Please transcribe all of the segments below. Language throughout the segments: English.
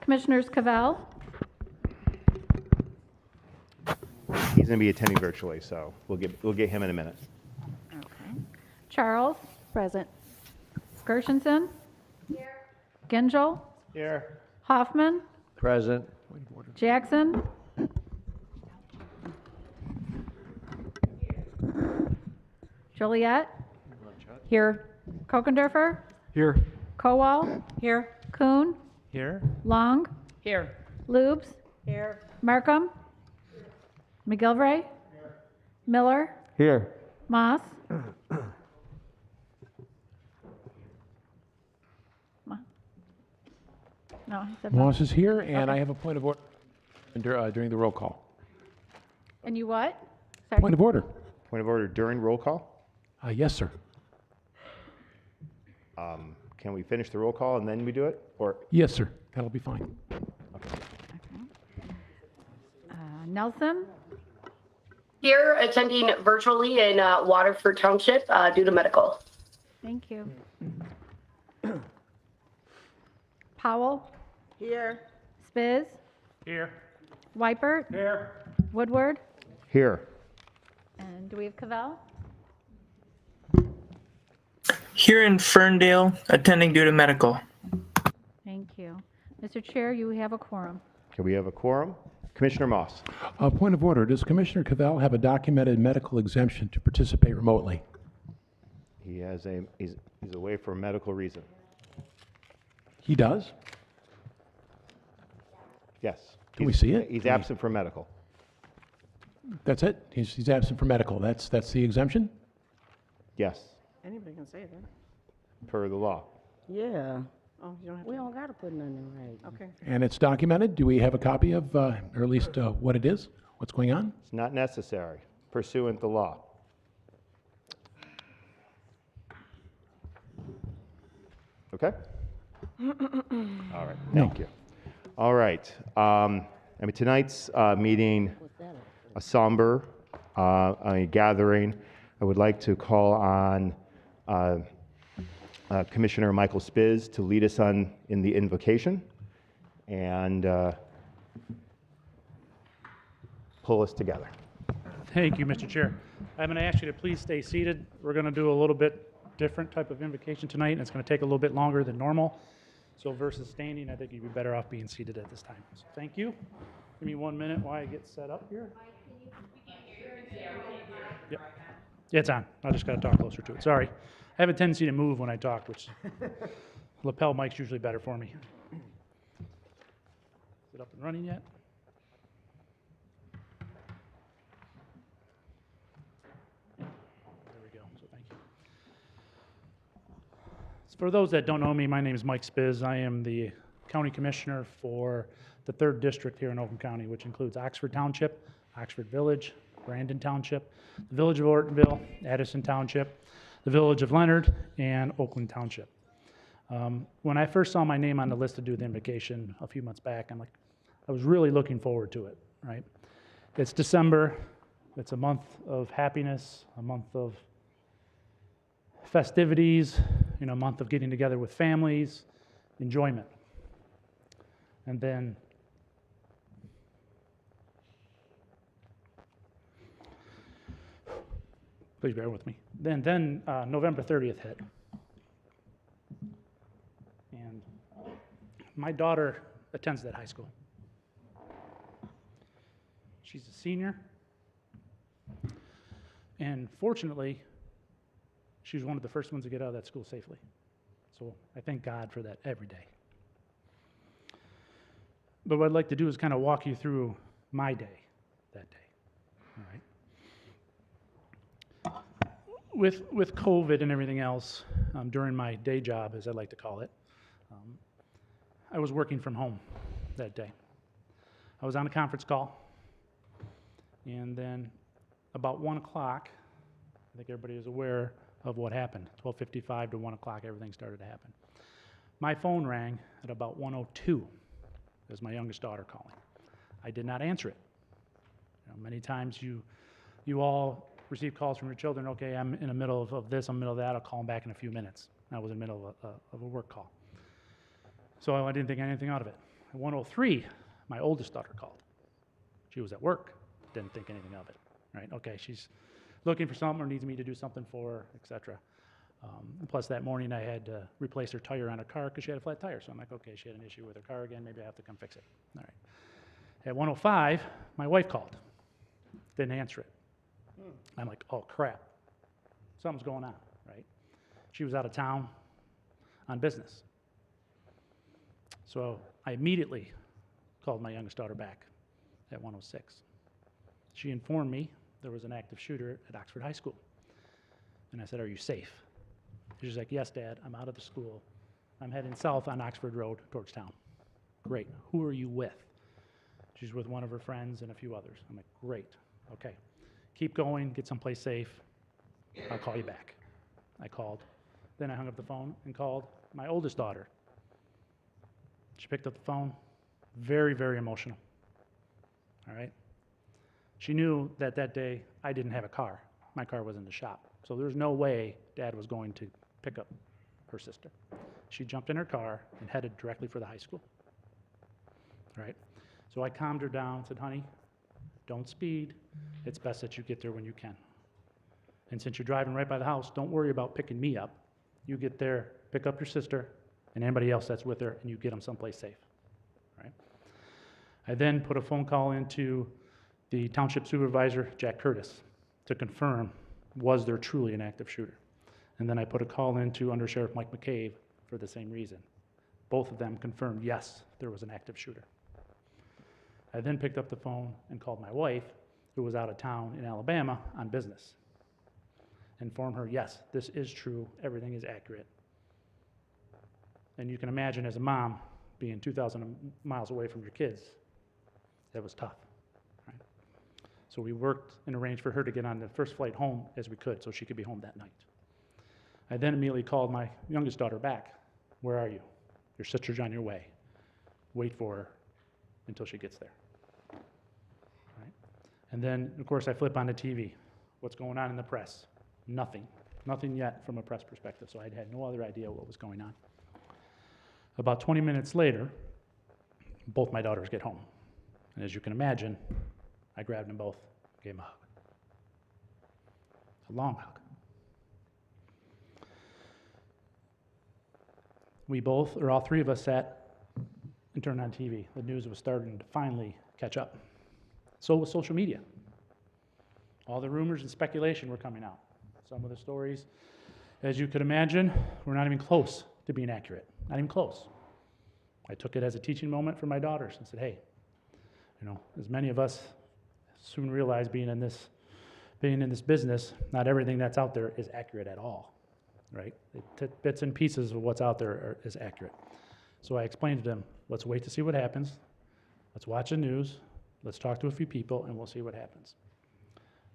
Commissioners Cavell, He's going to be attending virtually, so we'll get him in a minute. okay. Charles. Present. Gershenson. Here. Gingell. Here. Hoffman. Present. Jackson. Joliet. Here. Kokendorfer. Here. Kowal. Here. Kuhn. Here. Long. Here. Lubes. Here. Markham. McGilvray. Miller. Here. Moss. No, he said Moss is here, and Okay. I have a point of order during the roll call. And you what? Sorry. Point of order. Point of order during roll call. Yes, sir. Can we finish the roll call and then we do it? Or Yes, sir. That'll be fine. Nelson. Here, attending virtually in Waterford Township due to medical. Thank you. Powell. Here. Spiz. Here. Weipert. Here. Woodward. here. And do we have Cavell? Here in Ferndale, attending due to medical. Thank you. Mr. Chair, you have a quorum. Can we have a quorum? Commissioner Moss. Point of order. Does Commissioner Cavell have a documented medical exemption to participate remotely? He's away for a medical reason. He does? Yes. Can we see it? He's absent for medical. That's it? He's absent for medical. That's the exemption? Yes, Anybody can say that. per the law. Yeah. Oh, you don't have to. We don't got to put nothing in right. Okay. And it's documented? Do we have a copy of, or at least what it is? What's going on? It's not necessary pursuant the law. Okay? All right, thank you. All right. Tonight's meeting, a somber gathering. I would like to call on Commissioner Michael Spiz to lead us in the invocation and pull us together. Thank you, Mr. Chair. I'm going to ask you to please stay seated. We're going to do a little bit different type of invocation tonight, and it's going to take a little bit longer than normal. So versus standing, I think you'd be better off being seated at this time. So thank you. Give me 1 minute while I get set up here. Yep. Yeah, it's on. I just got to talk closer to it. Sorry. I have a tendency to move when I talk, which lapel mic's usually better for me. Is it up and running yet? There we go. So thank you. For those that don't know me, my name is Mike Spiz. I am the county commissioner for the 3rd district here in Oakland County, which includes Oxford Township, Oxford Village, Brandon Township, the Village of Ortonville, Addison Township, the Village of Leonard, and Oakland Township. When I first saw my name on the list to do the invocation a few months back, I was really looking forward to it, right? It's December. It's a month of happiness, a month of festivities, a month of getting together with families, enjoyment. And then please bear with me. Then November 30th hit. And my daughter attends that high school. She's a senior. And fortunately, she was one of the first ones to get out of that school safely. So I thank God for that every day. But what I'd like to do is kind of walk you through my day that day. All right. With COVID and everything else, during my day job, as I like to call it, I was working from home that day. I was on a conference call, and then about 1 o'clock, I think everybody is aware of what happened. 12:55 to 1 o'clock, everything started to happen. My phone rang at about 1:02. It was my youngest daughter calling. I did not answer it. Many times you all receive calls from your children, okay, I'm in the middle of this, I'm in the middle of that, I'll call them back in a few minutes. I was in the middle of a work call. So I didn't think anything out of it. At 1:03, my oldest daughter called. She was at work, didn't think anything of it, right? Okay, she's looking for something or needs me to do something for her, etc. Plus that morning I had to replace her tire on her car because she had a flat tire. So I'm like, okay, she had an issue with her car again, maybe I have to come fix it. All right. At 1:05, my wife called. Didn't answer it. I'm like, oh crap, something's going on, right? She was out of town on business. So I immediately called my youngest daughter back at 1:06. She informed me there was an active shooter at Oxford High School. And I said, are you safe? She's like, yes, Dad, I'm out of the school. I'm heading south on Oxford Road towards town. Great. Who are you with? She's with one of her friends and a few others. I'm like, great. Okay. Keep going. Get someplace safe. I'll call you back. I called. Then I hung up the phone and called my oldest daughter. She picked up the phone. Very, very emotional. All right? She knew that that day I didn't have a car. My car was in the shop. So there's no way Dad was going to pick up her sister. She jumped in her car and headed directly for the high school. All right? So I calmed her down, said, honey, don't speed. It's best that you get there when you can. And since you're driving right by the house, don't worry about picking me up. You get there, pick up your sister and anybody else that's with her, and you get them someplace safe. All right? I then put a phone call into the township supervisor, Jack Curtis, to confirm, was there truly an active shooter? And then I put a call into Under Sheriff Mike McCabe for the same reason. Both of them confirmed, yes, there was an active shooter. I then picked up the phone and called my wife, who was out of town in Alabama on business. Informed her, yes, this is true, everything is accurate. And you can imagine as a mom, being 2,000 miles away from your kids, that was tough. Right? So we worked and arranged for her to get on the first flight home as we could so she could be home that night. I then immediately called my youngest daughter back. Where are you? Your sister's on your way. Wait for her until she gets there. Right? And then, of course, I flip on the TV. What's going on in the press? Nothing. Nothing yet from a press perspective, so I had no other idea what was going on. About 20 minutes later, both my daughters get home. And as you can imagine, I grabbed them both, gave them a hug. A long hug. We both, or all three of us, sat and turned on TV. The news was starting to finally catch up. So was social media. All the rumors and speculation were coming out. Some of the stories, as you could imagine, were not even close to being accurate. Not even close. I took it as a teaching moment for my daughters and said, hey, you know, as many of us soon realize being in this business, not everything that's out there is accurate at all, right? Bits and pieces of what's out there is accurate. So I explained to them, let's wait to see what happens. Let's watch the news. Let's talk to a few people, and we'll see what happens.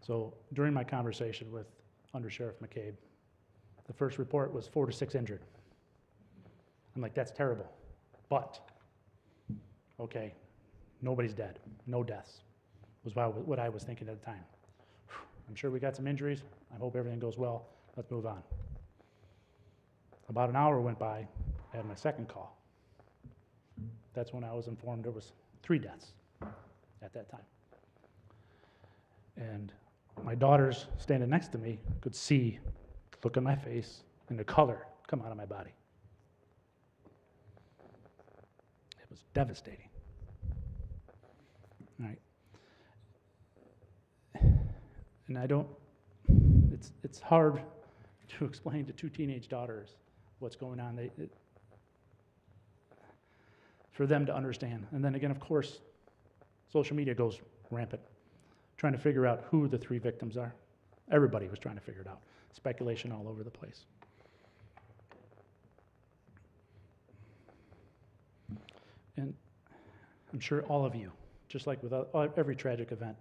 So during my conversation with Under Sheriff McCabe, the first report was 4 to 6 injured. I'm like, that's terrible. But, okay, nobody's dead. No deaths was what I was thinking at the time. I'm sure we got some injuries. I hope everything goes well. Let's move on. About an hour went by. I had my second call. That's when I was informed there was 3 deaths at that time. And my daughters standing next to me could see the look on my face and the color come out of my body. It was devastating. All right. And I don't, it's hard to explain to 2 teenage daughters what's going on. For them to understand. And then again, of course, social media goes rampant, trying to figure out who the 3 victims are. Everybody was trying to figure it out. Speculation all over the place. And I'm sure all of you, just like with every tragic event,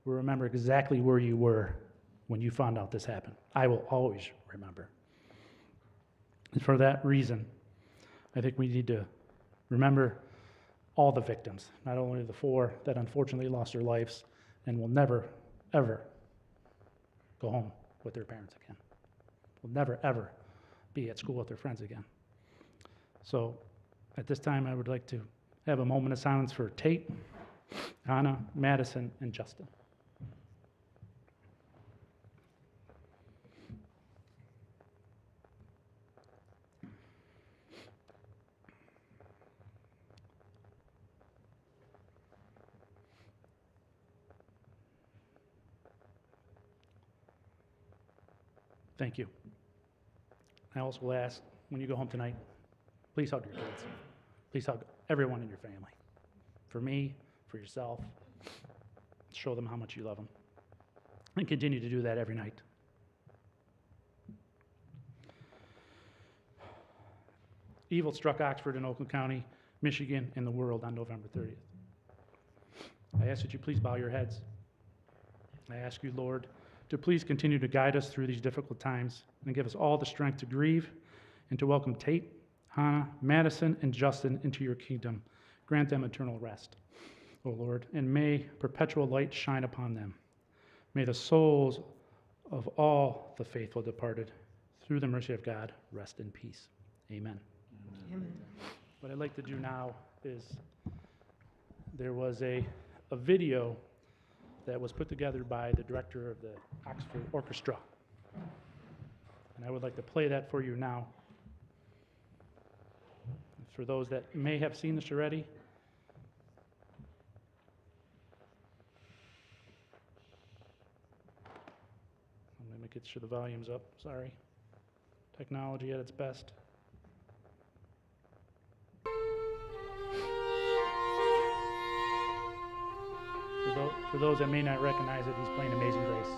will remember exactly where you were when you found out this happened. I will always remember. And for that reason, I think we need to remember all the victims, not only the 4 that unfortunately lost their lives and will never, ever go home with their parents again. Will never, ever be at school with their friends again. So at this time, I would like to Have a moment of silence for Tate, Anna, Madison, and Justin. Thank you. I also will ask, when you go home tonight, please hug your kids. Please hug everyone in your family. For me, for yourself. Show them how much you love them. And continue to do that every night. Evil struck Oxford and Oakland County, Michigan, and the world on November 30th. I ask that you please bow your heads. I ask you, Lord, to please continue to guide us through these difficult times and give us all the strength to grieve and to welcome Tate, Hannah, Madison, and Justin into your kingdom. Grant them eternal rest, O Lord, and may perpetual light shine upon them. May the souls of all the faithful departed, through the mercy of God, rest in peace. Amen. Amen. What I'd like to do now is there was a video that was put together by the director of the Oxford Orchestra. And I would like to play that for you now. For those that may have seen this already, let me get sure the volume's up, sorry. Technology at its best. For those that may not recognize it, he's playing Amazing Grace.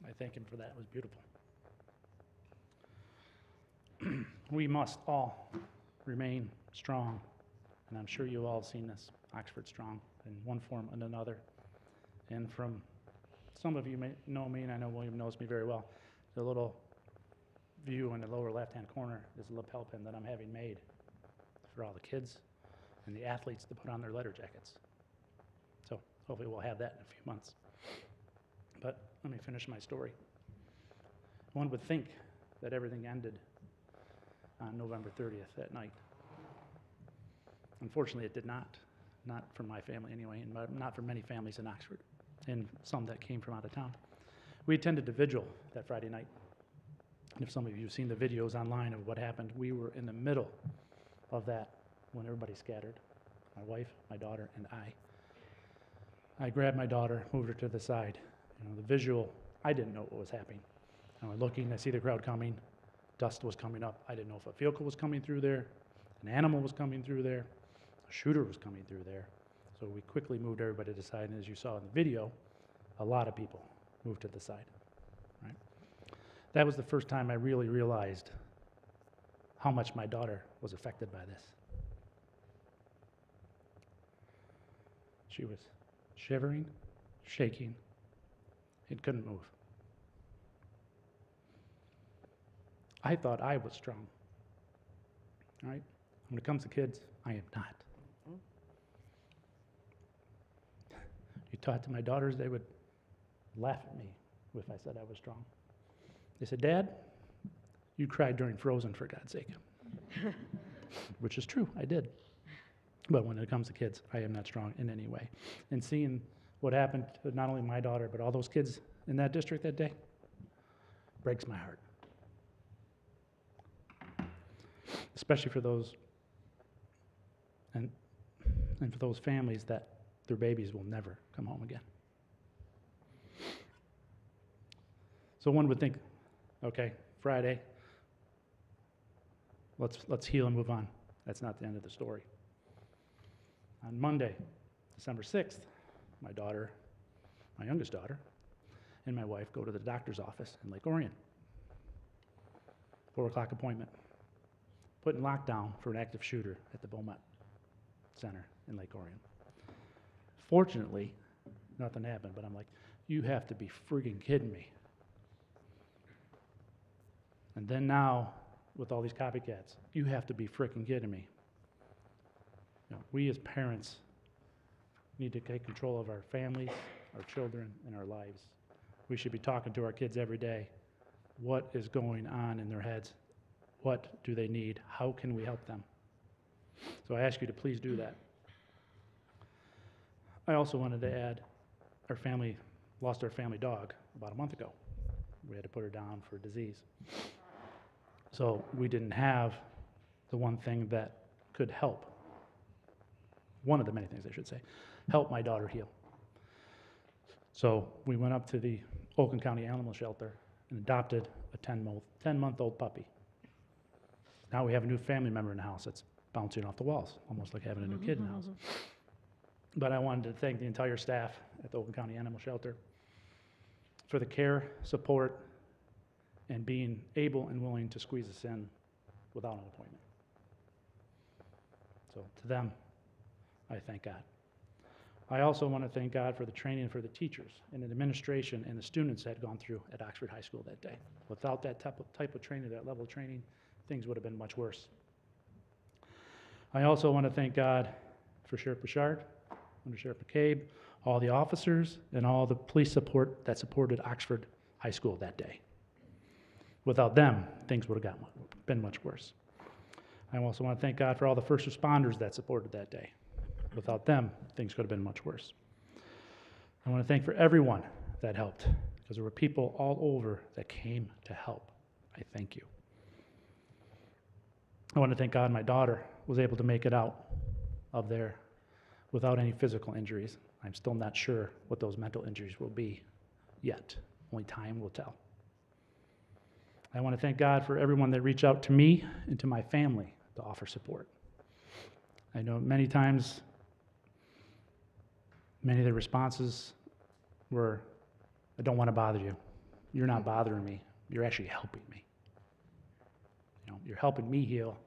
I thank him for that. It was beautiful. we must all remain strong. And I'm sure you all have seen this, Oxford Strong, in one form and another. And from some of you may know me, and I know William knows me very well, the little view in the lower left-hand corner is a lapel pin that I'm having made for all the kids and the athletes to put on their letter jackets. So hopefully we'll have that in a few months. But let me finish my story. One would think that everything ended on November 30th at night. Unfortunately, it did not. Not for my family anyway, and not for many families in Oxford, and some that came from out of town. We attended the vigil that Friday night. And if some of you have seen the videos online of what happened, we were in the middle of that when everybody scattered. My wife, my daughter, and I grabbed my daughter, moved her to the side. You know, the visual, I didn't know what was happening. I was looking, I see the crowd coming, dust was coming up. I didn't know if a vehicle was coming through there, an animal was coming through there, a shooter was coming through there. So we quickly moved everybody to the side, and as you saw in the video, a lot of people moved to the side, right? That was the first time I really realized how much my daughter was affected by this. She was shivering, shaking, and couldn't move. I thought I was strong. All right? When it comes to kids, I am not. You taught to my daughters, they would laugh at me if I said I was strong. They said, "Dad, you cried during Frozen, for God's sake." Which is true, I did. But when it comes to kids, I am not strong in any way. And seeing what happened to not only my daughter, but all those kids in that district that day, breaks my heart. Especially for those, and for those families that their babies will never come home again. So one would think, okay, Friday, let's heal and move on. That's not the end of the story. On Monday, December 6th, my daughter, my youngest daughter, and my wife go to the doctor's office in Lake Orion. 4 o'clock appointment. Put in lockdown for an active shooter at the Beaumont Center in Lake Orion. Fortunately, nothing happened, but I'm like, you have to be friggin' kidding me. And then now, with all these copycats, you have to be frickin' kidding me. You know, we as parents need to take control of our families, our children, and our lives. We should be talking to our kids every day. What is going on in their heads? What do they need? How can we help them? So I ask you to please do that. I also wanted to add, our family lost our family dog about a month ago. We had to put her down for disease. So we didn't have the one thing that could help, one of the many things I should say, help my daughter heal. So we went up to the Oakland County Animal Shelter and adopted a 10-month-old puppy. Now we have a new family member in the house that's bouncing off the walls, almost like having a new kid in the house. But I wanted to thank the entire staff at the Oakland County Animal Shelter for the care, support, and being able and willing to squeeze us in without an appointment. So to them, I thank God. I also want to thank God for the training for the teachers and the administration and the students that had gone through at Oxford High School that day. Without that type of training, that level of training, things would have been much worse. I also want to thank God for Sheriff Bouchard, Under Sheriff McCabe, all the officers, and all the police support that supported Oxford High School that day. Without them, things would have been much worse. I also want to thank God for all the first responders that supported that day. Without them, things could have been much worse. I want to thank for everyone that helped, because there were people all over that came to help. I thank you. I want to thank God my daughter was able to make it out of there without any physical injuries. I'm still not sure what those mental injuries will be yet. Only time will tell. I want to thank God for everyone that reached out to me and to my family to offer support. I know many times, many of the responses were, I don't want to bother you. You're not bothering me. You're actually helping me. You know, you're helping me heal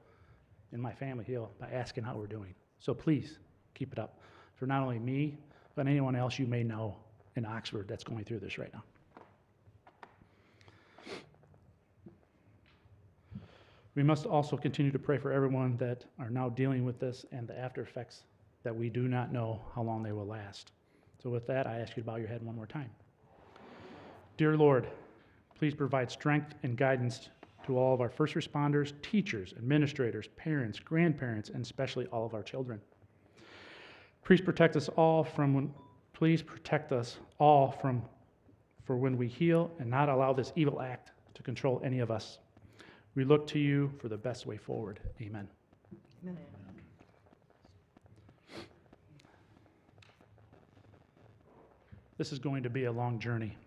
and my family heal by asking how we're doing. So please, keep it up for not only me, but anyone else you may know in Oxford that's going through this right now. We must also continue to pray for everyone that are now dealing with this and the after effects that we do not know how long they will last. So with that, I ask you to bow your head one more time. Dear Lord, please provide strength and guidance to all of our first responders, teachers, administrators, parents, grandparents, and especially all of our children. Please protect us all for when we heal and not allow this evil act to control any of us. We look to you for the best way forward. Amen. Amen. This is going to be a long journey,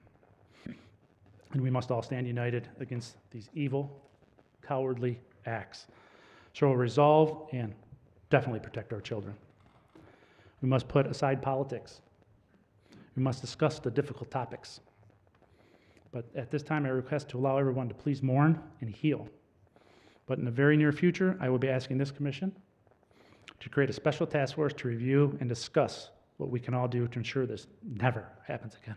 and we must all stand united against these evil, cowardly acts. Show resolve and definitely protect our children. We must put aside politics. We must discuss the difficult topics. But at this time, I request to allow everyone to please mourn and heal. But in the very near future, I will be asking this commission to create a special task force to review and discuss what we can all do to ensure this never happens again.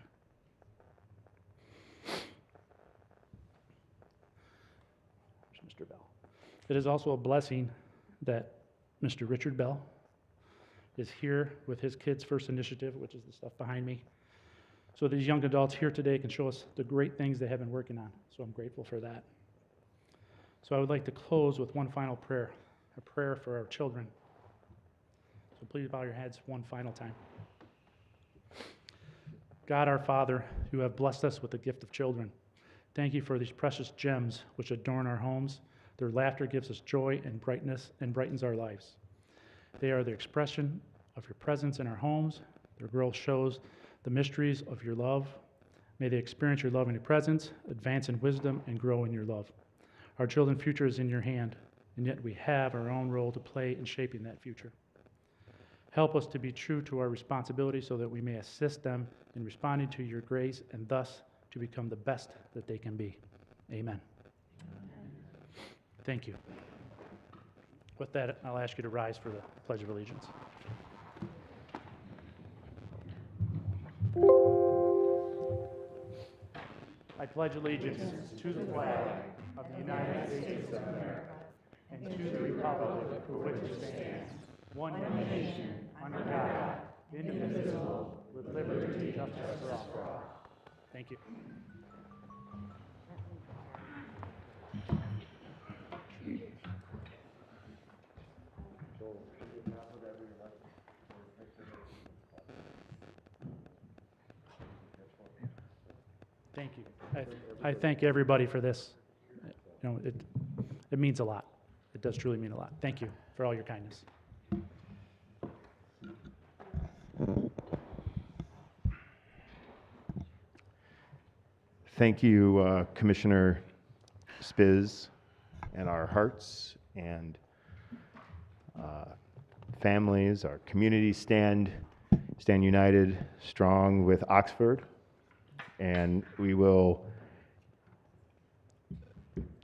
Mr. Bell. It is also a blessing that Mr. Richard Bell is here with his Kids First Initiative, which is the stuff behind me. So these young adults here today can show us the great things they have been working on. So I'm grateful for that. So I would like to close with one final prayer, a prayer for our children. So please bow your heads one final time. God our Father, who have blessed us with the gift of children, thank you for these precious gems which adorn our homes. Their laughter gives us joy and brightness and brightens our lives. They are the expression of your presence in our homes. Their growth shows the mysteries of your love. May they experience your love and your presence, advance in wisdom, and grow in your love. Our children's future is in your hand, and yet we have our own role to play in shaping that future. Help us to be true to our responsibility so that we may assist them in responding to your grace and thus to become the best that they can be. Amen. Thank you. With that, I'll ask you to rise for the Pledge of Allegiance. I pledge allegiance to the flag of the United States of America and to the republic for which it stands, one nation, under God, indivisible, with liberty and justice for all. Thank you. Thank you. I thank everybody for this. You know, it means a lot. It does truly mean a lot. Thank you for all your kindness. Thank you, Commissioner Spiz, and our hearts and families, our communities stand united, strong with Oxford, and we will,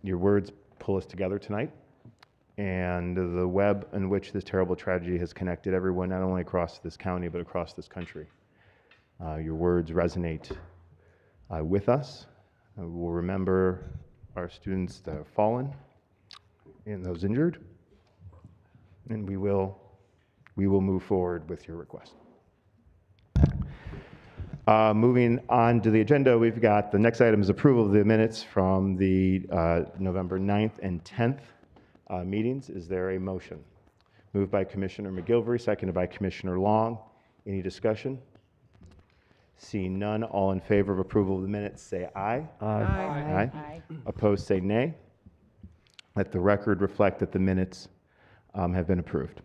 your words pull us together tonight, and the web in which this terrible tragedy has connected everyone, not only across this county, but across this country. Your words resonate with us. We'll remember our students that have fallen and those injured, and we will move forward with your request. Moving on to the agenda, we've got the next item is approval of the minutes from the November 9th and 10th meetings. Is there a motion? Moved by Commissioner McGilvery, seconded by Commissioner Long. Any discussion? Seeing none, all in favor of approval of the minutes say aye. Aye. Aye. Opposed say nay. Let the record reflect that the minutes have been approved.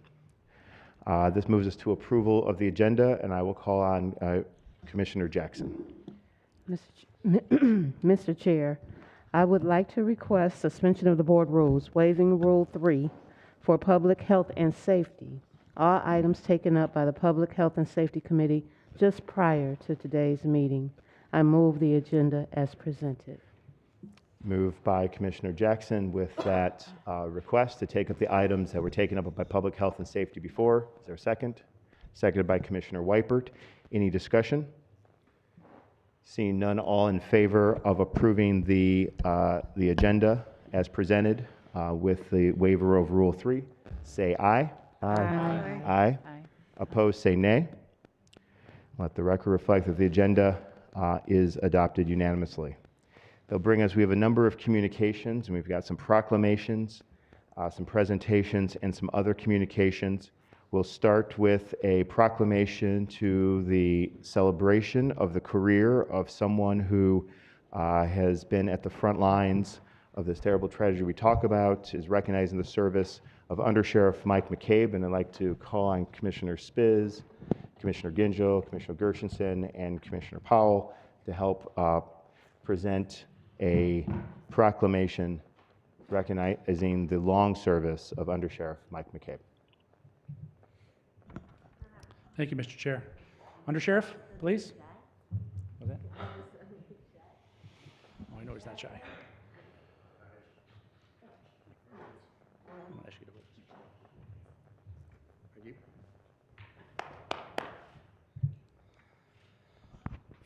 This moves us to approval of the agenda, and I will call on Commissioner Jackson. Mr. Chair, I would like to request suspension of the board rules, waiving Rule 3 for Public Health and Safety. All items taken up by the Public Health and Safety Committee just prior to today's meeting. I move the agenda as presented. Moved by Commissioner Jackson with that request to take up the items that were taken up by Public Health and Safety before. Is there a second? Seconded by Commissioner Weipert. Any discussion? Seeing none, all in favor of approving the agenda as presented with the waiver of Rule 3, say aye. Aye. Aye. Opposed, say nay. Let the record reflect that the agenda is adopted unanimously. They'll bring us, we have a number of communications, and we've got some proclamations, some presentations, and some other communications. We'll start with a proclamation to the celebration of the career of someone who has been at the front lines of this terrible tragedy we talk about, is recognizing the service of Under Sheriff Mike McCabe, and I'd like to call on Commissioner Spiz, Commissioner Gingill, Commissioner Gershenson, and Commissioner Powell to help present a proclamation recognizing the long service of Under Sheriff Mike McCabe. Thank you, Mr. Chair. Under Sheriff, please. What's that? Oh, I know he's not shy. I'm gonna ask you to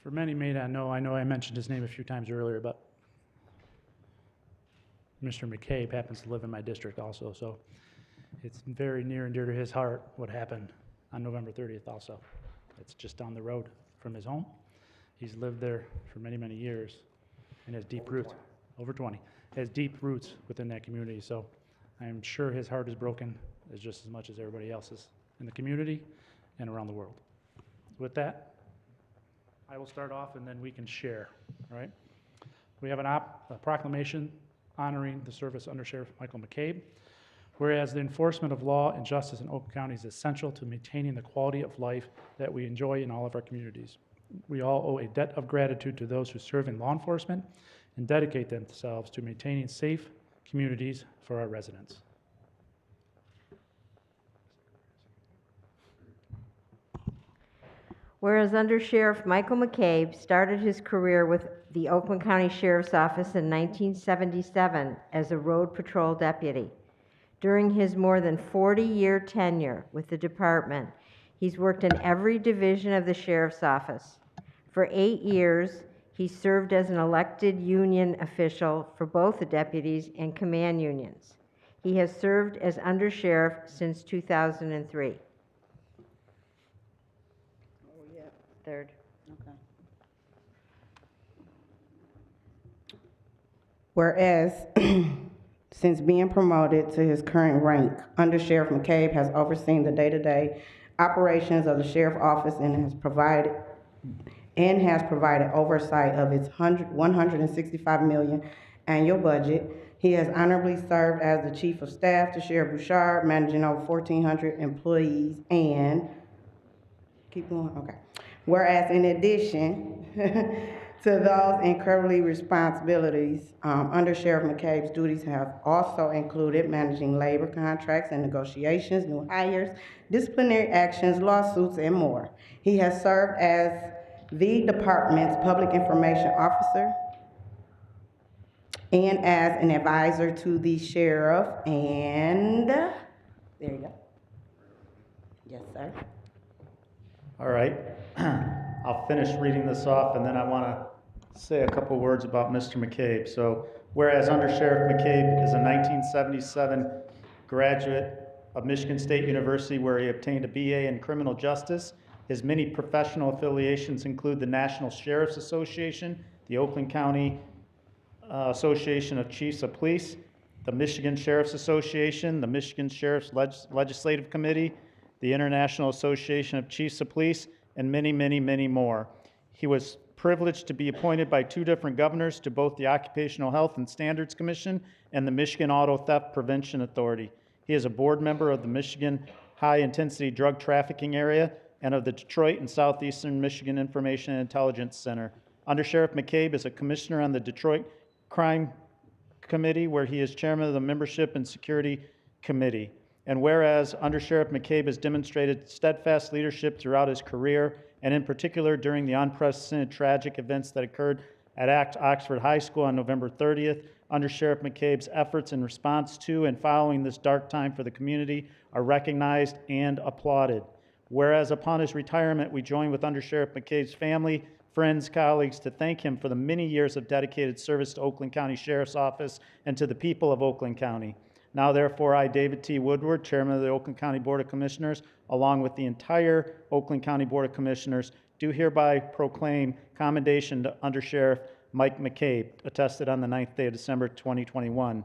For many may not know, I know I mentioned his name a few times earlier, but Mr. McCabe happens to live in my district also, so it's very near and dear to his heart what happened on November 30th also. It's just down the road from his home. He's lived there for many, many years and has deep roots, over 20, has deep roots within that community. So I'm sure his heart is broken just as much as everybody else's in the community and around the world. With that, I will start off and then we can share, all right? We have a proclamation honoring the service Under Sheriff Michael McCabe. Whereas the enforcement of law and justice in Oakland County is essential to maintaining the quality of life that we enjoy in all of our communities. We all owe a debt of gratitude to those who serve in law enforcement and dedicate themselves to maintaining safe communities for our residents. Whereas Under Sheriff Michael McCabe started his career with the Oakland County Sheriff's Office in 1977 as a road patrol deputy. During his more than 40-year tenure with the department, he's worked in every division of the Sheriff's Office. For 8 years, he served as an elected union official for both the deputies and command unions. He has served as Under Sheriff since 2003. Third. Whereas, since being promoted to his current rank, Under Sheriff McCabe has overseen the day-to-day operations of the Sheriff's Office and has provided oversight of its $165 million annual budget. He has honorably served as the Chief of Staff to Sheriff Bouchard, managing over 1,400 employees, and keep going, okay. Whereas in addition to those incredibly responsibilities, Under Sheriff McCabe's duties have also included managing labor contracts and negotiations, new hires, disciplinary actions, lawsuits, and more. He has served as the department's public information officer and as an advisor to the sheriff, and there you go. Yes, sir. All right. I'll finish reading this off, and then I want to say a couple words about Mr. McCabe. So, whereas Under Sheriff McCabe is a 1977 graduate of Michigan State University where he obtained a BA in criminal justice, his many professional affiliations include the National Sheriff's Association, the Oakland County Association of Chiefs of Police, the Michigan Sheriff's Association, the Michigan Sheriff's Legislative Committee, the International Association of Chiefs of Police, and many, many, many more. He was privileged to be appointed by 2 different governors to both the Occupational Health and Standards Commission and the Michigan Auto Theft Prevention Authority. He is a board member of the Michigan High Intensity Drug Trafficking Area and of the Detroit and Southeastern Michigan Information and Intelligence Center. Under Sheriff McCabe is a commissioner on the Detroit Crime Committee, where he is chairman of the Membership and Security Committee. And whereas Under Sheriff McCabe has demonstrated steadfast leadership throughout his career, and in particular during the unprecedented tragic events that occurred at Oxford High School on November 30th. Under Sheriff McCabe's efforts in response to and following this dark time for the community are recognized and applauded. Whereas upon his retirement, we join with Under Sheriff McCabe's family, friends, colleagues to thank him for the many years of dedicated service to Oakland County Sheriff's Office and to the people of Oakland County. Now, therefore, I, David T. Woodward, Chairman of the Oakland County Board of Commissioners, along with the entire Oakland County Board of Commissioners, do hereby proclaim commendation to Under Sheriff Mike McCabe, attested on the 9th day of December 2021.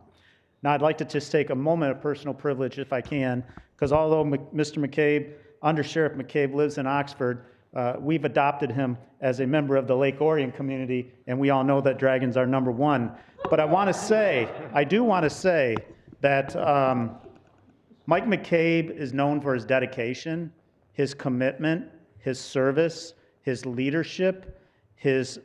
Now, I'd like to just take a moment of personal privilege, if I can, because although Mr. McCabe, Under Sheriff McCabe, lives in Oxford, we've adopted him as a member of the Lake Orion community, and we all know that dragons are number one. But I do want to say that Mike McCabe is known for his dedication, his commitment, his service, his leadership, his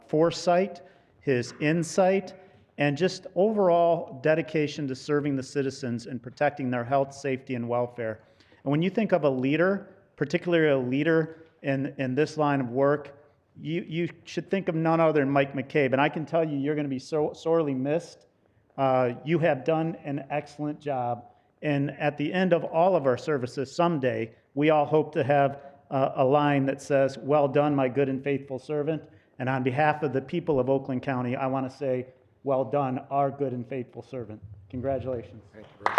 foresight, his insight, and just overall dedication to serving the citizens and protecting their health, safety, and welfare. And when you think of a leader, particularly a leader in this line of work, you should think of none other than Mike McCabe. And I can tell you, you're going to be so sorely missed. You have done an excellent job. And at the end of all of our services someday, we all hope to have a line that says, "Well done, my good and faithful servant." And on behalf of the people of Oakland County, I want to say, well done, our good and faithful servant. Congratulations. Thank you very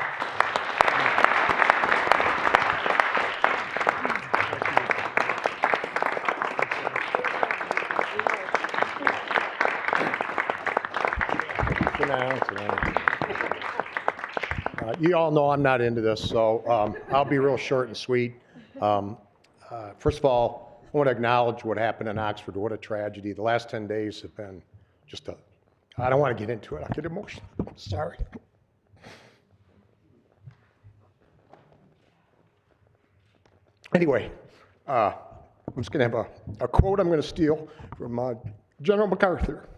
You all know I'm not into this, so I'll be real short and sweet. First of all, I want to acknowledge what happened in Oxford. What a tragedy. The last 10 days have been just I don't want to get into it. I get emotional. Sorry. Anyway, I'm just going to have a quote I'm going to steal from General MacArthur.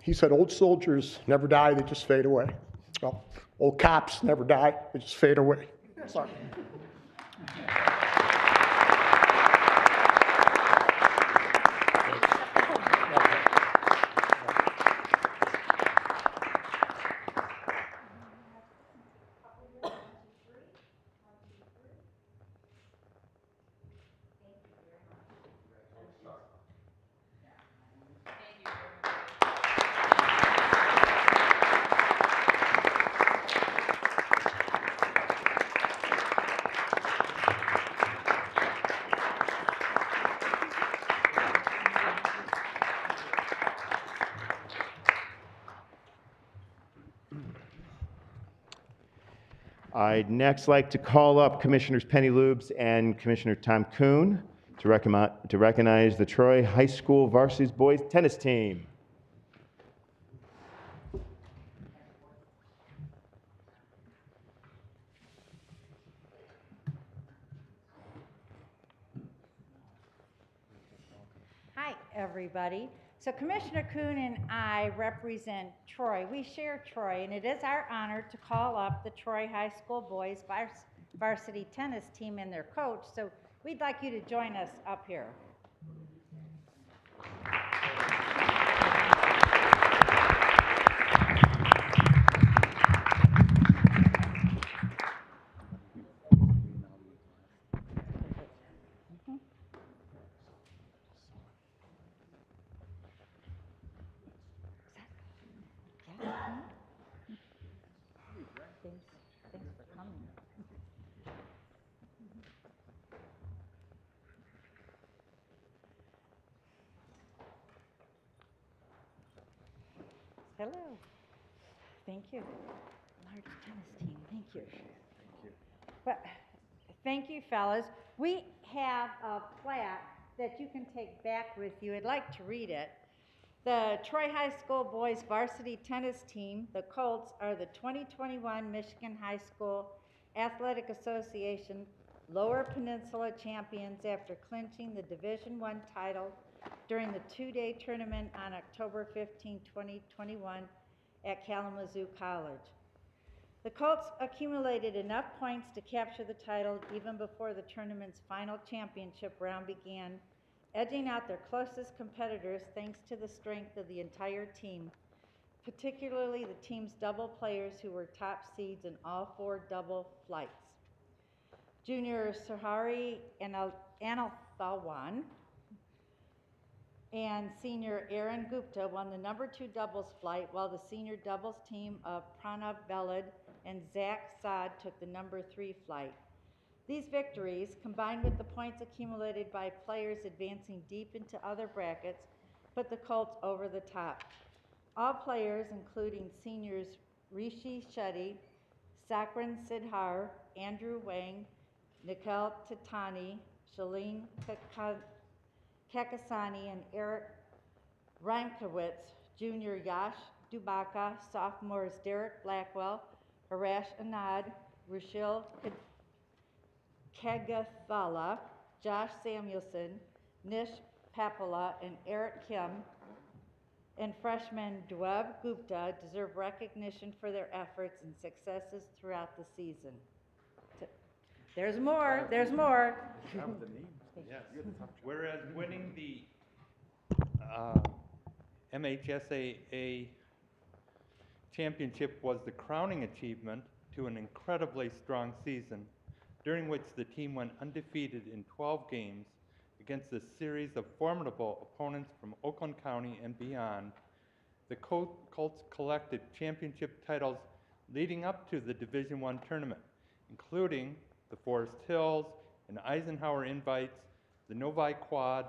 He said, "Old soldiers never die, they just fade away." Well, old cops never die, they just fade away. Sorry. I'd next like to call up Commissioners Penny Lubes and Commissioner Tom Kuhn to recognize the Troy High School varsity boys tennis team. Hi, everybody. So Commissioner Kuhn and I represent Troy. We share Troy, and it is our honor to call up the Troy High School boys varsity tennis team and their coach. So we'd like you to join us up here. Thanks for coming. Hello. Thank you. Large tennis team. Thank you. Thank you. Well, thank you, fellas. We have a plaque that you can take back with you. I'd like to read it. The Troy High School boys varsity tennis team, the Colts, are the 2021 Michigan High School Athletic Association Lower Peninsula champions after clinching the Division I title during the two-day tournament on October 15, 2021 at Kalamazoo College. The Colts accumulated enough points to capture the title even before the tournament's final championship round began edging out their closest competitors thanks to the strength of the entire team, particularly the team's double players who were top seeds in all 4 double flights. Junior Sahari Ananthawan and senior Aaron Gupta won the number 2 doubles flight, while the senior doubles team of Pranav Velad and Zach Saad took the number 3 flight. These victories, combined with the points accumulated by players advancing deep into other brackets, put the Colts over the top. All players, including seniors Rishi Shetty, Sakran Sidhar, Andrew Wang, Nikhil Titani, Shalene Kakasani, and Eric Reimkowitz, junior Yash Dubaka, sophomores Derek Blackwell, Harash Anad, Rushil Kagathala, Josh Samuelson, Nish Papala, and Eric Kim, and freshman Dweb Gupta deserve recognition for their efforts and successes throughout the season. There's more, there's more. That was the name. Yes. Whereas winning the MHSAA championship was the crowning achievement to an incredibly strong season, during which the team went undefeated in 12 games against a series of formidable opponents from Oakland County and beyond. The Colts collected championship titles leading up to the Division I tournament, including the Forest Hills and Eisenhower Invites, the Novi Quad,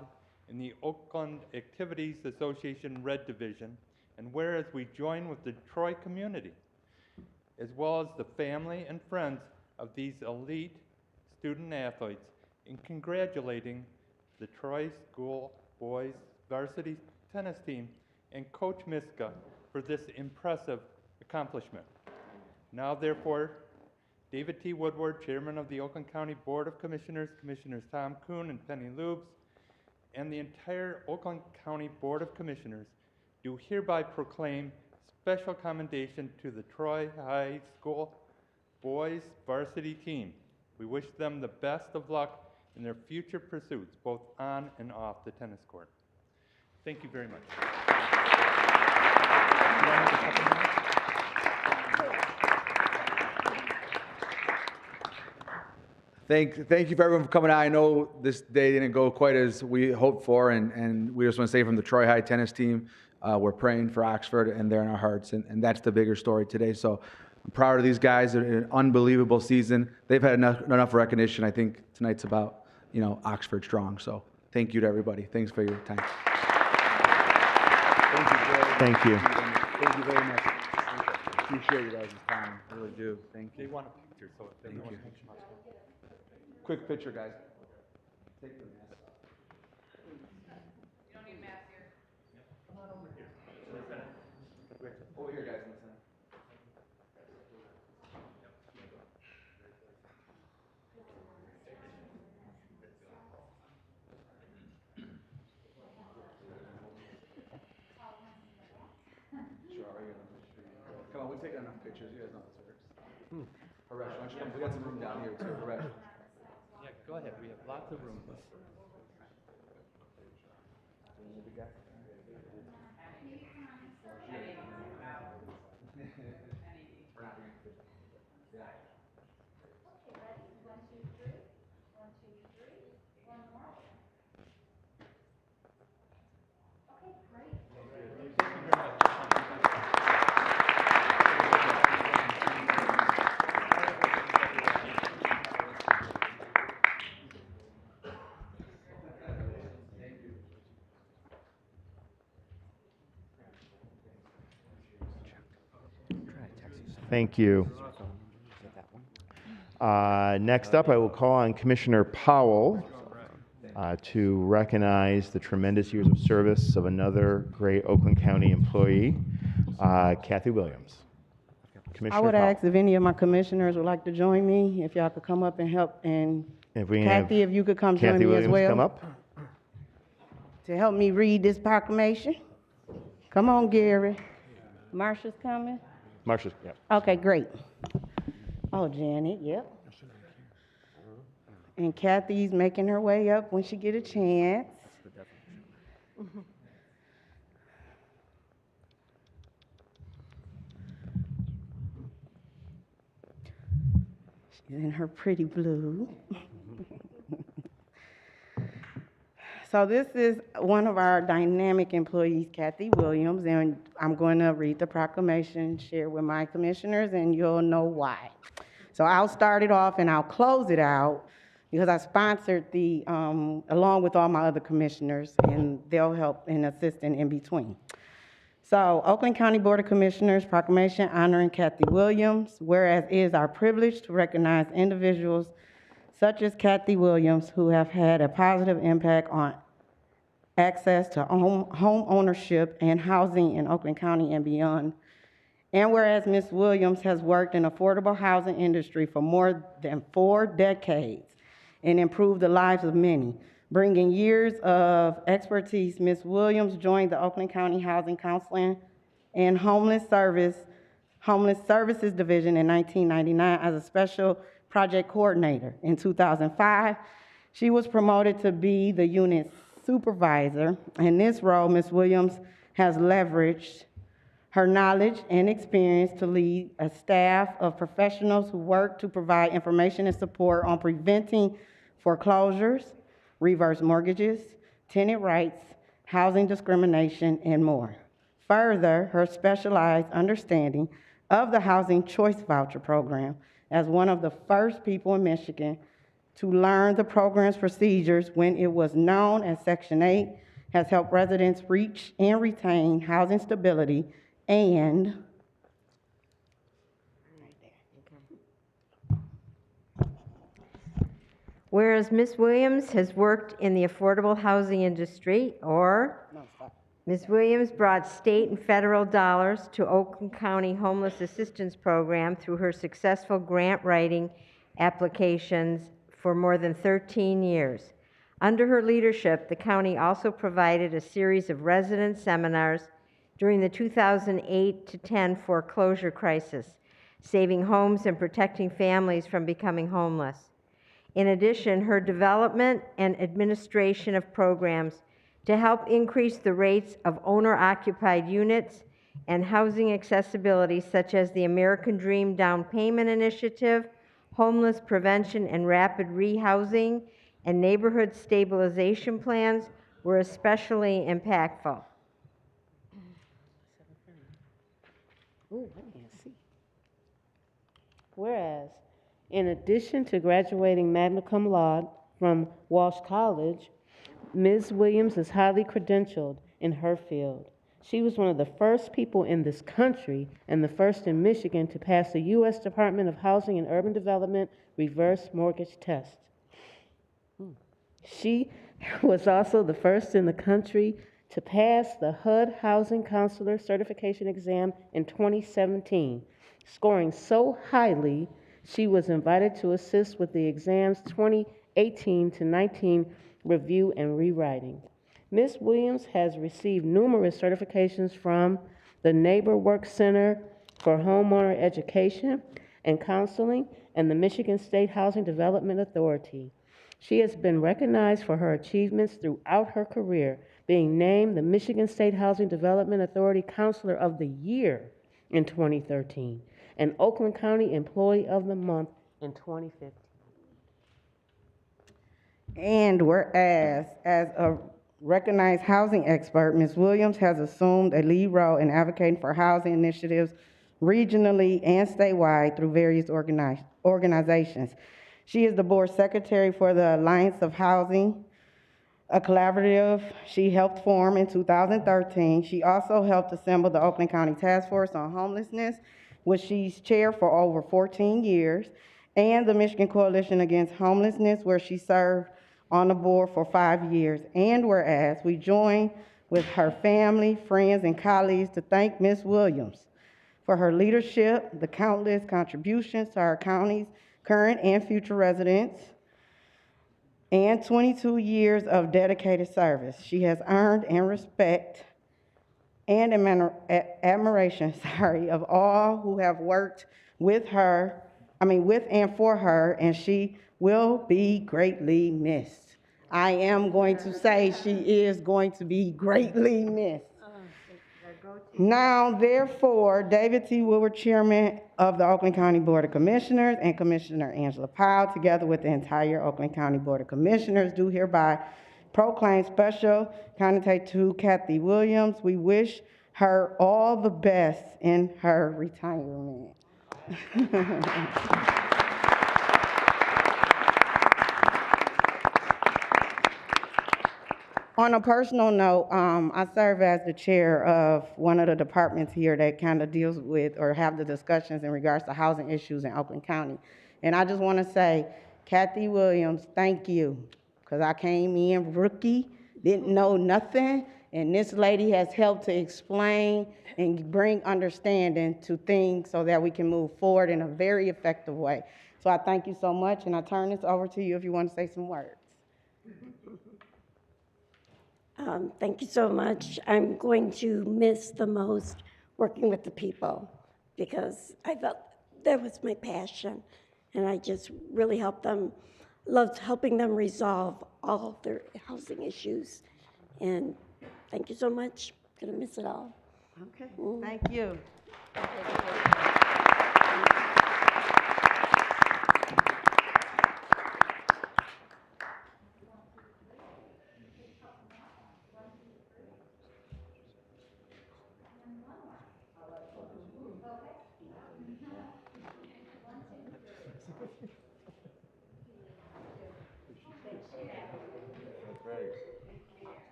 and the Oakland Activities Association Red Division, and whereas we join with the Troy community, as well as the family and friends of these elite student athletes, in congratulating the Troy School boys varsity tennis team and Coach Miska for this impressive accomplishment. Now, therefore, David T. Woodward, Chairman of the Oakland County Board of Commissioners, Commissioners Tom Kuhn and Penny Lubes, and the entire Oakland County Board of Commissioners do hereby proclaim special commendation to the Troy High School boys varsity team. We wish them the best of luck in their future pursuits, both on and off the tennis court. Thank you very much. Thank you for everyone for coming out. I know this day didn't go quite as we hoped for, and we just want to say from the Troy High tennis team, we're praying for Oxford, and they're in our hearts, and that's the bigger story today. So I'm proud of these guys. An unbelievable season. They've had enough recognition. I think tonight's about, Oxford strong. So thank you to everybody. Thanks for your time. Thank you. Thank you very much. Appreciate you guys' time. I really do. Thank you. They want a picture, so if they Thank want you. a picture. Quick picture, guys. Take the mask off. You don't need a mask here. Come on over here. Over here, guys, in the center. Come on, we've taken enough pictures. You guys know this works. Harash, why don't you come? We got some room down here too. Harash. Yeah, go ahead. We have lots of room. Thank you. Next up, I will call on Commissioner Powell to recognize the tremendous years of service of another great Oakland County employee, Kathy Williams. Commissioner I would Powell. ask if any of my commissioners would like to join me, if y'all could come up and help, and If we can have Kathy, if you could come join Kathy me as Williams well. come up. To help me read this proclamation. Come on, Gary. Marcia's coming? Marcia, yeah. Okay, great. Oh, Janet, yep. And Kathy's making her way up when she get a chance. She's in her pretty blue. So this is one of our dynamic employees, Kathy Williams, and I'm going to read the proclamation, share with my commissioners, and you'll know why. So I'll start it off and I'll close it out because I sponsored the, along with all my other commissioners, and they'll help and assist in between. So Oakland County Board of Commissioners proclamation honoring Kathy Williams, whereas it is our privilege to recognize individuals such as Kathy Williams who have had a positive impact on access to home ownership and housing in Oakland County and beyond. And whereas Ms. Williams has worked in affordable housing industry for more than 4 decades and improved the lives of many, bringing years of expertise, Ms. Williams joined the Oakland County Housing Counseling and Homeless Services Division in 1999 as a special project coordinator. In 2005, she was promoted to be the unit supervisor. In this role, Ms. Williams has leveraged her knowledge and experience to lead a staff of professionals who work to provide information and support on preventing foreclosures, reverse mortgages, tenant rights, housing discrimination, and more. Further, her specialized understanding of the Housing Choice Voucher Program as one of the first people in Michigan to learn the program's procedures when it was known as Section 8 has helped residents reach and retain housing stability and whereas Ms. Williams has worked in the affordable housing industry, or Ms. Williams brought state and federal dollars to Oakland County Homeless Assistance Program through her successful grant writing applications for more than 13 years. Under her leadership, the county also provided a series of resident seminars during the 2008 to 10 foreclosure crisis, saving homes and protecting families from becoming homeless. In addition, her development and administration of programs to help increase the rates of owner-occupied units and housing accessibility, such as the American Dream Down Payment Initiative, homeless prevention and rapid rehousing, and neighborhood stabilization plans, were especially impactful. Ooh, I can't see. Whereas, in addition to graduating magna cum laude from Walsh College, Ms. Williams is highly credentialed in her field. She was one of the first people in this country and the first in Michigan to pass the U.S. Department of Housing and Urban Development reverse mortgage test. She was also the first in the country to pass the HUD Housing Counselor Certification Exam in 2017, scoring so highly she was invited to assist with the exam's 2018 to 19 review and rewriting. Ms. Williams has received numerous certifications from the Neighbor Work Center for Homeowner Education and Counseling and the Michigan State Housing Development Authority. She has been recognized for her achievements throughout her career, being named the Michigan State Housing Development Authority Counselor of the Year in 2013 and Oakland County Employee of the Month in 2015. And whereas, as a recognized housing expert, Ms. Williams has assumed a lead role in advocating for housing initiatives regionally and statewide through various organizations. She is the board secretary for the Alliance of Housing, a collaborative she helped form in 2013. She also helped assemble the Oakland County Task Force on Homelessness, which she's chaired for over 14 years, and the Michigan Coalition Against Homelessness, where she served on the board for 5 years. And whereas we join with her family, friends, and colleagues to thank Ms. Williams for her leadership, the countless contributions to our county's current and future residents, and 22 years of dedicated service. She has earned and respect and admiration, of all who have worked with and for her, and she will be greatly missed. I am going to say she is going to be greatly missed. Now, therefore, David T. Woodward, Chairman of the Oakland County Board of Commissioners, and Commissioner Angela Powell, together with the entire Oakland County Board of Commissioners, do hereby proclaim special candidate to Kathy Williams. We wish her all the best in her retirement. On a personal note, I serve as the chair of one of the departments here that kind of deals with or have the discussions in regards to housing issues in Oakland County. And I just want to say, Kathy Williams, thank you, because I came in rookie, didn't know nothing, and this lady has helped to explain and bring understanding to things so that we can move forward in a very effective way. So I thank you so much, and I turn this over to you if you want to say some words. Thank you so much. I'm going to miss the most working with the people because I felt that was my passion, and I just really loved helping them resolve all of their housing issues. And thank you so much. I'm gonna miss it all. Okay, thank you.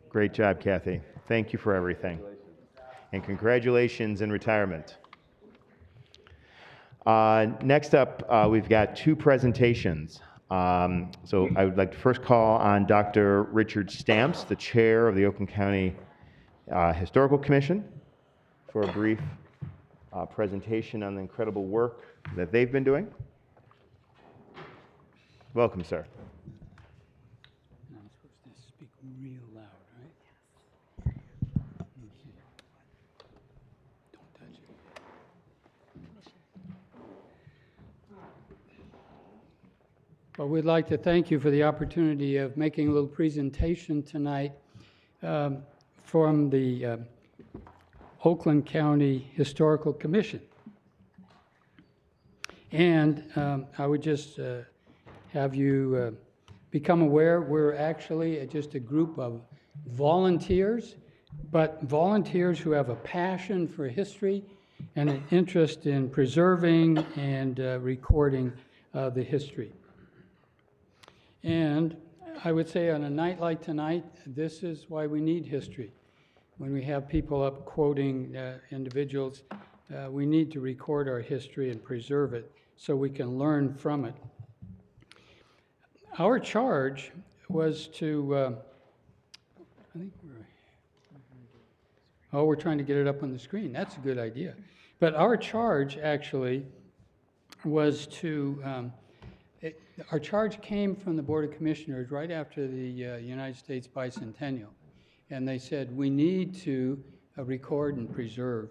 Great job, Kathy. Thank you for everything. And congratulations in retirement. Next up, we've got two presentations. So I would like to first call on Dr. Richard Stamps, the chair of the Oakland County Historical Commission, for a brief presentation on the incredible work that they've been doing. Welcome, sir. Now I'm supposed to speak real loud, right? Okay. Don't touch it. Well, we'd like to thank you for the opportunity of making a little presentation tonight from the Oakland County Historical Commission. And I would just have you become aware we're actually just a group of volunteers, but volunteers who have a passion for history and an interest in preserving and recording the history. And I would say on a night like tonight, this is why we need history. When we have people up quoting individuals, we need to record our history and preserve it so we can learn from it. Our charge was to, I think we're trying to get it up on the screen. That's a good idea. But our charge actually was to, our charge came from the Board of Commissioners right after the United States bicentennial. And they said, we need to record and preserve.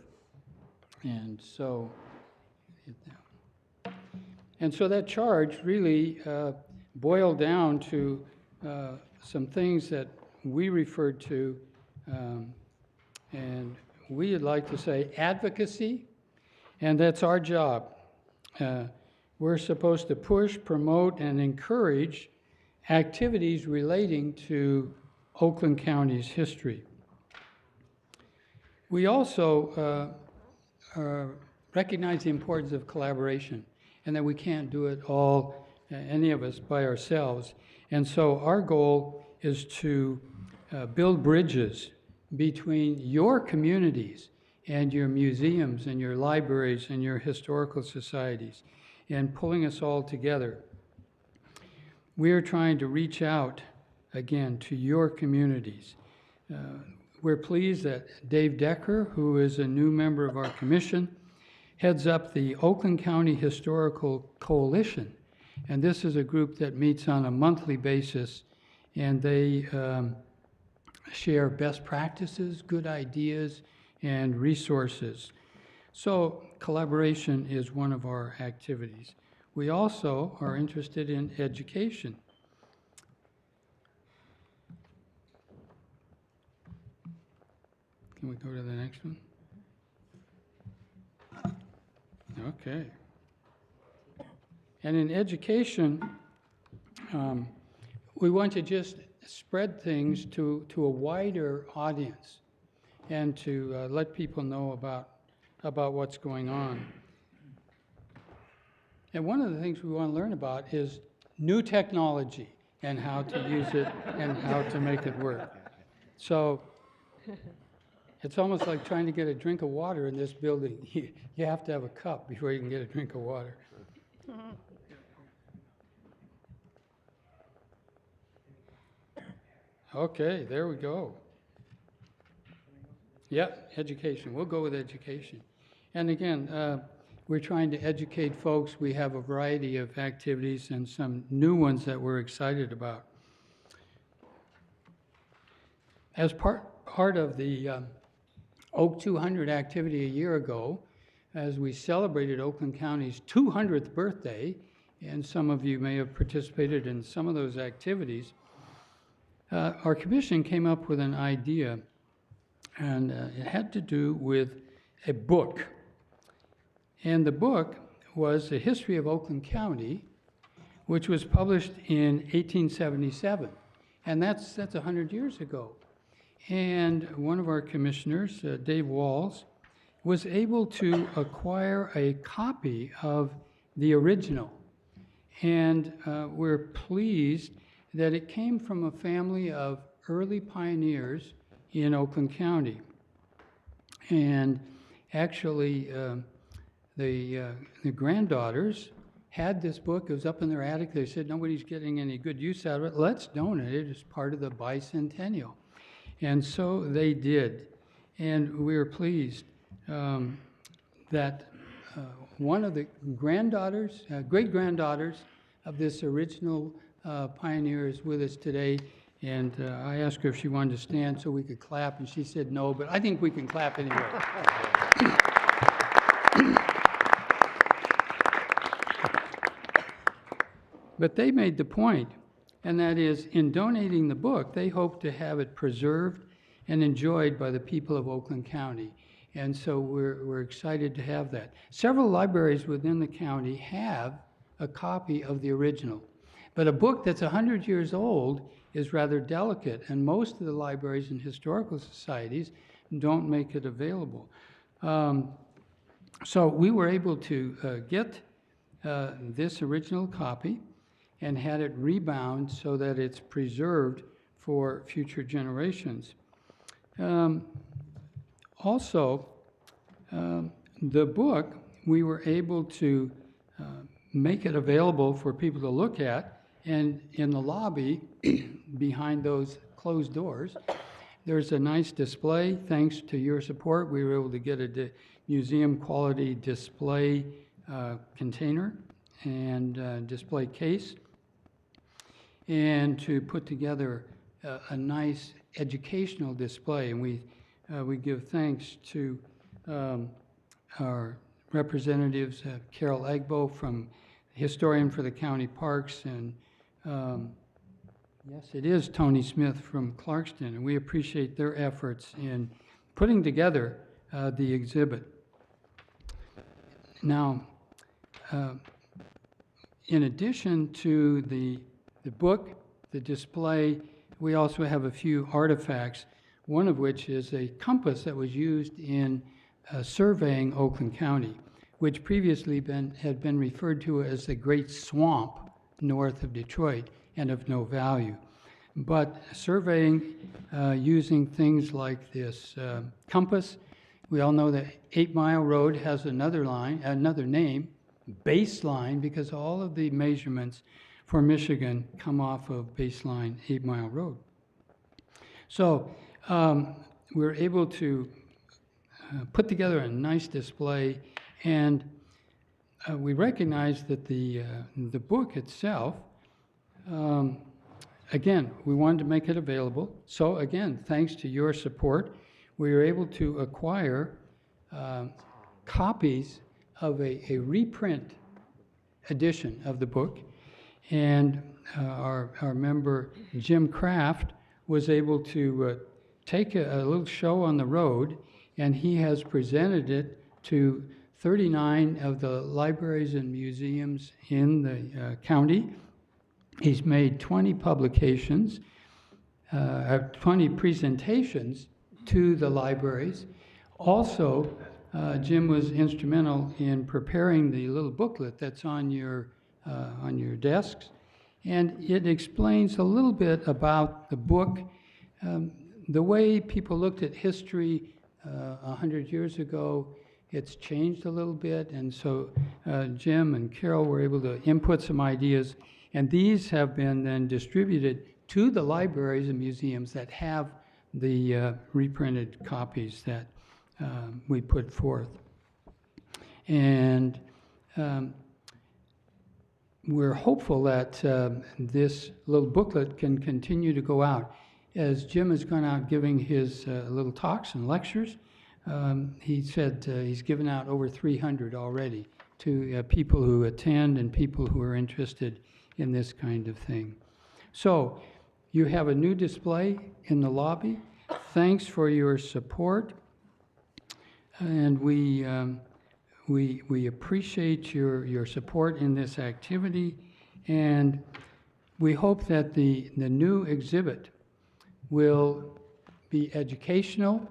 And so that charge really boiled down to some things that we referred to, and we'd like to say advocacy, and that's our job. We're supposed to push, promote, and encourage activities relating to Oakland County's history. We also recognize the importance of collaboration and that we can't do it all, any of us, by ourselves. And so our goal is to build bridges between your communities and your museums and your libraries and your historical societies, and pulling us all together. We are trying to reach out, again, to your communities. We're pleased that Dave Decker, who is a new member of our commission, heads up the Oakland County Historical Coalition. And this is a group that meets on a monthly basis, and they share best practices, good ideas, and resources. So collaboration is one of our activities. We also are interested in education. Can we go to the next one? Okay. And in education, we want to just spread things to a wider audience and to let people know about what's going on. And one of the things we want to learn about is new technology and how to use it and how to make it work. So it's almost like trying to get a drink of water in this building. You have to have a cup before you can get a drink of water. Okay, there we go. Yep, education. We'll go with education. And again, we're trying to educate folks. We have a variety of activities and some new ones that we're excited about. As part of the Oak 200 activity a year ago, as we celebrated Oakland County's 200th birthday, and some of you may have participated in some of those activities, our commission came up with an idea, and it had to do with a book. And the book was The History of Oakland County, which was published in 1877. And that's 100 years ago. And one of our commissioners, Dave Walls, was able to acquire a copy of the original. And we're pleased that it came from a family of early pioneers in Oakland County. And actually, the granddaughters had this book. It was up in their attic. They said, nobody's getting any good use out of it. Let's donate it as part of the bicentennial. And so they did. And we were pleased that one of the granddaughters, great-granddaughters of this original pioneer is with us today. And I asked her if she wanted to stand so we could clap, and she said no, but I think we can clap anyway. But they made the point, and that is, in donating the book, they hope to have it preserved and enjoyed by the people of Oakland County. And so we're excited to have that. Several libraries within the county have a copy of the original. But a book that's 100 years old is rather delicate, and most of the libraries and historical societies don't make it available. So we were able to get this original copy and had it rebound so that it's preserved for future generations. Also, the book, we were able to make it available for people to look at, and in the lobby, behind those closed doors, there's a nice display. Thanks to your support, we were able to get a museum-quality display container and display case, and to put together a nice educational display. And we give thanks to our representatives, Carol Egbo, historian for the county parks, and yes, it is Tony Smith from Clarkston, and we appreciate their efforts in putting together the exhibit. Now, in addition to the book, the display, we also have a few artifacts, one of which is a compass that was used in surveying Oakland County, which previously had been referred to as the Great Swamp north of Detroit and of no value. But surveying using things like this compass, we all know that 8 Mile Road has another name, Baseline, because all of the measurements for Michigan come off of Baseline 8 Mile Road. So we're able to put together a nice display, and we recognize that the book itself, again, we wanted to make it available. So again, thanks to your support, we were able to acquire copies of a reprint edition of the book. And our member Jim Kraft was able to take a little show on the road, and he has presented it to 39 of the libraries and museums in the county. He's made 20 publications, 20 presentations to the libraries. Also, Jim was instrumental in preparing the little booklet that's on your desks, and it explains a little bit about the book, the way people looked at history 100 years ago. It's changed a little bit, and so Jim and Carol were able to input some ideas, and these have been then distributed to the libraries and museums that have the reprinted copies that we put forth. And we're hopeful that this little booklet can continue to go out. As Jim has gone out giving his little talks and lectures, he said he's given out over 300 already to people who attend and people who are interested in this kind of thing. So you have a new display in the lobby. Thanks for your support, and we appreciate your support in this activity, and we hope that the new exhibit will be educational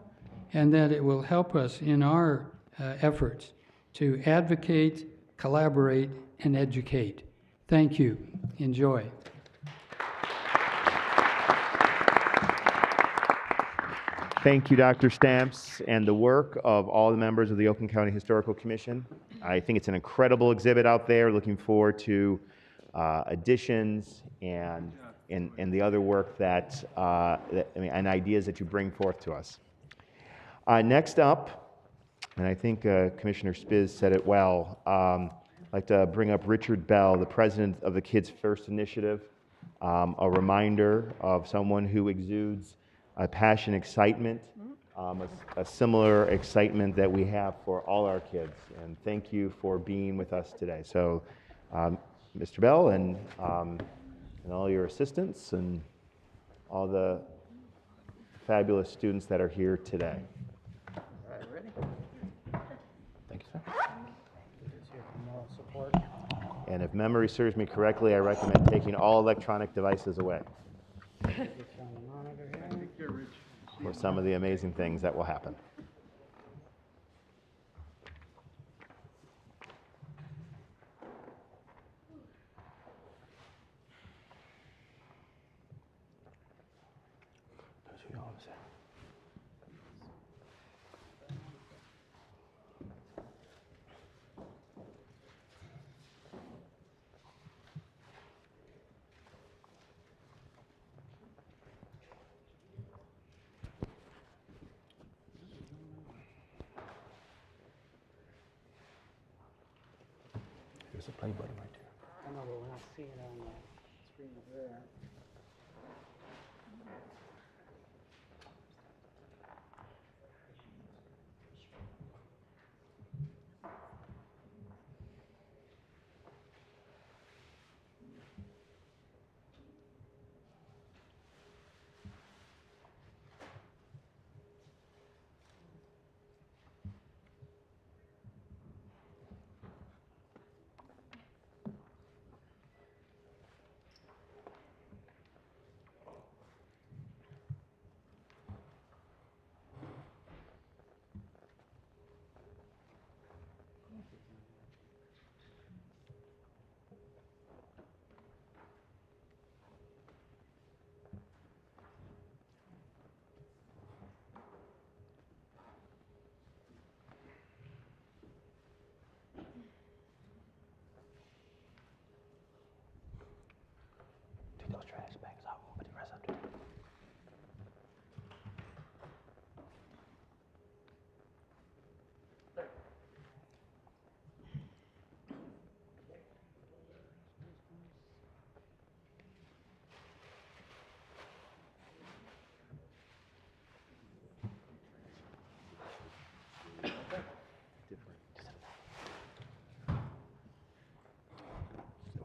and that it will help us in our efforts to advocate, collaborate, and educate. Thank you. Enjoy. Thank you, Dr. Stamps, and the work of all the members of the Oakland County Historical Commission. I think it's an incredible exhibit out there. Looking forward to additions and the other work and ideas that you bring forth to us. Next up, and I think Commissioner Spiz said it well, I'd like to bring up Richard Bell, the president of the Kids First Initiative, a reminder of someone who exudes a passion, excitement, a similar excitement that we have for all our kids. And thank you for being with us today. So, Mr. Bell and all your assistants and all the fabulous students that are here today. All right, ready? Thank you, sir. And if memory serves me correctly, I recommend taking all electronic devices away for some of the amazing things that will happen. There's a play button right there. I know, but when I see it on the screen up there.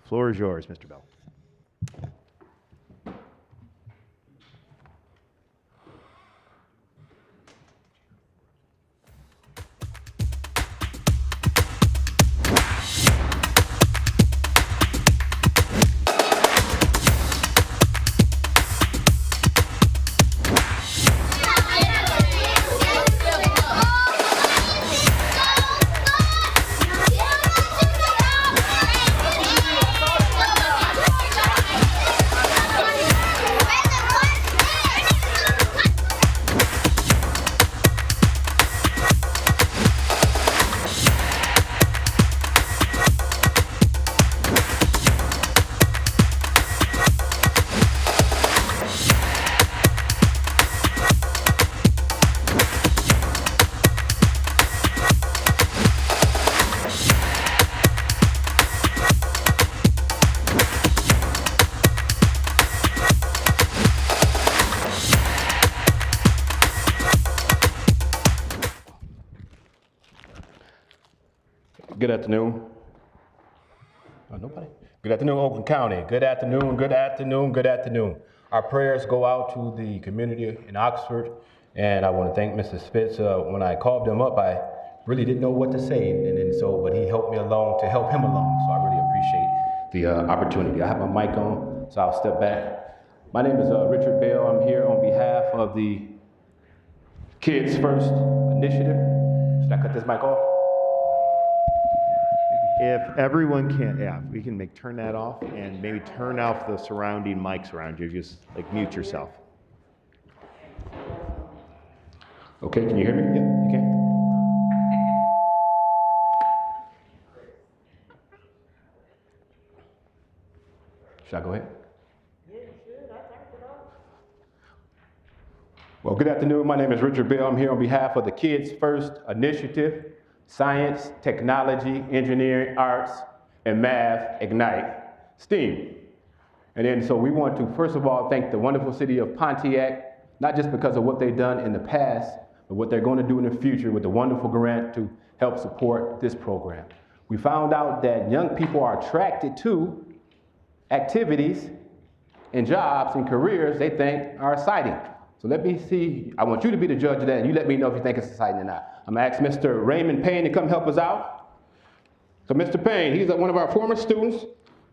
Floor is yours, Mr. Bell. Good afternoon. Oh, nobody? Good afternoon, Oakland County. Good afternoon, good afternoon, good afternoon. Our prayers go out to the community in Oxford, and I want to thank Mr. Spitz. When I called him up, I really didn't know what to say, but he helped me along to help him along, so I really appreciate the opportunity. I have my mic on, so I'll step back. My name is Richard Bell. I'm here on behalf of the Kids First Initiative. Should I cut this mic off? If everyone can, yeah, we can turn that off and maybe turn off the surrounding mics around you. Just mute yourself. Okay, can you hear me? Yeah, you can. Should I go ahead? Well, good afternoon. My name is Richard Bell. I'm here on behalf of the Kids First Initiative, Science, Technology, Engineering, Arts, and Math Ignite, STEAM. And then so we want to, first of all, thank the wonderful city of Pontiac, not just because of what they've done in the past, but what they're going to do in the future with the wonderful grant to help support this program. We found out that young people are attracted to activities and jobs and careers they think are exciting. So let me see, I want you to be the judge of that, and you let me know if you think it's exciting or not. I'm gonna ask Mr. Raymond Payne to come help us out. So Mr. Payne, he's one of our former students.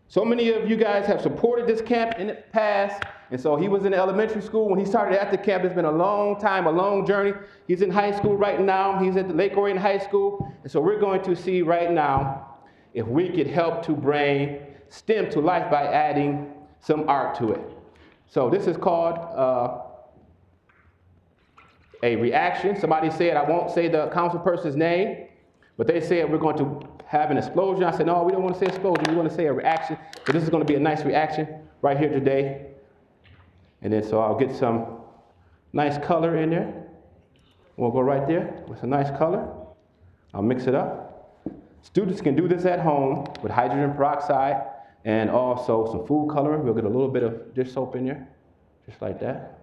So many of you guys have supported this camp in the past, and so he was in elementary school when he started at the camp. It's been a long time, a long journey. He's in high school right now. He's at the Lake Orion High School, and so we're going to see right now if we could help to bring STEM to life by adding some art to it. So this is called a reaction. Somebody said, I won't say the council person's name, but they said we're going to have an explosion. I said, no, we don't want to say explosion. We want to say a reaction. So this is going to be a nice reaction right here today. And then so I'll get some nice color in there. We'll go right there with some nice color. I'll mix it up. Students can do this at home with hydrogen peroxide and also some food coloring. We'll get a little bit of dish soap in there, just like that.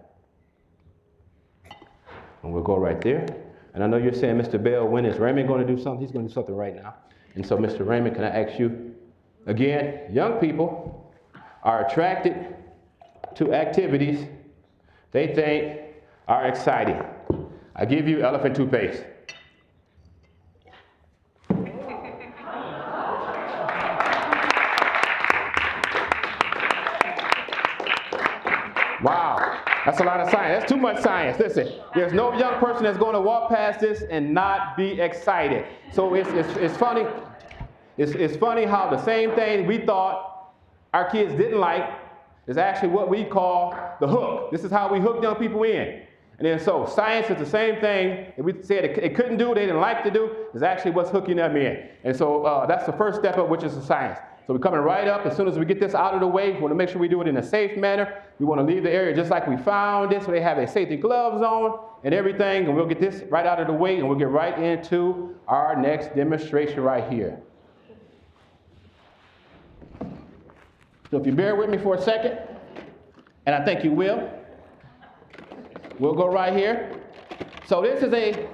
And we'll go right there. And I know you're saying, Mr. Bell, when is Raymond going to do something? He's going to do something right now. And so, Mr. Raymond, can I ask you, again, young people are attracted to activities they think are exciting. I give you elephant toothpaste. Wow, that's a lot of science. That's too much science. Listen, there's no young person that's going to walk past this and not be excited. So it's funny. It's funny how the same thing we thought our kids didn't like is actually what we call the hook. This is how we hook young people in. And then so science is the same thing that we said it couldn't do, they didn't like to do, is actually what's hooking them in. And so that's the first step up, which is the science. So we're coming right up. As soon as we get this out of the way, we want to make sure we do it in a safe manner. We want to leave the area just like we found it, so they have their safety gloves on and everything. And we'll get this right out of the way, and we'll get right into our next demonstration right here. So if you bear with me for a second, and I think you will, we'll go right here. So this is a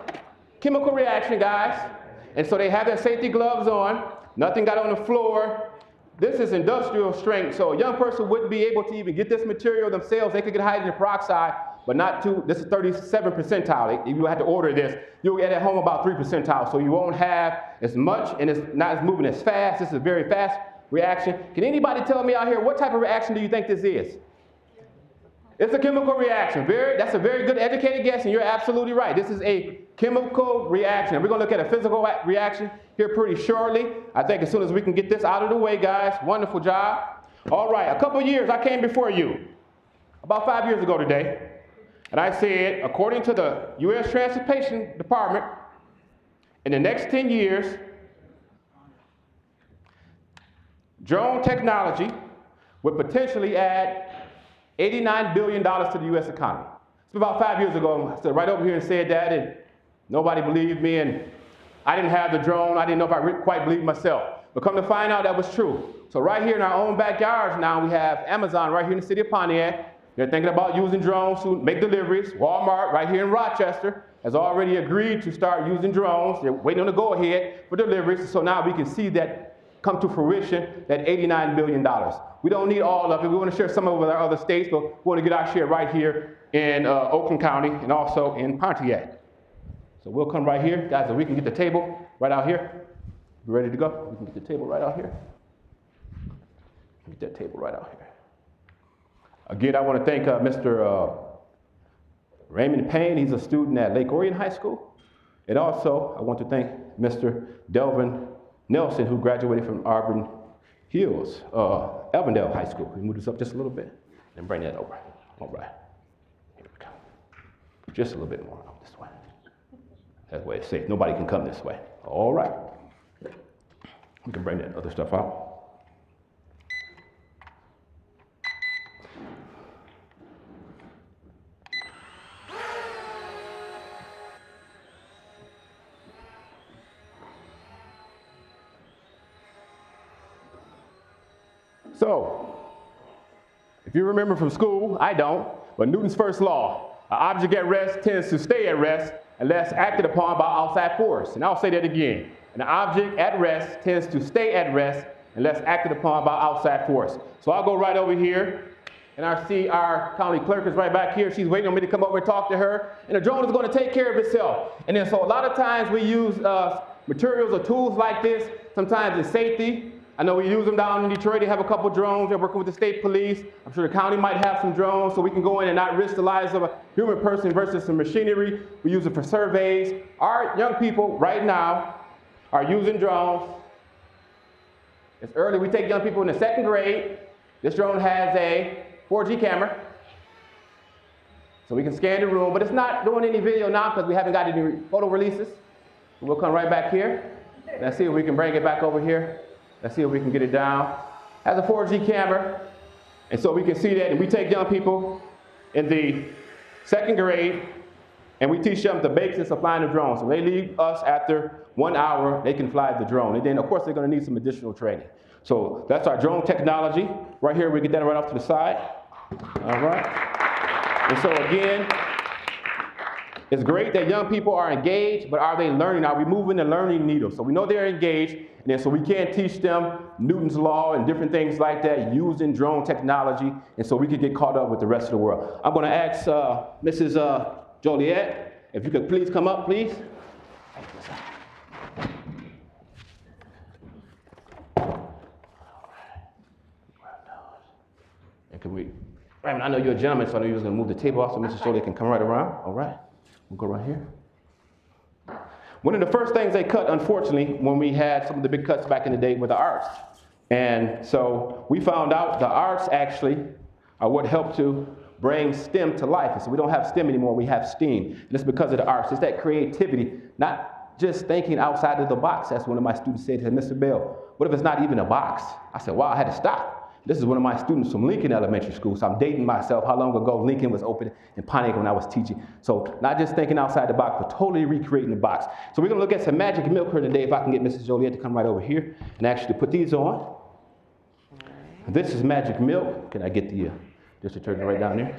chemical reaction, guys. And so they have their safety gloves on. Nothing got on the floor. This is industrial strength, so a young person wouldn't be able to even get this material themselves. They could get hydrogen peroxide, but not to, this is 37 percentile. If you had to order this, you'll get at home about 3 percentile, so you won't have as much, and it's not as moving as fast. This is a very fast reaction. Can anybody tell me out here, what type of reaction do you think this is? It's a chemical reaction. That's a very good educated guess, and you're absolutely right. This is a chemical reaction. We're going to look at a physical reaction here pretty shortly. I think as soon as we can get this out of the way, guys, wonderful job. All right, a couple years I came before you, about 5 years ago today, and I said, according to the U.S. Transportation Department, in the next 10 years, drone technology would potentially add $89 billion to the U.S. economy. It's about 5 years ago. I stood right over here and said that, and nobody believed me, and I didn't have the drone. I didn't know if I quite believed myself. But come to find out, that was true. So right here in our own backyards now, we have Amazon right here in the city of Pontiac. They're thinking about using drones to make deliveries. Walmart right here in Rochester has already agreed to start using drones. They're waiting on the go-ahead for deliveries. So now we can see that come to fruition, that $89 billion. We don't need all of it. We want to share some of it with our other states, but we want to get our share right here in Oakland County and also in Pontiac. So we'll come right here. Guys, if we can get the table right out here. You ready to go? We can get the table right out here. Get that table right out here. Again, I want to thank Mr. Raymond Payne. He's a student at Lake Orion High School. And also, I want to thank Mr. Delvin Nelson, who graduated from Auburn Hills, Elvendale High School. We move this up just a little bit and bring that over. All right. Here we go. Just a little bit more this way. That's the way it's safe. Nobody can come this way. All right. We can bring that other stuff out. So, if you remember from school, I don't, but Newton's first law, an object at rest tends to stay at rest unless acted upon by outside force. And I'll say that again. An object at rest tends to stay at rest unless acted upon by outside force. So I'll go right over here, and I see our county clerk is right back here. She's waiting on me to come over and talk to her, and the drone is going to take care of itself. And then so a lot of times we use materials or tools like this, sometimes in safety. I know we use them down in Detroit. They have a couple drones. They're working with the state police. I'm sure the county might have some drones, so we can go in and not risk the lives of a human person versus some machinery. We use it for surveys. Our young people right now are using drones. It's early. We take young people in the 2nd grade. This drone has a 4G camera, so we can scan the room, but it's not doing any video now because we haven't got any photo releases. We'll come right back here. Let's see if we can bring it back over here. Let's see if we can get it down. Has a 4G camera, and so we can see that. And we take young people in the 2nd grade, and we teach them the basics of flying the drone. So they leave us after 1 hour, they can fly the drone. And then, of course, they're going to need some additional training. So that's our drone technology. Right here, we get that right off to the side. All right. And so again, it's great that young people are engaged, but are they learning? Are we moving the learning needle? So we know they're engaged, and then so we can teach them Newton's law and different things like that using drone technology, and so we can get caught up with the rest of the world. I'm going to ask Mrs. Joliet, if you could please come up, please. And can we, Raymond, I know you're a gentleman, so I know you was going to move the table off so Mrs. Joliet can come right around. All right. We'll go right here. One of the first things they cut, unfortunately, when we had some of the big cuts back in the day were the arts. And so we found out the arts actually are what helped to bring STEM to life. And so we don't have STEM anymore, we have STEAM. And it's because of the arts. It's that creativity, not just thinking outside of the box. As one of my students said to Mr. Bell, what if it's not even a box? I said, wow, I had to stop. This is one of my students from Lincoln Elementary School, so I'm dating myself how long ago Lincoln was open in Pontiac when I was teaching. So not just thinking outside the box, but totally recreating the box. So we're gonna look at some magic milk here today, if I can get Mrs. Joliet to come right over here and actually put these on. This is magic milk. Can I get the district attorney right down there?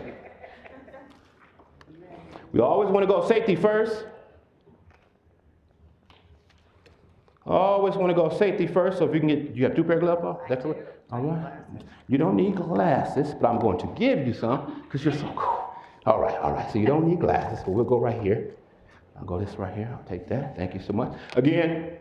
We always wanna go safety first. Always want to go safety first, so if you can get, you have 2 pair of gloves on? That's correct? All right. You don't need glasses, but I'm going to give you some because you're so cool. All right. So you don't need glasses, so we'll go right here. I'll go this right here. I'll take that. Thank you so much. Again,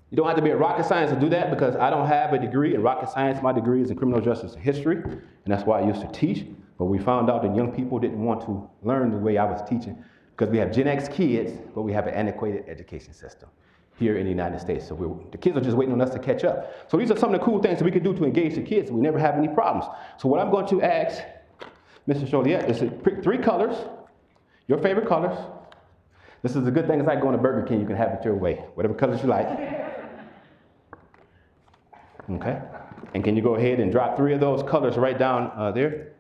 you don't have to be a rocket science to do that because I don't have a degree in rocket science. My degree is in criminal justice history, and that's why I used to teach. But we found out that young people didn't want to learn the way I was teaching because we have Gen X kids, but we have an antiquated education system here in the United States. So the kids are just waiting on us to catch up. So these are some of the cool things that we can do to engage the kids so we never have any problems. So what I'm going to ask Mr. Joliet is to pick 3 colors, your favorite colors. This is the good thing is like going to Burger King, you can have it your way, whatever colors you like. Okay, and can you go ahead and drop 3 of those colors right down there?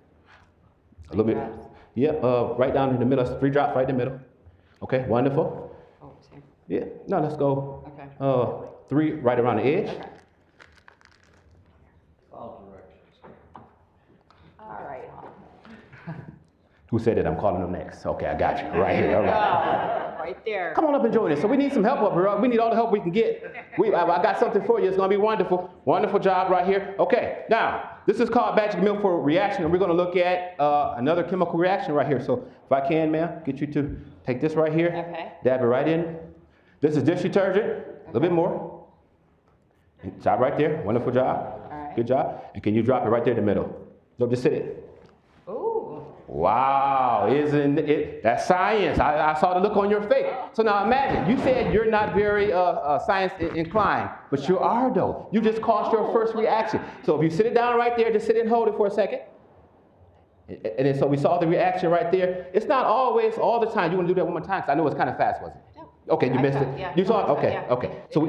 A little bit. Yeah, right down in the middle, 3 drops right in the middle. Okay, wonderful. Oh, same. Yeah, no, let's go. Okay. 3 right around the edge. Okay. All right. Who said it? I'm calling them next. Okay, I got you. Right here, all right. Right there. Come on up and join us. So we need some help up here. We need all the help we can get. I got something for you. It's going to be wonderful. Wonderful job right here. Okay, now, this is called magic milk for reaction, and we're going to look at another chemical reaction right here. So if I can, ma'am, get you to take this right here. Okay. Dab it right in. This is dish detergent. A little bit more. And stop right there. Wonderful job. All right. Good job. And can you drop it right there in the middle? So just sit it. Ooh. Wow, isn't it? That's science. I saw the look on your face. So now imagine, you said you're not very science inclined, but you are though. You just caused your first reaction. So if you sit it down right there, just sit and hold it for a second. And then so we saw the reaction right there. It's not always all the time. You want to do that one more time? Because I know it's kind of fast, wasn't it? No. Okay, you missed it. Yeah, you saw it? Okay, yeah. okay. So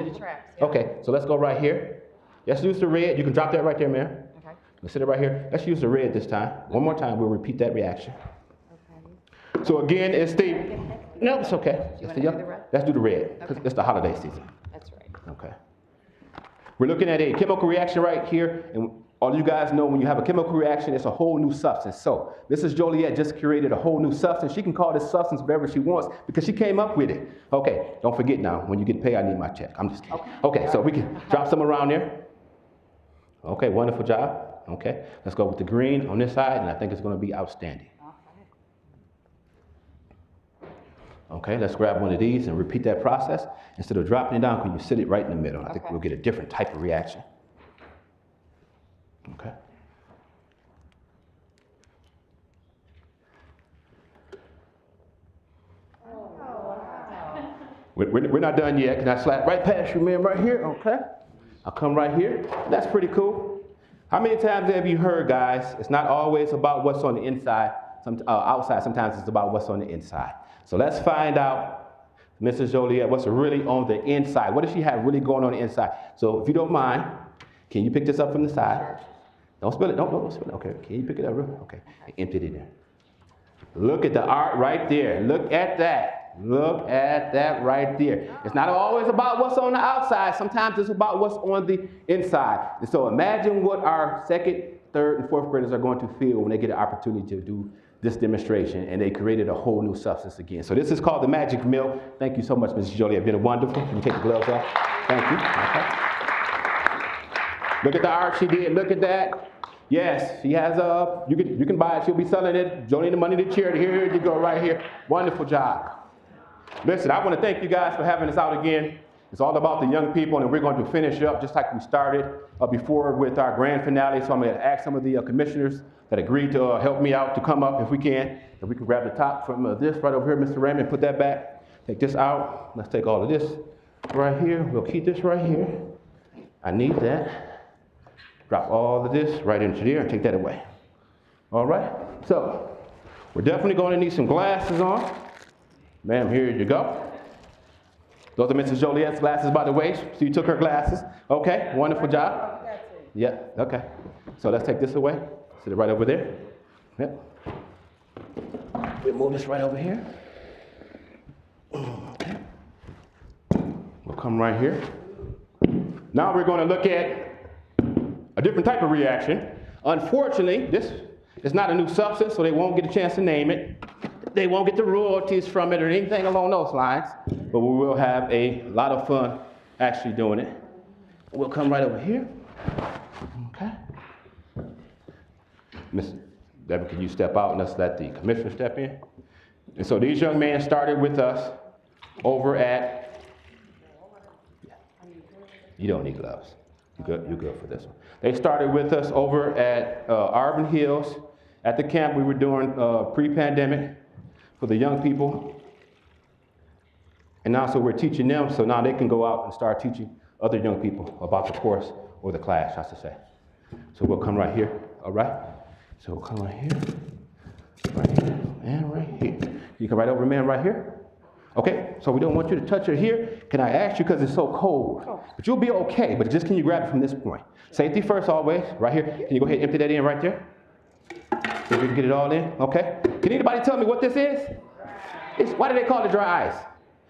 okay, so let's go right here. Let's use the red. You can drop that right there, ma'am. Okay. Let's sit it right here. Let's use the red this time. One more time, we'll repeat that reaction. Okay. So again, it's the, no, it's okay. Do you It's want to do the red? Let's do the red, because it's the holiday season. That's right. Okay. We're looking at a chemical reaction right here, and all you guys know when you have a chemical reaction, it's a whole new substance. So Mrs. Joliet just created a whole new substance. She can call this substance whatever she wants because she came up with it. Okay, don't forget now, when you get paid, I need my check. I'm just kidding. Okay, so we can drop some around there. Okay, wonderful job. Okay, let's go with the green on this side, and I think it's going to be outstanding. Okay, let's grab one of these and repeat that process. Instead of dropping it down, can you sit it right in the middle? I think we'll get a different type of reaction. Okay. We're not done yet. Can I slap right past you, man, right here? Okay. I'll come right here. That's pretty cool. How many times have you heard, guys, it's not always about what's on the inside, outside. Sometimes it's about what's on the inside. So let's find out, Mrs. Joliet, what's really on the inside. What does she have really going on the inside? So if you don't mind, can you pick this up from the side? Don't spill it. Don't spill it. Okay. Can you pick it up? Okay. Empty it in there. Look at the art right there. Look at that. Look at that right there. It's not always about what's on the outside. Sometimes it's about what's on the inside. And so imagine what our second, third, and fourth graders are going to feel when they get an opportunity to do this demonstration, and they created a whole new substance again. So this is called the magic milk. Thank you so much, Mrs. Joliet. It's been wonderful. Can you take the gloves off? Thank you. Okay. Look at the art she did. Look at that. Yes, she has you can buy it. She'll be selling it. Donate the money to charity. Here you go, right here. Wonderful job. Listen, I want to thank you guys for having us out again. It's all about the young people, and we're going to finish up just like we started before with our grand finale. So I'm going to ask some of the commissioners that agreed to help me out to come up if we can. If we can grab the top from this right over here, Mr. Raymond, put that back. Take this out. Let's take all of this right here. We'll keep this right here. I need that. Drop all of this right into there and take that away. All right? So we're definitely going to need some glasses on. Ma'am, here you go. Those are Mrs. Joliet's glasses, by the way. So you took her glasses. Okay, wonderful job. Yeah, okay. So let's take this away. Sit it right over there. Yep. We'll move this right over here. Okay. We'll come right here. Now we're going to look at a different type of reaction. Unfortunately, this is not a new substance, so they won't get a chance to name it. They won't get the royalties from it or anything along those lines, but we will have a lot of fun actually doing it. We'll come right over here. Okay. Miss Deborah, can you step out and let's let the commissioner step in? And so these young men started with us over at, you don't need gloves. You're good for this one. They started with us over at Auburn Hills at the camp we were doing pre-pandemic for the young people. And now so we're teaching them, so now they can go out and start teaching other young people about the course or the class, I should say. So we'll come right here, all right? So we'll come right here, and right here. You come right over, man, right here. Okay, so we don't want you to touch it here. Can I ask you, because it's so cold, but you'll be okay, but just can you grab it from this point? Safety first always, right here. Can you go ahead and empty that in right there? So we can get it all in, okay? Can anybody tell me what this is? Why do they call it dry ice?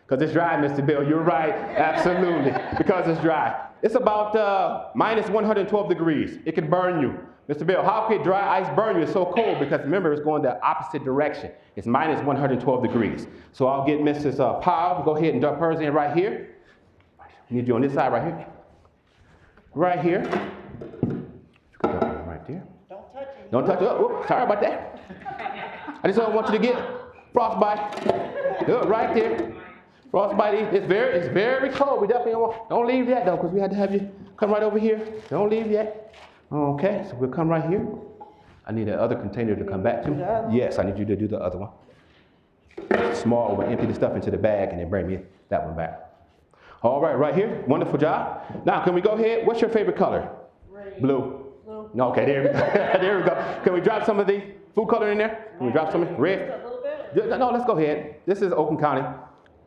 Because it's dry, Mr. Bill. You're right, absolutely, because it's dry. It's about minus 112 degrees. It can burn you. Mr. Bill, how could dry ice burn you? It's so cold because remember, it's going the opposite direction. It's minus 112 degrees. So I'll get Mrs. Powell, go ahead and dump hers in right here. We need you on this side right here. Right here. Right there. Don't touch it. Don't touch it. Oh, sorry about that. I just don't want you to get frostbite. Right there. Frostbite, it's very cold. We definitely don't leave yet though, because we had to have you come right over here. Don't leave yet. Okay, so we'll come right here. I need that other container to come back to. Yes, I need you to do the other one. Small, we'll empty the stuff into the bag and then bring me that one back. All right, right here. Wonderful job. Now, can we go ahead? What's your favorite color? Red. Blue. No, okay, there we go. There we go. Can we drop some of the food color in there? Can we drop some in? Red? A little bit? No, let's go ahead. This is Oakland County.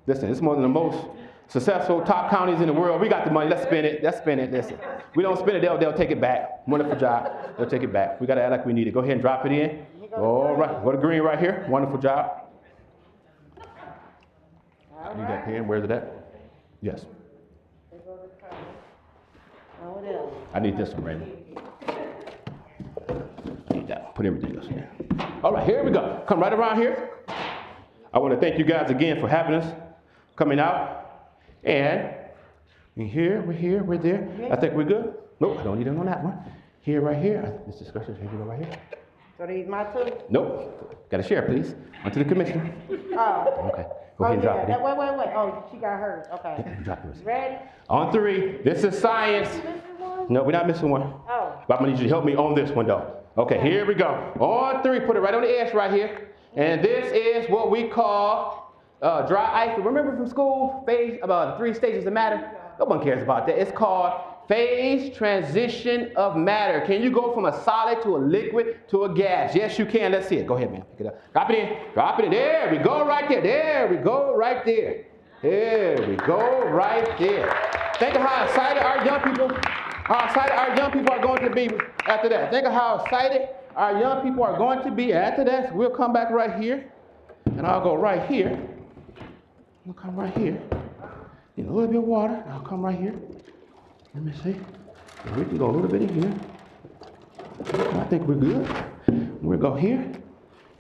Listen, it's one of the most successful top counties in the world. We got the money. Let's spend it. Let's spend it. Listen, we don't spend it. They'll take it back. Wonderful job. They'll take it back. We got to act like we need it. Go ahead and drop it in. All right. Go to green right here. Wonderful job. I need that pen. Where's it at? Yes. I need this one, Randy. I need that one. Put everything else in there. All right, here we go. Come right around here. I want to thank you guys again for having us, coming out. And we're there. I think we're good. Nope, I don't need them on that one. Here, right here. This discussion, here you go right here. So these my two? Nope. Got to share, please. On to the commissioner. Oh. Okay. Go ahead and drop it in. Wait. Oh, she got hers. Okay. Yeah, drop yours. Ready? On 3. This is science. No, we're not missing one. Oh. But I'm going to need you to help me on this one, though. Okay, here we go. On 3. Put it right on the edge right here. And this is what we call dry ice. Remember from school, phase, about 3 stages of matter? No one cares about that. It's called phase transition of matter. Can you go from a solid to a liquid to a gas? Yes, you can. Let's see it. Go ahead, man. Pick it up. Drop it in. Drop it in. There we go right there. There we go right there. There we go right there. Think of how excited our young people are going to be after that. Think of how excited our young people are going to be after that. So we'll come back right here, and I'll go right here. We'll come right here. Need a little bit of water, and I'll come right here. Let me see. We can go a little bit in here. I think we're good. We'll go here.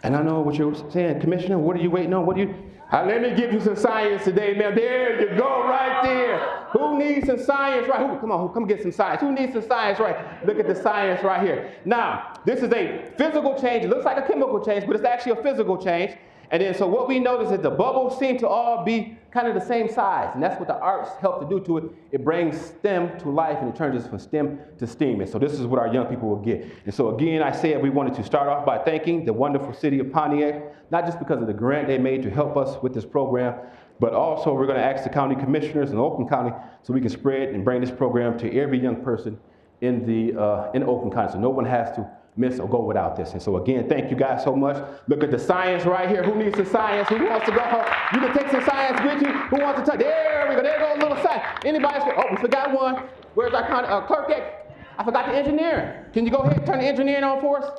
And I know what you're saying, Commissioner. What are you waiting on? Let me give you some science today, man. There you go, right there. Who needs some science, right? Come get some science. Who needs some science, right? Look at the science right here. Now, this is a physical change. It looks like a chemical change, but it's actually a physical change. And then so what we notice is the bubbles seem to all be kind of the same size. And that's what the arts help to do to it. It brings STEM to life and it turns us from STEM to STEAM. And so this is what our young people will get. And so again, I said we wanted to start off by thanking the wonderful city of Pontiac, not just because of the grant they made to help us with this program, but also we're going to ask the county commissioners in Oakland County so we can spread and bring this program to every young person in Oakland County. So no one has to miss or go without this. And so again, thank you guys so much. Look at the science right here. Who needs some science? Who wants to go home? You can take some science with you. Who wants to touch? There we go. There goes a little science. Anybody? Oh, we forgot one. Where's our clerk at? I forgot the engineer. Can you go ahead and turn the engineering on for us?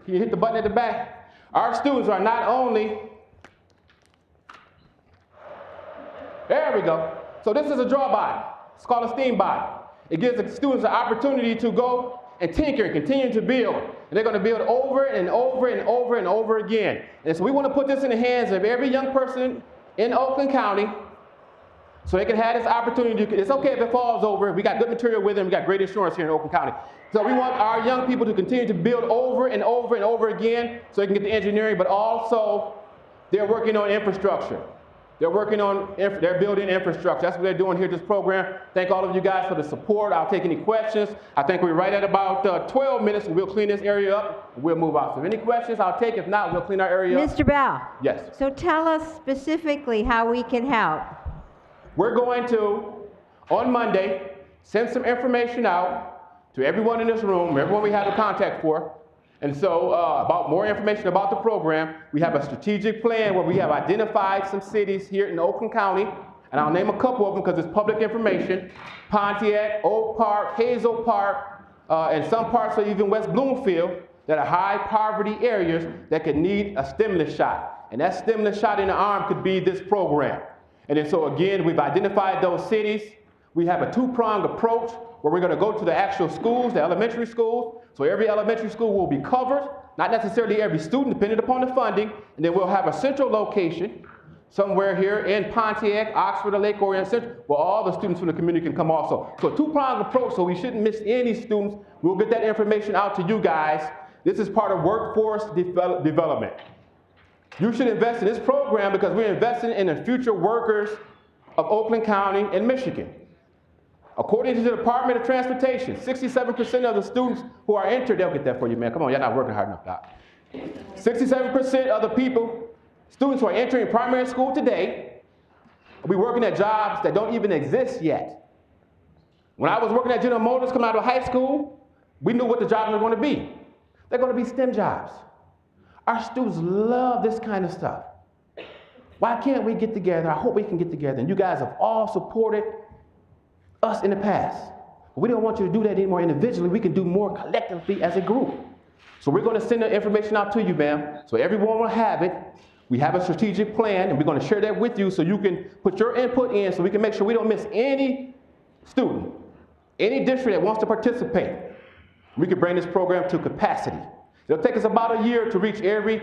Can you hit the button at the back? Our students are not only... There we go. So this is a draw body. It's called a STEAM body. It gives the students an opportunity to go and tinker and continue to build. And they're going to build over and over and over and over again. And so we want to put this in the hands of every young person in Oakland County So they can have this opportunity. It's okay if it falls over. We got good material with them. We got great insurance here in Oakland County. So we want our young people to continue to build over and over and over again so they can get the engineering, but also they're working on infrastructure. They're working on, they're building infrastructure. That's what they're doing here at this program. Thank all of you guys for the support. I'll take any questions. I think we're right at about 12 minutes and we'll clean this area up and we'll move on. So if any questions, I'll take. If not, we'll clean our area up. Mr. Bell? Yes. So tell us specifically how we can help. We're going to, on Monday, send some information out to everyone in this room, everyone we have a contact for. And so about more information about the program, we have a strategic plan where we have identified some cities here in Oakland County, and I'll name a couple of them because it's public information: Pontiac, Oak Park, Hazel Park, and some parts of even West Bloomfield that are high poverty areas that could need a stimulus shot. And that stimulus shot in the arm could be this program. And then so again, we've identified those cities. We have a two-pronged approach where we're going to go to the actual schools, the elementary schools. So every elementary school will be covered, not necessarily every student, depending upon the funding. And then we'll have a central location somewhere here in Pontiac, Oxford, or Lake Orion Central, where all the students from the community can come also. So a two-pronged approach, so we shouldn't miss any students. We'll get that information out to you guys. This is part of workforce development. You should invest in this program because we're investing in the future workers of Oakland County and Michigan. According to the Department of Transportation, 67% of the students who are entered, they'll get that for you, man. Come on, you're not working hard enough, Doc. 67% of the people, students who are entering primary school today, will be working at jobs that don't even exist yet. When I was working at General Motors coming out of high school, we knew what the jobs were going to be. They're going to be STEM jobs. Our students love this kind of stuff. Why can't we get together? I hope we can get together. And you guys have all supported us in the past. We don't want you to do that anymore individually. We can do more collectively as a group. So we're going to send the information out to you, ma'am. So everyone will have it. We have a strategic plan, and we're going to share that with you so you can put your input in so we can make sure we don't miss any student, any district that wants to participate. We can bring this program to capacity. It'll take us about a year to reach every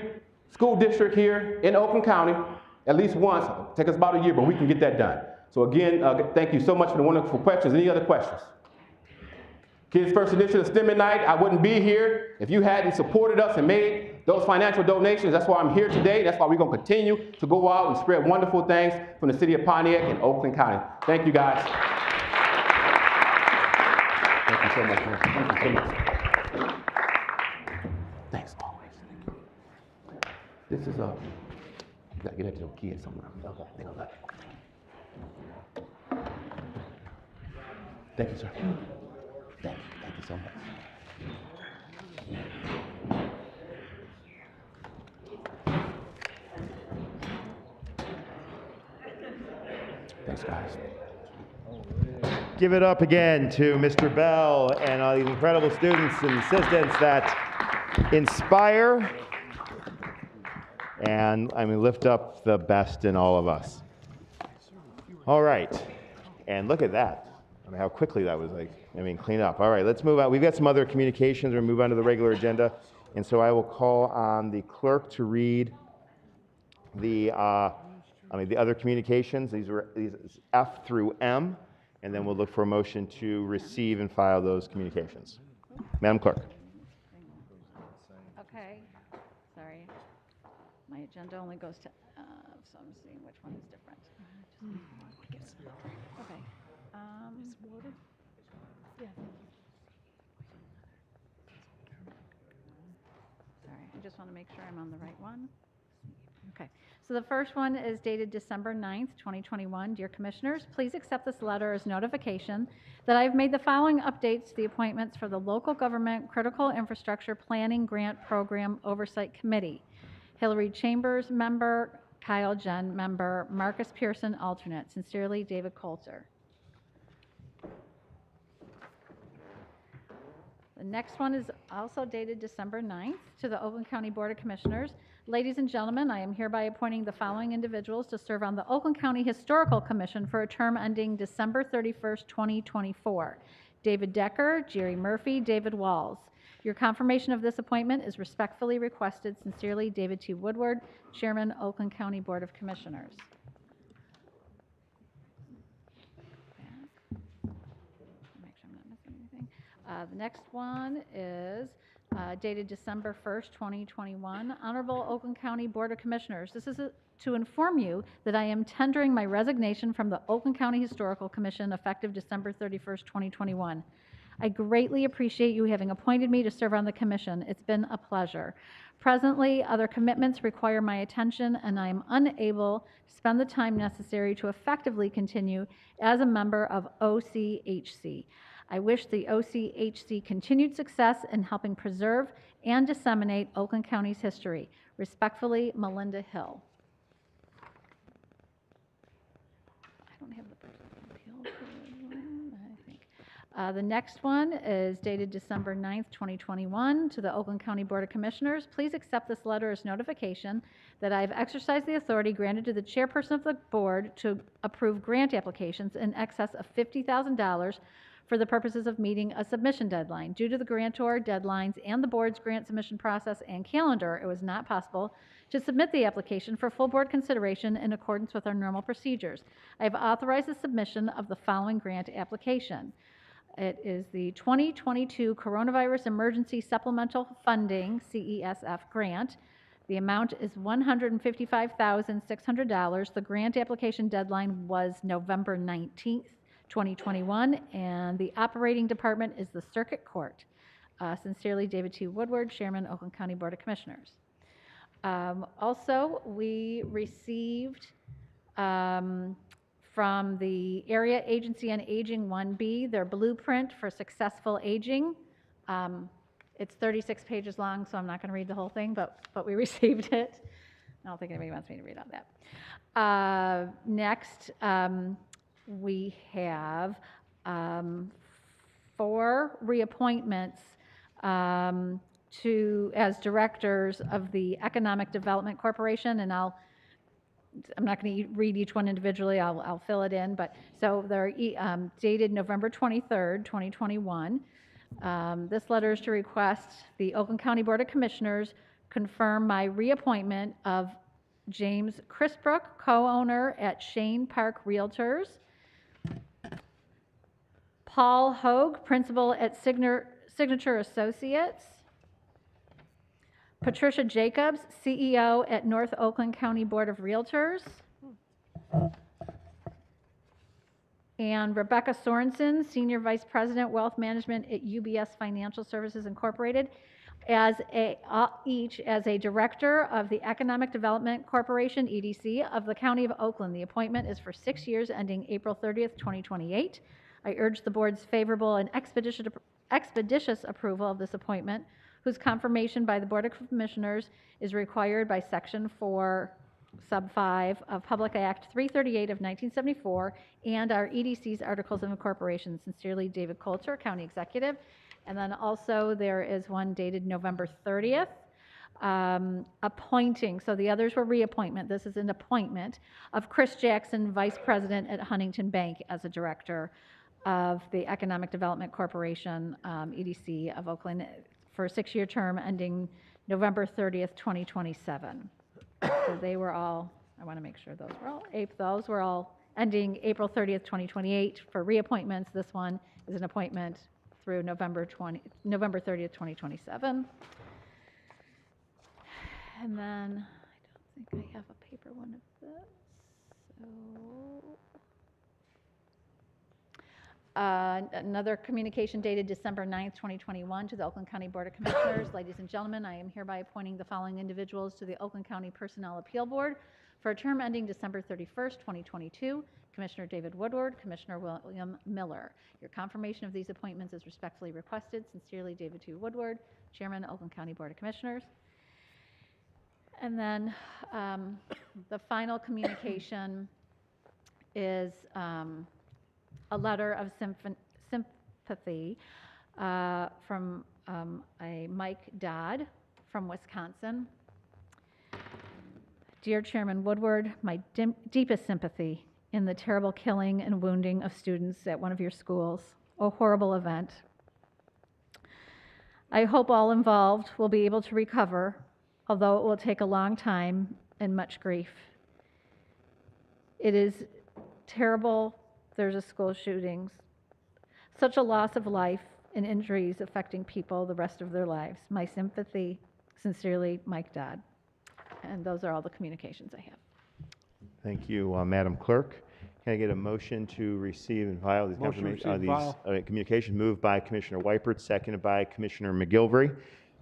school district here in Oakland County, at least once. It'll take us about a year, but we can get that done. So again, thank you so much for the wonderful questions. Any other questions? Kids First Initiative STEM at Night, I wouldn't be here if you hadn't supported us and made those financial donations. That's why I'm here today. That's why we're going to continue to go out and spread wonderful things from the city of Pontiac and Oakland County. Thank you, guys. Thank you so much, man. Thank you so much. Thanks always. This is you gotta get that to those kids somewhere. Okay, they gonna like it. Thank you, sir. Thank you so much. Thanks, guys. Give it up again to Mr. Bell and all these incredible students and assistants that inspire and lift up the best in all of us. All right, and look at that. How quickly that was clean up. All right, let's move on. We've got some other communications. We'll move on to the regular agenda. And so I will call on the clerk to read the other communications. These F through M, and then we'll look for a motion to receive and file those communications. Madam Clerk. Okay, sorry. My agenda only goes to, so I'm seeing which one is different. Okay. Yeah, thank you. Sorry, I just want to make sure I'm on the right one. Okay, so the first one is dated December 9th, 2021. Dear Commissioners, please accept this letter as notification that I've made the following updates to the appointments for the Local Government Critical Infrastructure Planning Grant Program Oversight Committee. Hillary Chambers, member. Kyle Jen, member. Marcus Pearson, alternate. Sincerely, David Coulter. The next one is also dated December 9th to the Oakland County Board of Commissioners. Ladies and gentlemen, I am hereby appointing the following individuals to serve on the Oakland County Historical Commission for a term ending December 31st, 2024. David Decker, Jerry Murphy, David Walls. Your confirmation of this appointment is respectfully requested. Sincerely, David T. Woodward, Chairman, Oakland County Board of Commissioners. The next one is dated December 1st, 2021. Honorable Oakland County Board of Commissioners. This is to inform you that I am tendering my resignation from the Oakland County Historical Commission effective December 31st, 2021. I greatly appreciate you having appointed me to serve on the commission. It's been a pleasure. Presently, other commitments require my attention, and I am unable to spend the time necessary to effectively continue as a member of OCHC. I wish the OCHC continued success in helping preserve and disseminate Oakland County's history. Respectfully, Melinda Hill. I don't have the personal appeal for one, I think. The next one is dated December 9th, 2021, to the Oakland County Board of Commissioners. Please accept this letter as notification that I have exercised the authority granted to the chairperson of the board to approve grant applications in excess of $50,000 for the purposes of meeting a submission deadline. Due to the grantor deadlines and the board's grant submission process and calendar, it was not possible to submit the application for full board consideration in accordance with our normal procedures. I have authorized the submission of the following grant application. It is the 2022 Coronavirus Emergency Supplemental Funding, CESF grant. The amount is $155,600. The grant application deadline was November 19th, 2021, and the operating department is the Circuit Court. Sincerely, David T. Woodward, Chairman, Oakland County Board of Commissioners. Also, we received from the Area Agency on Aging 1B their blueprint for successful aging. It's 36 pages long, so I'm not going to read the whole thing, but we received it. I don't think anybody wants me to read all that. Next, we have 4 reappointments as directors of the Economic Development Corporation, and I'm not going to read each one individually. I'll fill it in, but so they're dated November 23rd, 2021. This letter is to request the Oakland County Board of Commissioners confirm my reappointment of James Chrisbrook, co-owner at Shane Park Realtors, Paul Hogue, principal at Signature Associates, Patricia Jacobs, CEO at North Oakland County Board of Realtors, and Rebecca Sorensen, Senior Vice President, Wealth Management at UBS Financial Services Incorporated, each as a director of the Economic Development Corporation, EDC, of the County of Oakland. The appointment is for 6 years ending April 30th, 2028. I urge the board's favorable and expeditious approval of this appointment, whose confirmation by the Board of Commissioners is required by Section 4, Sub 5 of Public Act 338 of 1974 and our EDC's Articles of Incorporation. Sincerely, David Coulter, County Executive. And then also there is one dated November 30th, appointing, so the others were reappointment. This is an appointment of Chris Jackson, Vice President at Huntington Bank, as a director of the Economic Development Corporation, EDC of Oakland, for a 6-year term ending November 30th, 2027. So they were all, I want to make sure those were all ending April 30th, 2028 for reappointments. This one is an appointment through November 30th, 2027. And then I don't think I have a paper one of this. Another communication dated December 9th, 2021 to the Oakland County Board of Commissioners. Ladies and gentlemen, I am hereby appointing the following individuals to the Oakland County Personnel Appeal Board for a term ending December 31st, 2022. Commissioner David Woodward, Commissioner William Miller. Your confirmation of these appointments is respectfully requested. Sincerely, David T. Woodward, Chairman, Oakland County Board of Commissioners. And then the final communication is a letter of sympathy from a Mike Dodd from Wisconsin. Dear Chairman Woodward, my deepest sympathy in the terrible killing and wounding of students at one of your schools. A horrible event. I hope all involved will be able to recover, although it will take a long time and much grief. It is terrible. There's a school shootings. Such a loss of life and injuries affecting people the rest of their lives. My sympathy, sincerely, Mike Dodd. And those are all the communications I have. Thank you, Madam Clerk. Can I get a motion to receive and file these Motion to receive and file. communications moved by Commissioner Weipert, seconded by Commissioner McGilvery?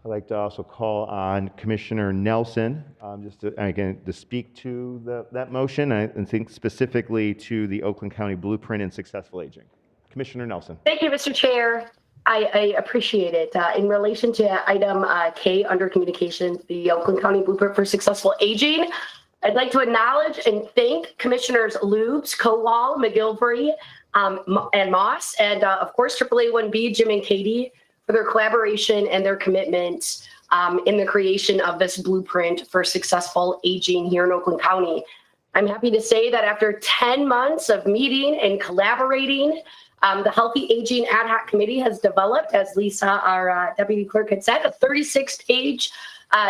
I'd like to also call on Commissioner Nelson, just to, again, to speak to that motion and think specifically to the Oakland County Blueprint and Successful Aging. Commissioner Nelson. Thank you, Mr. Chair. I appreciate it. In relation to item K under communications, the Oakland County Blueprint for Successful Aging, I'd like to acknowledge and thank Commissioners Lubes, Kowal, McGilvery, and Moss, and of course, AAA1B, Jim and Katie, for their collaboration and their commitment in the creation of this blueprint for successful aging here in Oakland County. I'm happy to say that after 10 months of meeting and collaborating, the Healthy Aging Ad Hoc Committee has developed, as Lisa, our Deputy Clerk, had said, a 36-page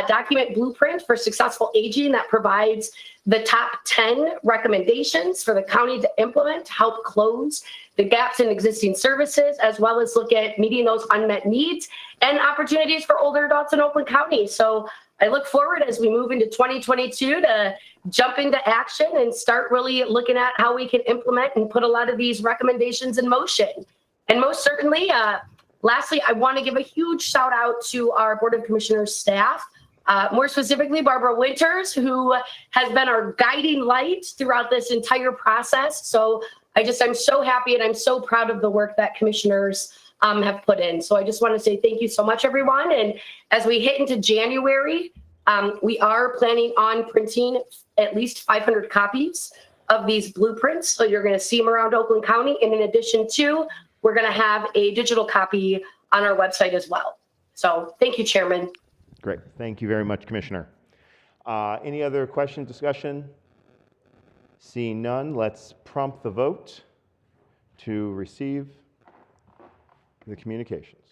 document blueprint for successful aging that provides the top 10 recommendations for the county to implement to help close the gaps in existing services, as well as look at meeting those unmet needs and opportunities for older adults in Oakland County. So I look forward as we move into 2022 to jump into action and start really looking at how we can implement and put a lot of these recommendations in motion. And most certainly, lastly, I want to give a huge shout out to our Board of Commissioners staff, more specifically Barbara Winters, who has been our guiding light throughout this entire process. So I'm so happy and I'm so proud of the work that commissioners have put in. So I just want to say thank you so much, everyone. And as we hit into January, we are planning on printing at least 500 copies of these blueprints. So you're going to see them around Oakland County. And in addition to, we're going to have a digital copy on our website as well. So thank you, Chairman. Great. Thank you very much, Commissioner. Any other question, discussion? Seeing none, let's prompt the vote to receive the communications.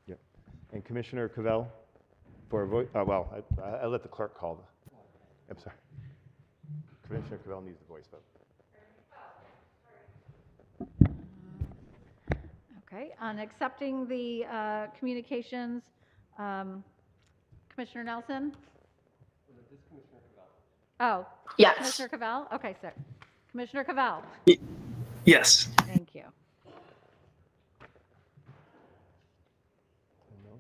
Yep. And Commissioner Cavell for a vote. Well, I let the clerk call the. I'm sorry. Commissioner Cavell needs the voice vote. Okay, on accepting the communications, Commissioner Nelson? Oh. Yes. Commissioner Cavell? Okay, sir. Commissioner Cavell? Yes. Thank you. No?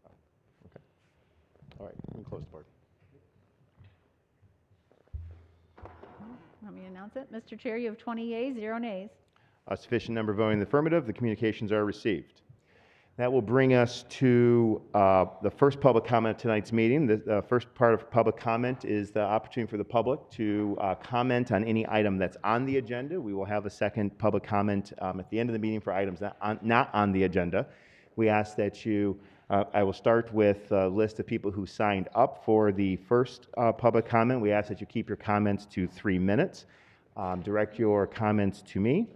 Oh, okay. All right, we can close the board. Let me announce it. Mr. Chair, you have 20 yeas, 0 nays. A sufficient number voting in the affirmative, the communications are received. That will bring us to the first public comment of tonight's meeting. The first part of public comment is the opportunity for the public to comment on any item that's on the agenda. We will have a second public comment at the end of the meeting for items not on the agenda. We ask that you, I will start with a list of people who signed up for the first public comment. We ask that you keep your comments to 3 minutes. Direct your comments to me.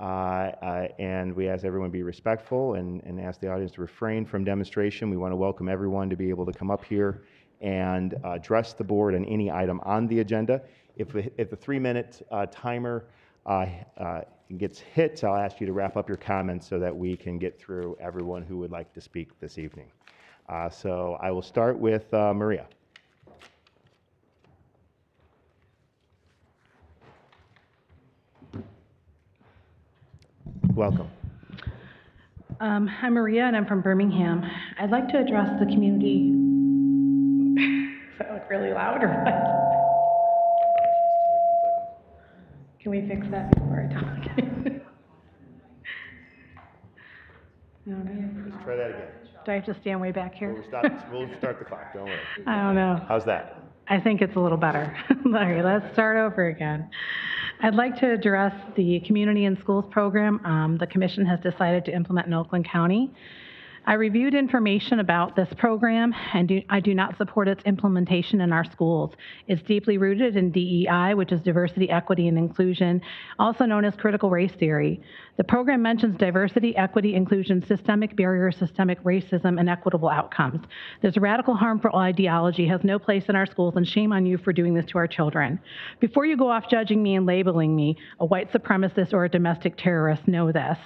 And we ask everyone to be respectful and ask the audience to refrain from demonstration. We want to welcome everyone to be able to come up here and address the board on any item on the agenda. If the 3-minute timer gets hit, I'll ask you to wrap up your comments so that we can get through everyone who would like to speak this evening. So I will start with Maria. Welcome. I'm Maria, and I'm from Birmingham. I'd like to address the community. Does that look really loud or what? Can we fix that before I talk? Let's try that again. Do I have to stand way back here? We'll start the clock, don't worry. I don't know. How's that? I think it's a little better. All right, let's start over again. I'd like to address the Community and Schools program the Commission has decided to implement in Oakland County. I reviewed information about this program, and I do not support its implementation in our schools. It's deeply rooted in DEI, which is diversity, equity, and inclusion, also known as critical race theory. The program mentions diversity, equity, inclusion, systemic barriers, systemic racism, and equitable outcomes. This radical, harmful ideology has no place in our schools, and shame on you for doing this to our children. Before you go off judging me and labeling me a white supremacist or a domestic terrorist, know this.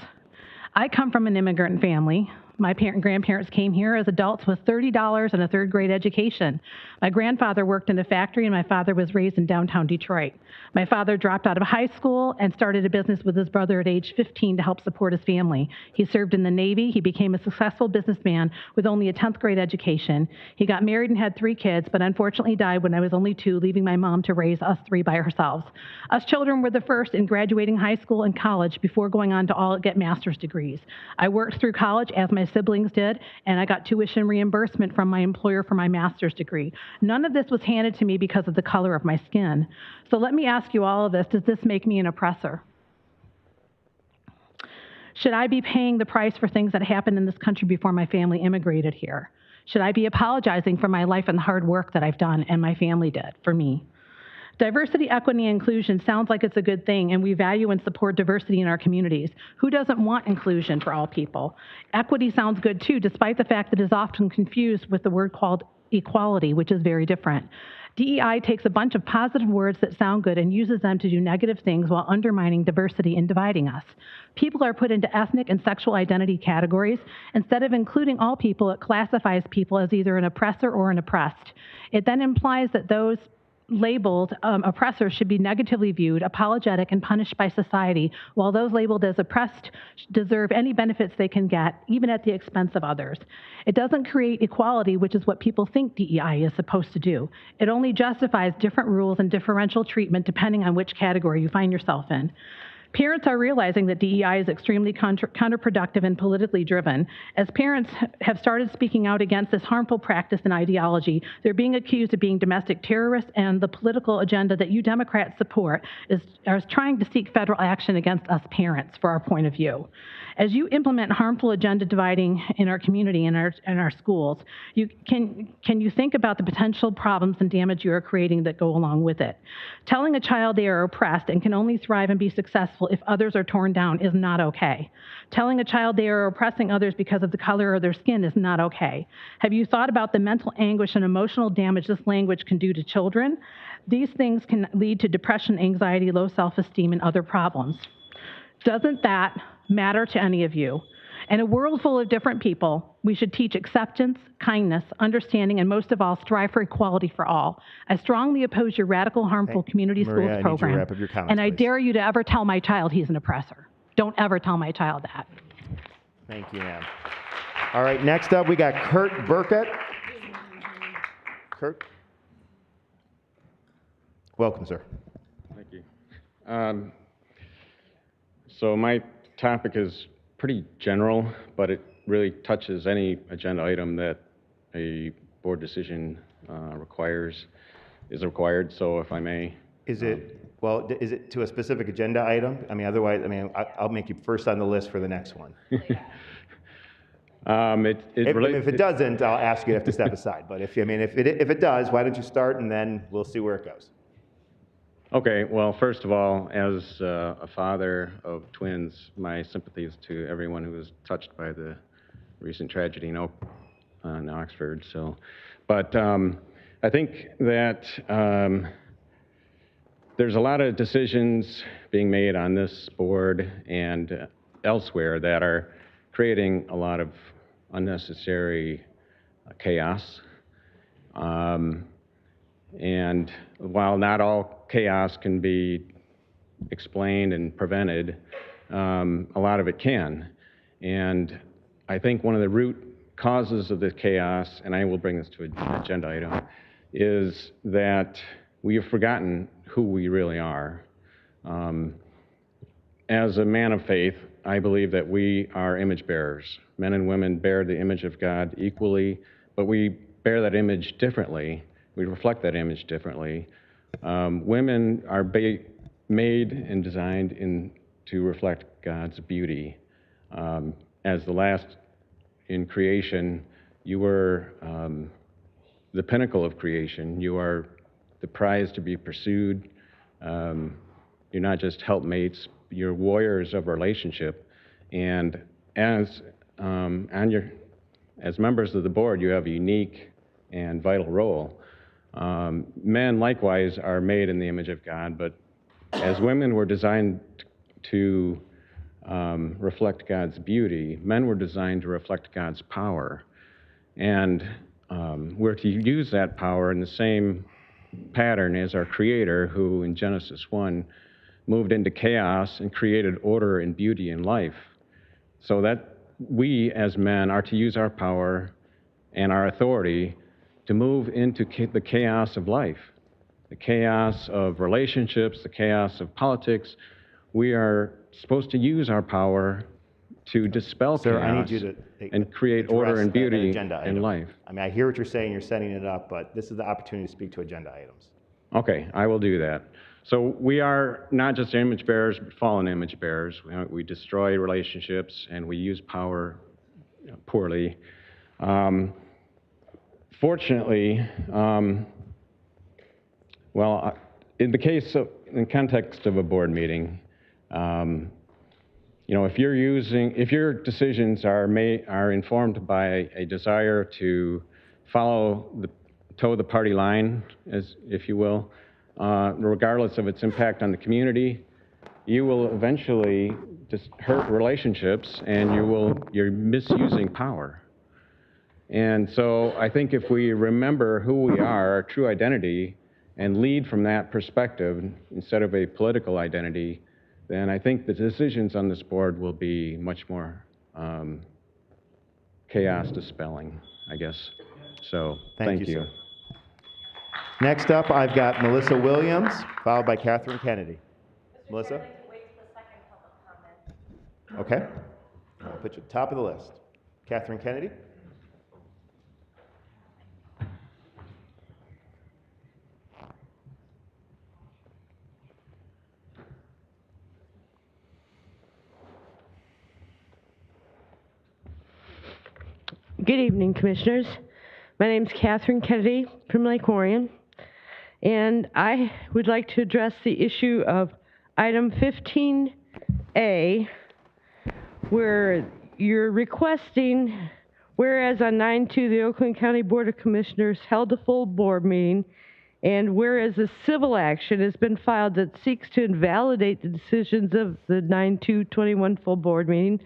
I come from an immigrant family. My grandparents came here as adults with $30 and a third grade education. My grandfather worked in a factory, and my father was raised in downtown Detroit. My father dropped out of high school and started a business with his brother at age 15 to help support his family. He served in the Navy. He became a successful businessman with only a 10th grade education. He got married and had 3 kids, but unfortunately died when I was only 2, leaving my mom to raise us 3 by ourselves. Us children were the first in graduating high school and college before going on to all get master's degrees. I worked through college as my siblings did, and I got tuition reimbursement from my employer for my master's degree. None of this was handed to me because of the color of my skin. So let me ask you all of this. Does this make me an oppressor? Should I be paying the price for things that happened in this country before my family immigrated here? Should I be apologizing for my life and the hard work that I've done and my family did for me? Diversity, equity, and inclusion sounds like it's a good thing, and we value and support diversity in our communities. Who doesn't want inclusion for all people? Equity sounds good too, despite the fact that it is often confused with the word called equality, which is very different. DEI takes a bunch of positive words that sound good and uses them to do negative things while undermining diversity and dividing us. People are put into ethnic and sexual identity categories. Instead of including all people, it classifies people as either an oppressor or an oppressed. It then implies that those labeled oppressors should be negatively viewed, apologetic, and punished by society, while those labeled as oppressed deserve any benefits they can get, even at the expense of others. It doesn't create equality, which is what people think DEI is supposed to do. It only justifies different rules and differential treatment depending on which category you find yourself in. Parents are realizing that DEI is extremely counterproductive and politically driven. As parents have started speaking out against this harmful practice and ideology, they're being accused of being domestic terrorists, and the political agenda that you Democrats support is trying to seek federal action against us parents for our point of view. As you implement harmful agenda dividing in our community and our schools, can you think about the potential problems and damage you are creating that go along with it? Telling a child they are oppressed and can only thrive and be successful if others are torn down is not okay. Telling a child they are oppressing others because of the color of their skin is not okay. Have you thought about the mental anguish and emotional damage this language can do to children? These things can lead to depression, anxiety, low self-esteem, and other problems. Doesn't that matter to any of you? In a world full of different people, we should teach acceptance, kindness, understanding, and most of all, strive for equality for all. I strongly oppose your radical, harmful community Maria, schools I need you to program. wrap up your comments, And I please. dare you to ever tell my child he's an oppressor. Don't ever tell my child that. Thank you, ma'am. All right, next up, we got Kurt Burkett. Kurt? Welcome, sir. Thank you. So my topic is pretty general, but it really touches any agenda item that a board decision is required. So if I may. Is it to a specific agenda item? I mean, otherwise, I'll make you first on the list for the next one. If it doesn't, I'll ask you to have to step aside. But if it does, why don't you start, and then we'll see where it goes. Okay, well, first of all, as a father of twins, my sympathies to everyone who was touched by the recent tragedy in Oxford. But I think that there's a lot of decisions being made on this board and elsewhere that are creating a lot of unnecessary chaos. And while not all chaos can be explained and prevented, a lot of it can. And I think one of the root causes of this chaos, and I will bring this to an agenda item, is that we have forgotten who we really are. As a man of faith, I believe that we are image bearers. Men and women bear the image of God equally, but we bear that image differently. We reflect that image differently. Women are made and designed to reflect God's beauty. As the last, in creation. You were the pinnacle of creation. You are the prize to be pursued. You're not just helpmates, you're warriors of relationship. And as members of the board, you have a unique and vital role. Men likewise are made in the image of God, but as women were designed to reflect God's beauty, men were designed to reflect God's power. And we're to use that power in the same pattern as our Creator, who in Genesis 1 moved into chaos and created order and beauty in life. So that we as men are to use our power and our authority to move into the chaos of life, the chaos of relationships, the chaos of politics. We are supposed to use our power to dispel Sir, chaos I need you to and create order and beauty in life. I mean, I hear what you're saying, you're setting it up, but this is the opportunity to speak to agenda items. Okay, I will do that. So we are not just image bearers, but fallen image bearers. We destroy relationships and we use power poorly. Fortunately, well, in the case of, in context of a board meeting, you know, if your decisions are informed by a desire to toe the party line, if you will, regardless of its impact on the community, you will eventually just hurt relationships and you're misusing power. And so I think if we remember who we are, our true identity, and lead from that perspective instead of a political identity, then I think the decisions on this board will be much more chaos dispelling, I guess. So thank you. Sir. Next up, I've got Melissa Williams, followed by Catherine Kennedy. Melissa? Okay. I'll put you at the top of the list. Catherine Kennedy? Good evening, Commissioners. My name is Catherine Kennedy from Lake Orion, and I would like to address the issue of item 15A, where you're requesting, whereas on 9/2, the Oakland County Board of Commissioners held a full board meeting, and whereas a civil action has been filed that seeks to invalidate the decisions of the 9/2/21 full board meeting,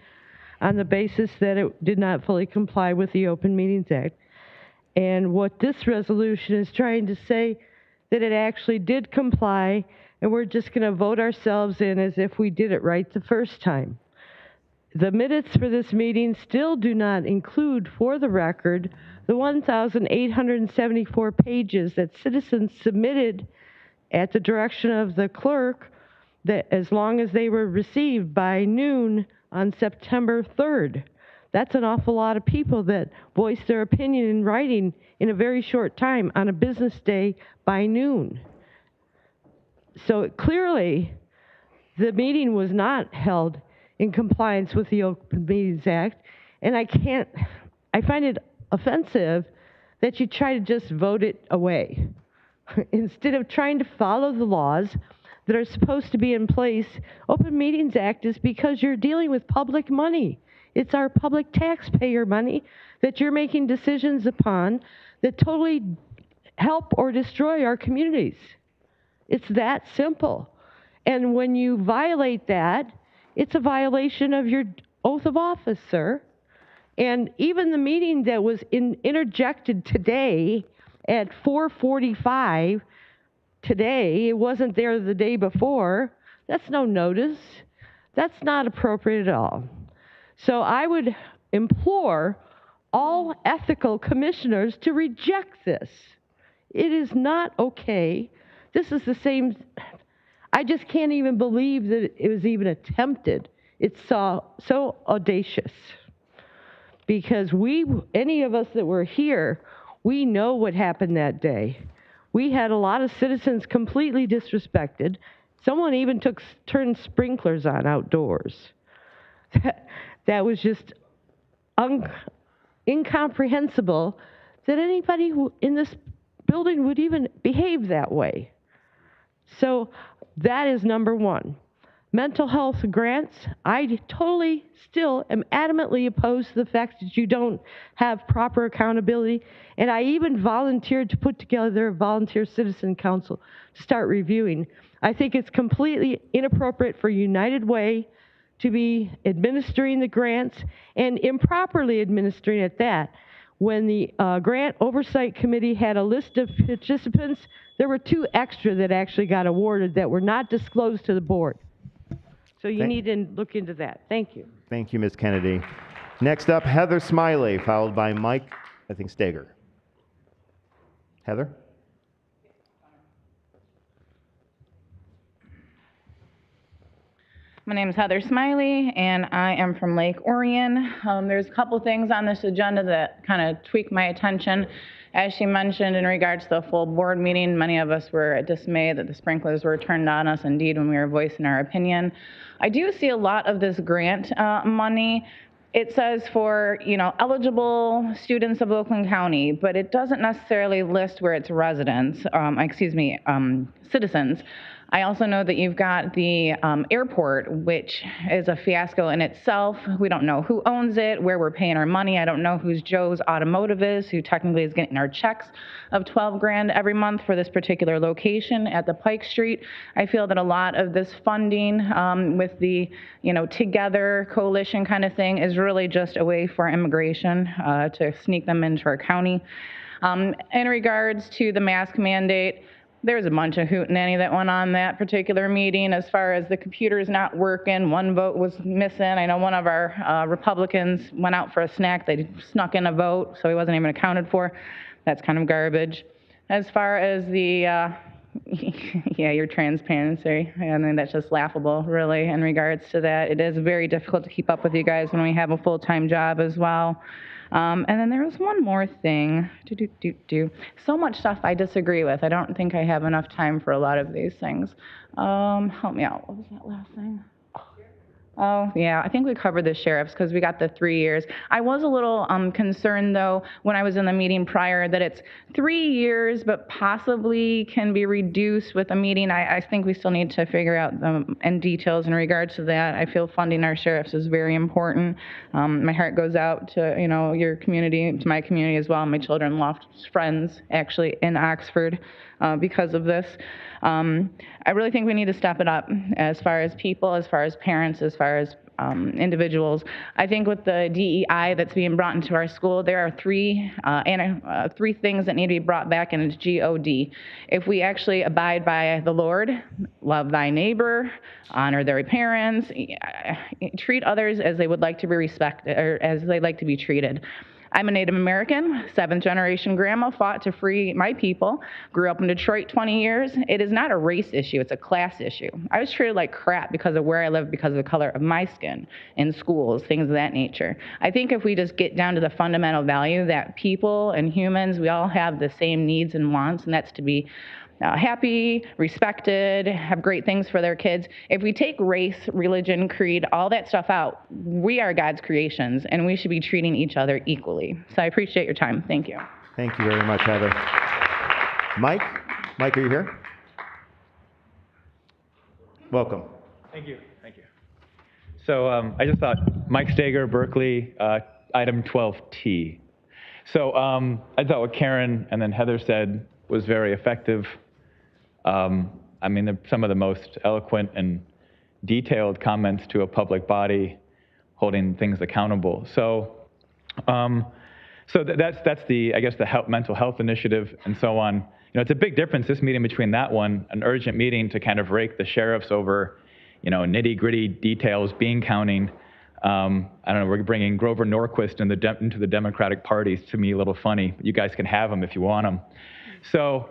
on the basis that it did not fully comply with the Open Meetings Act. And what this resolution is trying to say, that it actually did comply, and we're just going to vote ourselves in as if we did it right the first time. The minutes for this meeting still do not include, for the record, the 1,874 pages that citizens submitted at the direction of the clerk, that as long as they were received by noon on September 3rd. That's an awful lot of people that voiced their opinion in writing in a very short time on a business day by noon. So clearly, the meeting was not held in compliance with the Open Meetings Act, and I find it offensive that you try to just vote it away. Instead of trying to follow the laws that are supposed to be in place. Open Meetings Act is because you're dealing with public money. It's our public taxpayer money that you're making decisions upon that totally help or destroy our communities. It's that simple. And when you violate that, it's a violation of your oath of office, sir. And even the meeting that was interjected today at 4:45, today, it wasn't there the day before, that's no notice. That's not appropriate at all. So I would implore all ethical commissioners to reject this. It is not okay. This is the same, I just can't even believe that it was even attempted. It's so audacious. Because any of us that were here, we know what happened that day. We had a lot of citizens completely disrespected. Someone even turned sprinklers on outdoors. That was just incomprehensible that anybody in this building would even behave that way. So that is number one. Mental health grants, I totally still am adamantly opposed to the fact that you don't have proper accountability. And I even volunteered to put together a volunteer citizen council to start reviewing. I think it's completely inappropriate for United Way to be administering the grants and improperly administering at that. When the Grant Oversight Committee had a list of participants, there were 2 extra that actually got awarded that were not disclosed to the board. So you need to look into that. Thank you. Thank you, Ms. Kennedy. Next up, Heather Smiley, followed by Mike, I think, Stager. Heather? My name is Heather Smiley, and I am from Lake Orion. There's a couple things on this agenda that kind of tweak my attention. As she mentioned, in regards to the full board meeting, many of us were dismayed that the sprinklers were turned on us, indeed, when we were voicing our opinion. I do see a lot of this grant money. It says for, eligible students of Oakland County, but it doesn't necessarily list where it's residents, citizens. I also know that you've got the airport, which is a fiasco in itself. We don't know who owns it, where we're paying our money. I don't know who Joe's Automotive is, who technically is getting our checks of $12,000 every month for this particular location at the Pike Street. I feel that a lot of this funding with the, Together coalition kind of thing is really just a way for immigration to sneak them into our county. In regards to the mask mandate, there was a bunch of hootenanny that went on that particular meeting as far as the computers not working. One vote was missing. I know one of our Republicans went out for a snack. They snuck in a vote, so he wasn't even accounted for. That's kind of garbage. As far as the, your transparency, I mean, that's just laughable, really, in regards to that. It is very difficult to keep up with you guys when we have a full-time job as well. And then there was one more thing. So much stuff I disagree with. I don't think I have enough time for a lot of these things. Help me out. What was that last thing? Oh, yeah, I think we covered the sheriffs because we got the 3 years. I was a little concerned, though, when I was in the meeting prior that it's 3 years, but possibly can be reduced with a meeting. I think we still need to figure out the details in regards to that. I feel funding our sheriffs is very important. My heart goes out to, your community, to my community as well. My children lost friends, actually, in Oxford because of this. I really think we need to step it up as far as people, as far as parents, as far as individuals. I think with the DEI that's being brought into our school, there are three things that need to be brought back, and it's GOD. If we actually abide by the Lord, love thy neighbor, honor their parents, treat others as they would like to be respected, or as they like to be treated. I'm a Native American, 7th generation grandma, fought to free my people, grew up in Detroit 20 years. It is not a race issue, it's a class issue. I was treated like crap because of where I live, because of the color of my skin, in schools, things of that nature. I think if we just get down to the fundamental value that people and humans, we all have the same needs and wants, and that's to be happy, respected, have great things for their kids. If we take race, religion, creed, all that stuff out, we are God's creations, and we should be treating each other equally. So I appreciate your time. Thank you. Thank you very much, Heather. Mike? Mike, are you here? Welcome. Thank you. Thank you. So I just thought, Mike Stager, Berkeley, item 12T. So I thought what Karen and then Heather said was very effective. I mean, they're some of the most eloquent and detailed comments to a public body holding things accountable. So, that's the, I guess, the mental health initiative and so on. It's a big difference, this meeting, between that one, an urgent meeting to kind of rake the sheriffs over, nitty-gritty details, bean counting. I don't know, we're bringing Grover Norquist into the Democratic Party. To me, a little funny. You guys can have them if you want them. So,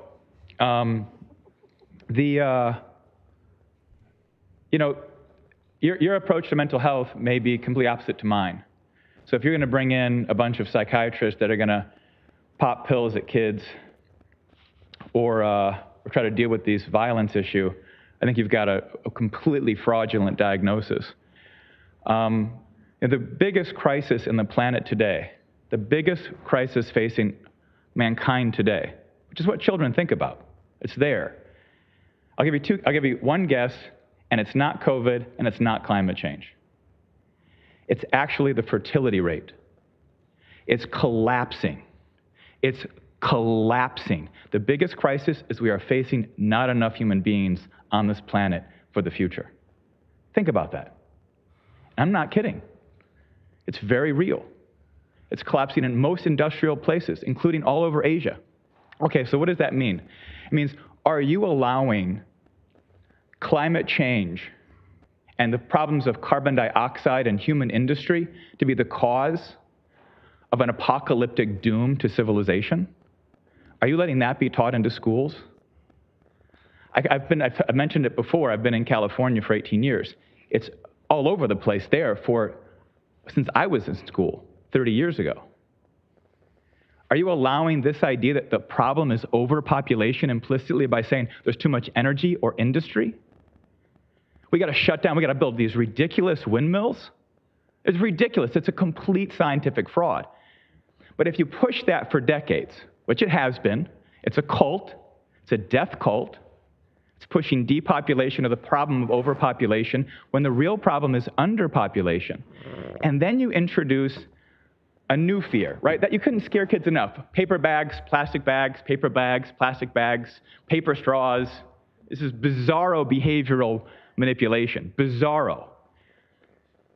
your approach to mental health may be completely opposite to mine. So if you're going to bring in a bunch of psychiatrists that are going to pop pills at kids or try to deal with this violence issue, I think you've got a completely fraudulent diagnosis. The biggest crisis in the planet today The biggest crisis facing mankind today, which is what children think about. It's there. I'll give you one guess, and it's not COVID, and it's not climate change. It's actually the fertility rate. It's collapsing. It's collapsing. The biggest crisis is we are facing not enough human beings on this planet for the future. Think about that. I'm not kidding. It's very real. It's collapsing in most industrial places, including all over Asia. Okay, so what does that mean? It means, are you allowing climate change and the problems of carbon dioxide and human industry to be the cause of an apocalyptic doom to civilization? Are you letting that be taught into schools? I've mentioned it before. I've been in California for 18 years. It's all over the place there since I was in school 30 years ago. Are you allowing this idea that the problem is overpopulation implicitly by saying there's too much energy or industry? We got to shut down, we got to build these ridiculous windmills? It's ridiculous. It's a complete scientific fraud. But if you push that for decades, which it has been, it's a cult, it's a death cult, it's pushing depopulation of the problem of overpopulation when the real problem is underpopulation. And then you introduce a new fear, right? That you couldn't scare kids enough. Paper bags, plastic bags, paper bags, plastic bags, paper straws. This is bizarro behavioral manipulation, bizarro.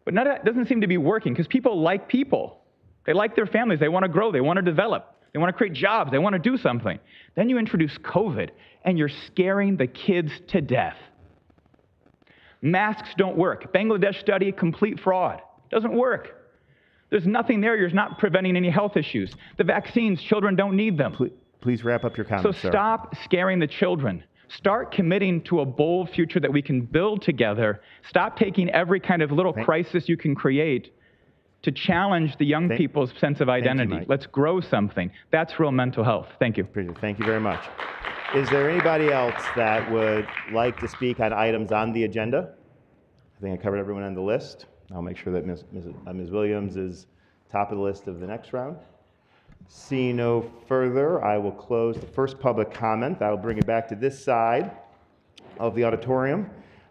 But none of that doesn't seem to be working because people like people. They like their families. They want to grow. They want to develop. They want to create jobs. They want to do something. Then you introduce COVID, and you're scaring the kids to death. Masks don't work. Bangladesh study, complete fraud. Doesn't work. There's nothing there. You're not preventing any health issues. The vaccines, children don't need them. Please wrap up your comments, So sir. stop scaring the children. Start committing to a bold future that we can build together. Stop taking every kind of little crisis you can create to challenge the young people's sense of identity. Mike. Let's grow something. That's real mental health. Thank you. Thank you very much. Is there anybody else that would like to speak on items on the agenda? I think I covered everyone on the list. I'll make sure that Ms. Williams is top of the list of the next round. Seeing no further, I will close the first public comment. I will bring it back to this side of the auditorium.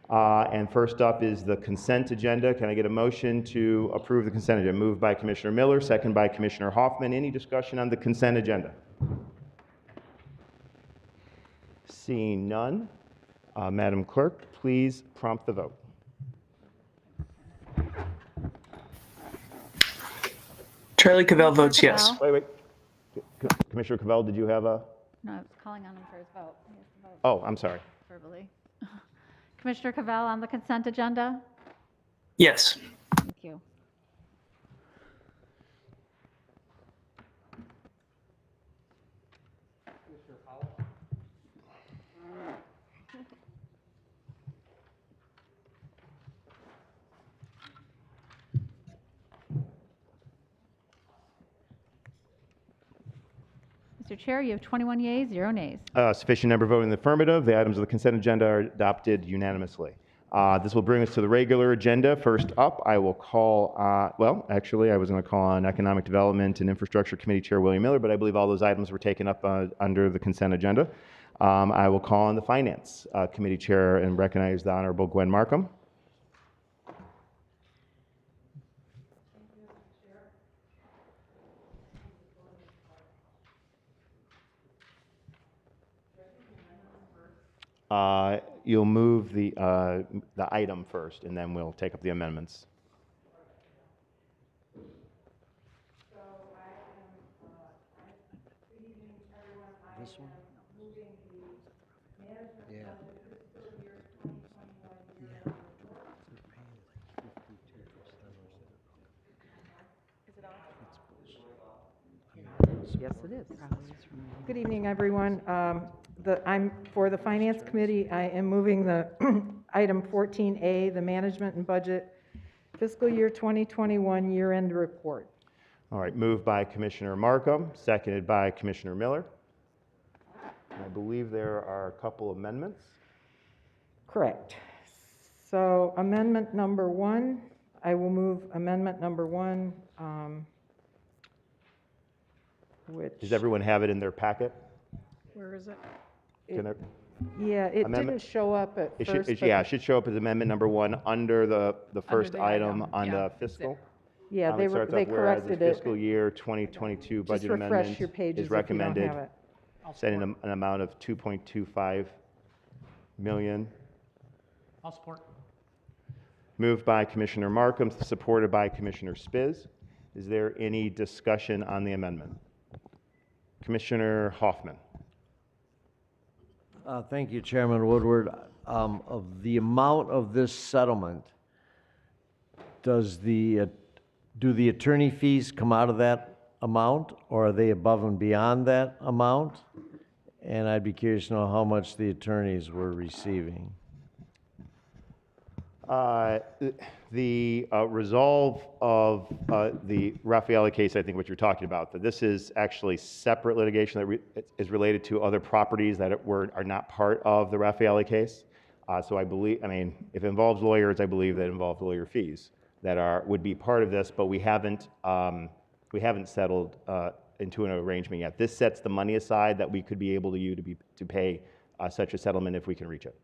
And first up is the consent agenda. Can I get a motion to approve the consent agenda? Moved by Commissioner Miller, second by Commissioner Hoffman. Any discussion on the consent agenda? Seeing none, Madam Clerk, please prompt the vote. Charlie Cavell votes yes. Wait. Commissioner Cavell, did you have a? No, I was calling on him for his vote. He has to vote Oh, I'm sorry. verbally. Commissioner Cavell on the consent agenda? Yes. Thank you. Mr. Chair, you have 21 yeas, 0 nays. Sufficient number voting in the affirmative. The items of the consent agenda are adopted unanimously. This will bring us to the regular agenda. First up, I will call, well, actually, I was going to call on Economic Development and Infrastructure Committee Chair William Miller, but I believe all those items were taken up under the consent agenda. I will call on the Finance Committee Chair and recognize the Honorable Gwen Markham. You'll move the item first, and then we'll take up the amendments. This one? Yeah. Yes, it is. Good evening, everyone. I'm for the Finance Committee. I am moving the item 14A, the Management and Budget Fiscal Year 2021 Year-End Report. All right, moved by Commissioner Markham, seconded by Commissioner Miller. I believe there are a couple amendments. Correct. So amendment number 1, I will move amendment number 1 which. Does everyone have it in their packet? Where is it? Can I- Yeah, it Amendment? didn't show up at It first. should, but- yeah, it should show up as amendment number 1 under the first the item item, on yeah. the fiscal. Yeah, It starts they off, whereas the corrected it. fiscal year 2022 budget Just refresh amendment your pages is if you don't recommended, have it. setting an amount of 2.25 million. I'll support. Moved by Commissioner Markham, supported by Commissioner Spiz. Is there any discussion on the amendment? Commissioner Hoffman. Thank you, Chairman Woodward. Of the amount of this settlement, do the attorney fees come out of that amount, or are they above and beyond that amount? And I'd be curious to know how much the attorneys were receiving. The resolve of the Raffaele case, I think what you're talking about, that this is actually separate litigation that is related to other properties that are not part of the Raffaele case. So I believe, I mean, if it involves lawyers, I believe that it involves lawyer fees that would be part of this, but we haven't settled into an arrangement yet. This sets the money aside that we could be able to use to pay such a settlement if we can reach it.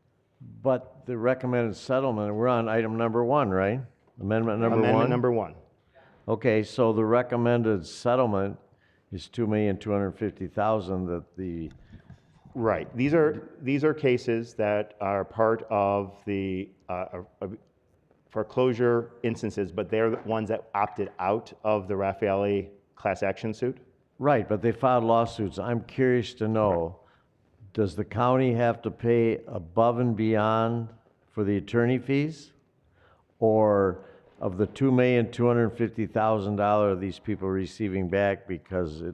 But the recommended settlement, we're on item number 1, right? Amendment number 1? Amendment number 1. Okay, so the recommended settlement is $2,250,000 that the... Right. These are cases that are part of the foreclosure instances, but they're the ones that opted out of the Raffaele class action suit. Right, but they filed lawsuits. I'm curious to know, does the county have to pay above and beyond for the attorney fees? Or of the $2,250,000 these people are receiving back because the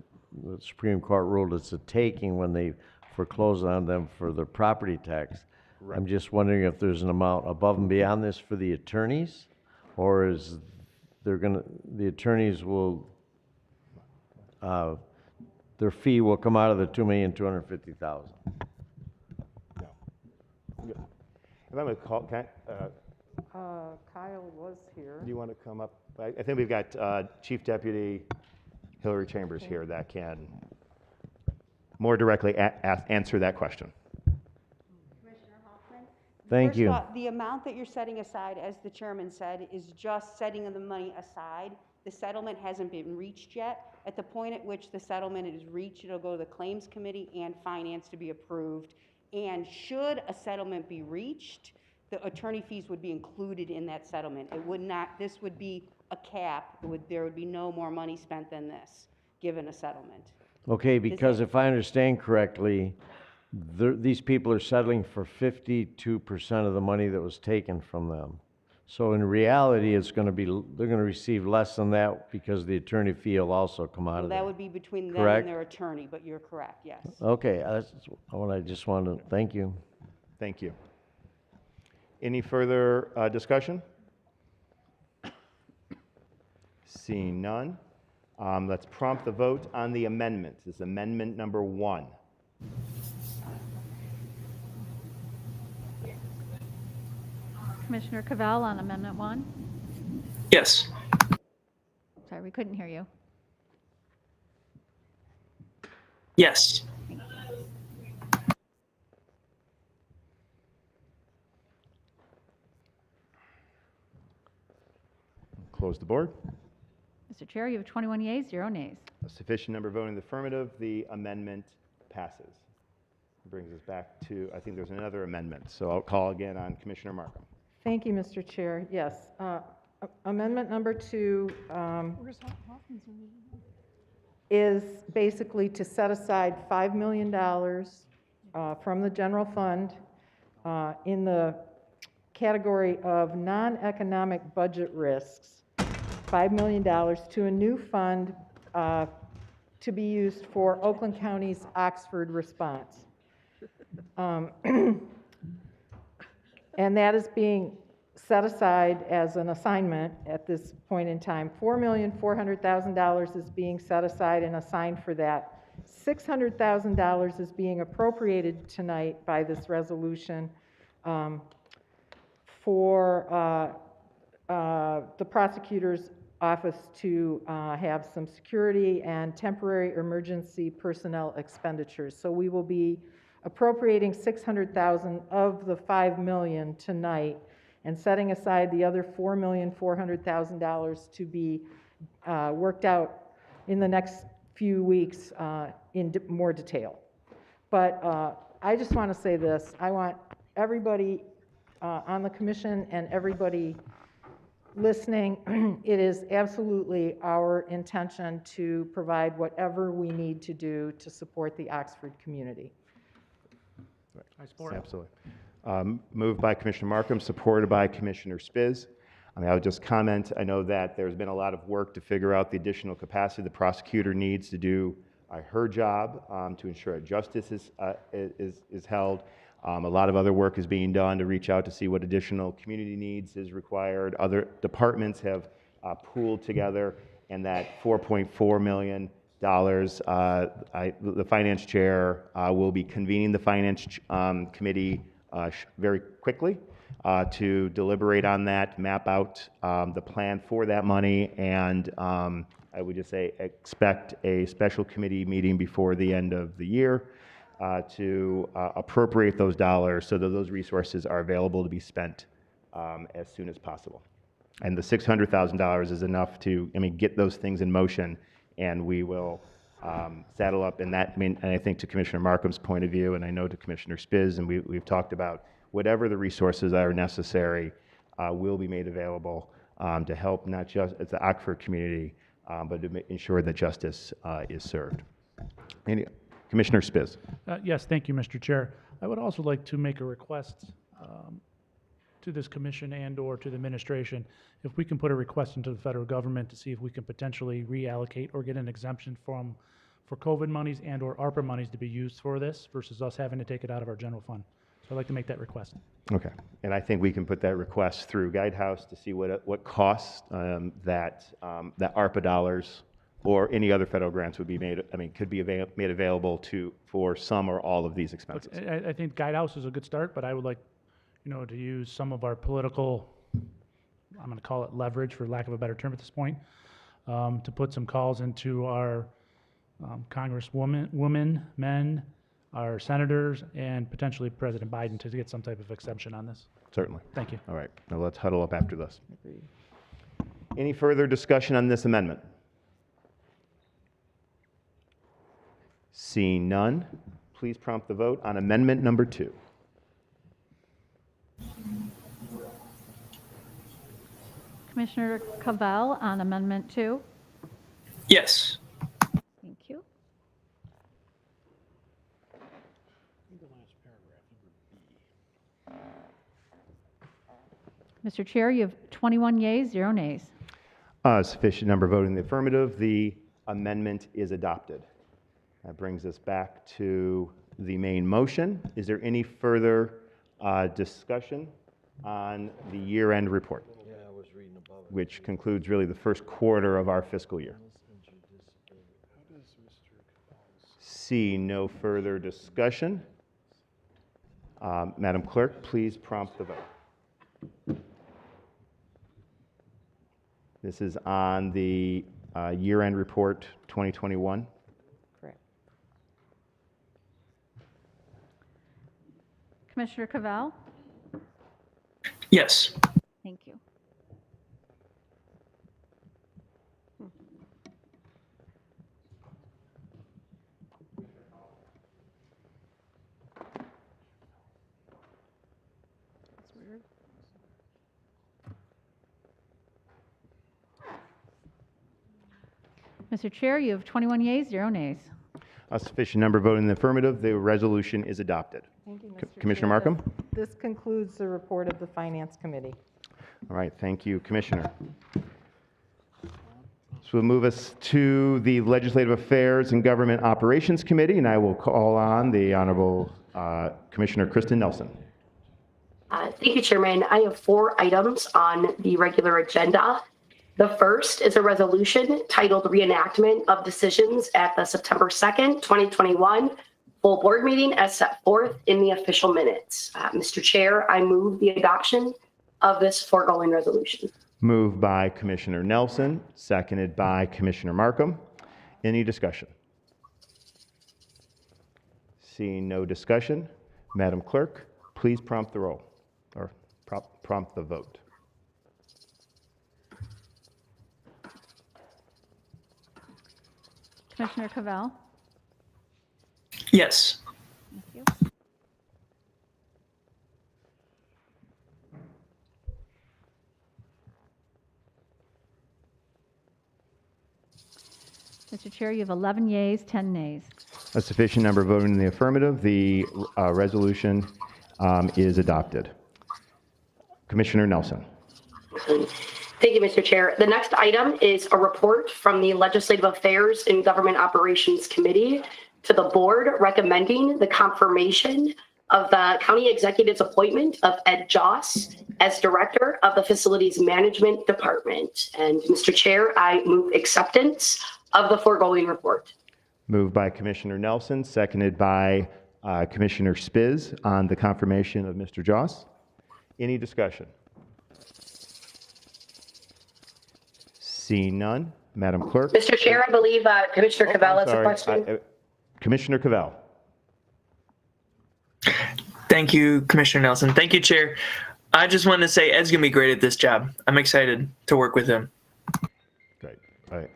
Supreme Court ruled it's a taking when they foreclose on them for their property tax? Right. I'm just wondering if there's an amount above and beyond this for the attorneys? Or is the attorneys will, their fee will come out of the $2,250,000. No. If I'm going to call, Kyle was here. do you want to come up? I think we've got Chief Deputy Hillary Chambers here that can more directly answer that question. Commissioner Hoffman? Thank First you. of all, the amount that you're setting aside, as the chairman said, is just setting the money aside. The settlement hasn't been reached yet. At the point at which the settlement is reached, it'll go to the Claims Committee and Finance to be approved. And should a settlement be reached, the attorney fees would be included in that settlement. It would not, this would be a cap. There would be no more money spent than this, given a settlement. Okay, because if I understand correctly, these people are settling for 52% of the money that was taken from them. So in reality, they're going to receive less than that because the attorney fee will also come out Well, of that that. would be between them Correct? and their attorney, but you're correct, yes. Okay, that's what I just wanted to, thank you. Thank you. Any further discussion? Seeing none, let's prompt the vote on the amendment. This is amendment number 1. Commissioner Cavell on Amendment 1? Yes. Sorry, we couldn't hear you. Yes. Close the board. Mr. Chair, you have 21 yeas, 0 nays. A sufficient number voting in the affirmative, the amendment passes. Brings us back to, I think there's another amendment, so I'll call again on Commissioner Markham. Thank you, Mr. Chair. Yes. Amendment number 2 is basically to set aside $5 million from the general fund in the category of non-economic budget risks, $5 million to a new fund to be used for Oakland County's Oxford response. And that is being set aside as an assignment at this point in time. $4,400,000 is being set aside and assigned for that. $600,000 is being appropriated tonight by this resolution for the prosecutor's office to have some security and temporary emergency personnel expenditures. So we will be appropriating $600,000 of the $5 million tonight and setting aside the other $4,400,000 to be worked out in the next few weeks in more detail. But I just want to say this. I want everybody on the commission and everybody listening, it is absolutely our intention to provide whatever we need to do to support the Oxford community. I support. Absolutely. Moved by Commissioner Markham, supported by Commissioner Spiz. I would just comment, I know that there's been a lot of work to figure out the additional capacity the prosecutor needs to do her job to ensure that justice is held. A lot of other work is being done to reach out to see what additional community needs is required. Other departments have pooled together, and that $4.4 million, the finance chair will be convening the finance committee very quickly to deliberate on that, map out the plan for that money, and I would just say expect a special committee meeting before the end of the year to appropriate those dollars so that those resources are available to be spent as soon as possible. And the $600,000 is enough to, get those things in motion, and we will saddle up in that. And I think to Commissioner Markham's point of view, and I know to Commissioner Spiz, and we've talked about whatever the resources are necessary will be made available to help not just the Oxford community, but to ensure that justice is served. Commissioner Spiz. Yes, thank you, Mr. Chair. I would also like to make a request to this commission and/or to the administration, if we can put a request into the federal government to see if we can potentially reallocate or get an exemption for COVID monies and/or ARPA monies to be used for this versus us having to take it out of our general fund. So I'd like to make that request. Okay, and I think we can put that request through Guidehouse to see what costs that ARPA dollars or any other federal grants would be made, could be made available for some or all of these expenses. Okay, I think Guidehouse is a good start, but I would like, to use some of our political, I'm going to call it leverage for lack of a better term at this point, to put some calls into our congresswomen, men, our senators, and potentially President Biden to get some type of exemption on this. Certainly. Thank you. All right, now let's huddle up after this. Any further discussion on this amendment? Seeing none, please prompt the vote on amendment number 2. Commissioner Cavell on Amendment 2. Yes. Thank you. Mr. Chair, you have 21 yeas, 0 nays. Sufficient number voting in the affirmative. The amendment is adopted. That brings us back to the main motion. Is there any further discussion on the year-end report? Yeah, I was reading above it. Which concludes really the first quarter of our fiscal year. See no further discussion. Madam Clerk, please prompt the vote. This is on the year-end report 2021. Correct. Commissioner Cavell? Yes. Thank you. That's weird. Mr. Chair, you have 21 yeas, 0 nays. A sufficient number voting in the affirmative. The resolution is adopted. Thank you, Mr. Commissioner Chair. Markham? This concludes the report of the Finance Committee. All right, thank you, Commissioner. So we'll move us to the Legislative Affairs and Government Operations Committee, and I will call on the Honorable Commissioner Kristen Nelson. Thank you, Chairman. I have 4 items on the regular agenda. The first is a resolution titled Reenactment of Decisions at the September 2nd, 2021 full board meeting as set forth in the official minutes. Mr. Chair, I move the adoption of this foregoing resolution. Moved by Commissioner Nelson, seconded by Commissioner Markham. Any discussion? Seeing no discussion, Madam Clerk, please prompt the roll, or prompt the vote. Commissioner Cavell? Yes. Thank you. Mr. Chair, you have 11 yeas, 10 nays. A sufficient number voting in the affirmative. The resolution is adopted. Commissioner Nelson. Thank you, Mr. Chair. The next item is a report from the Legislative Affairs and Government Operations Committee to the board recommending the confirmation of the county executive's appointment of Ed Joss as director of the Facilities Management Department. And Mr. Chair, I move acceptance of the foregoing report. Moved by Commissioner Nelson, seconded by Commissioner Spiz on the confirmation of Mr. Joss. Any discussion? Seeing none, Madam Clerk. Mr. Chair, I believe Commissioner Cavell has a question. Commissioner Cavell. Thank you, Commissioner Nelson. Thank you, Chair. I just wanted to say Ed's going to be great at this job. I'm excited to work with him. Great.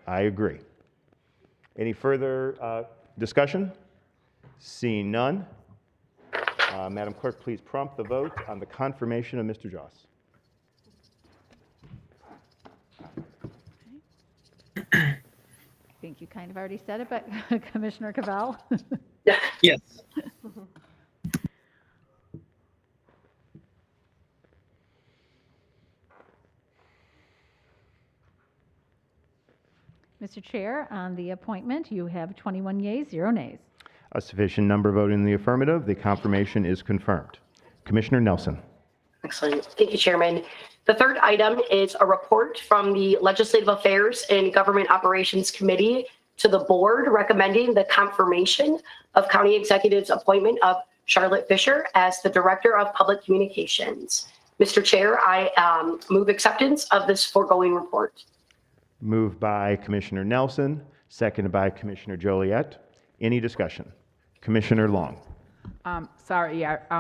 I agree. Any further discussion? Seeing none, Madam Clerk, please prompt the vote on the confirmation of Mr. Joss. I think you kind of already said it, but Commissioner Cavell? Yes. Mr. Chair, on the appointment, you have 21 yeas, 0 nays. A sufficient number voting in the affirmative. The confirmation is confirmed. Commissioner Nelson. Excellent. Thank you, Chairman. The third item is a report from the Legislative Affairs and Government Operations Committee to the board recommending the confirmation of County Executive's appointment of Charlotte Fisher as the Director of Public Communications. Mr. Chair, I move acceptance of this foregoing report. Moved by Commissioner Nelson, seconded by Commissioner Joliet. Any discussion? Commissioner Long.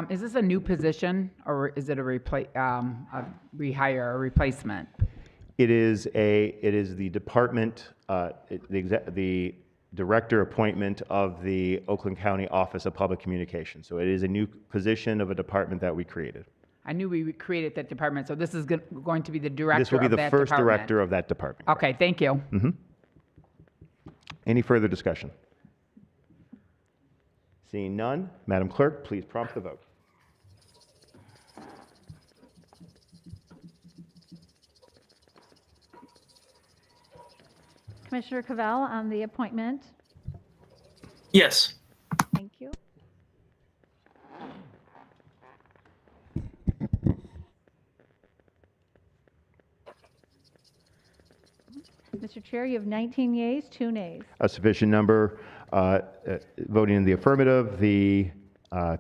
Is this a new position or is it a rehire or replacement? It is the department, the director appointment of the Oakland County Office of Public Communication. So it is a new position of a department that we created. I knew we created that department, so this is going to be the director of that This will be the first department. director of that department. Okay, thank you. Mm-hmm. Any further discussion? Seeing none, Madam Clerk, please prompt the vote. Commissioner Cavell, on the appointment? Yes. Thank you. Mr. Chair, you have 19 yeas, 2 nays. A sufficient number voting in the affirmative. The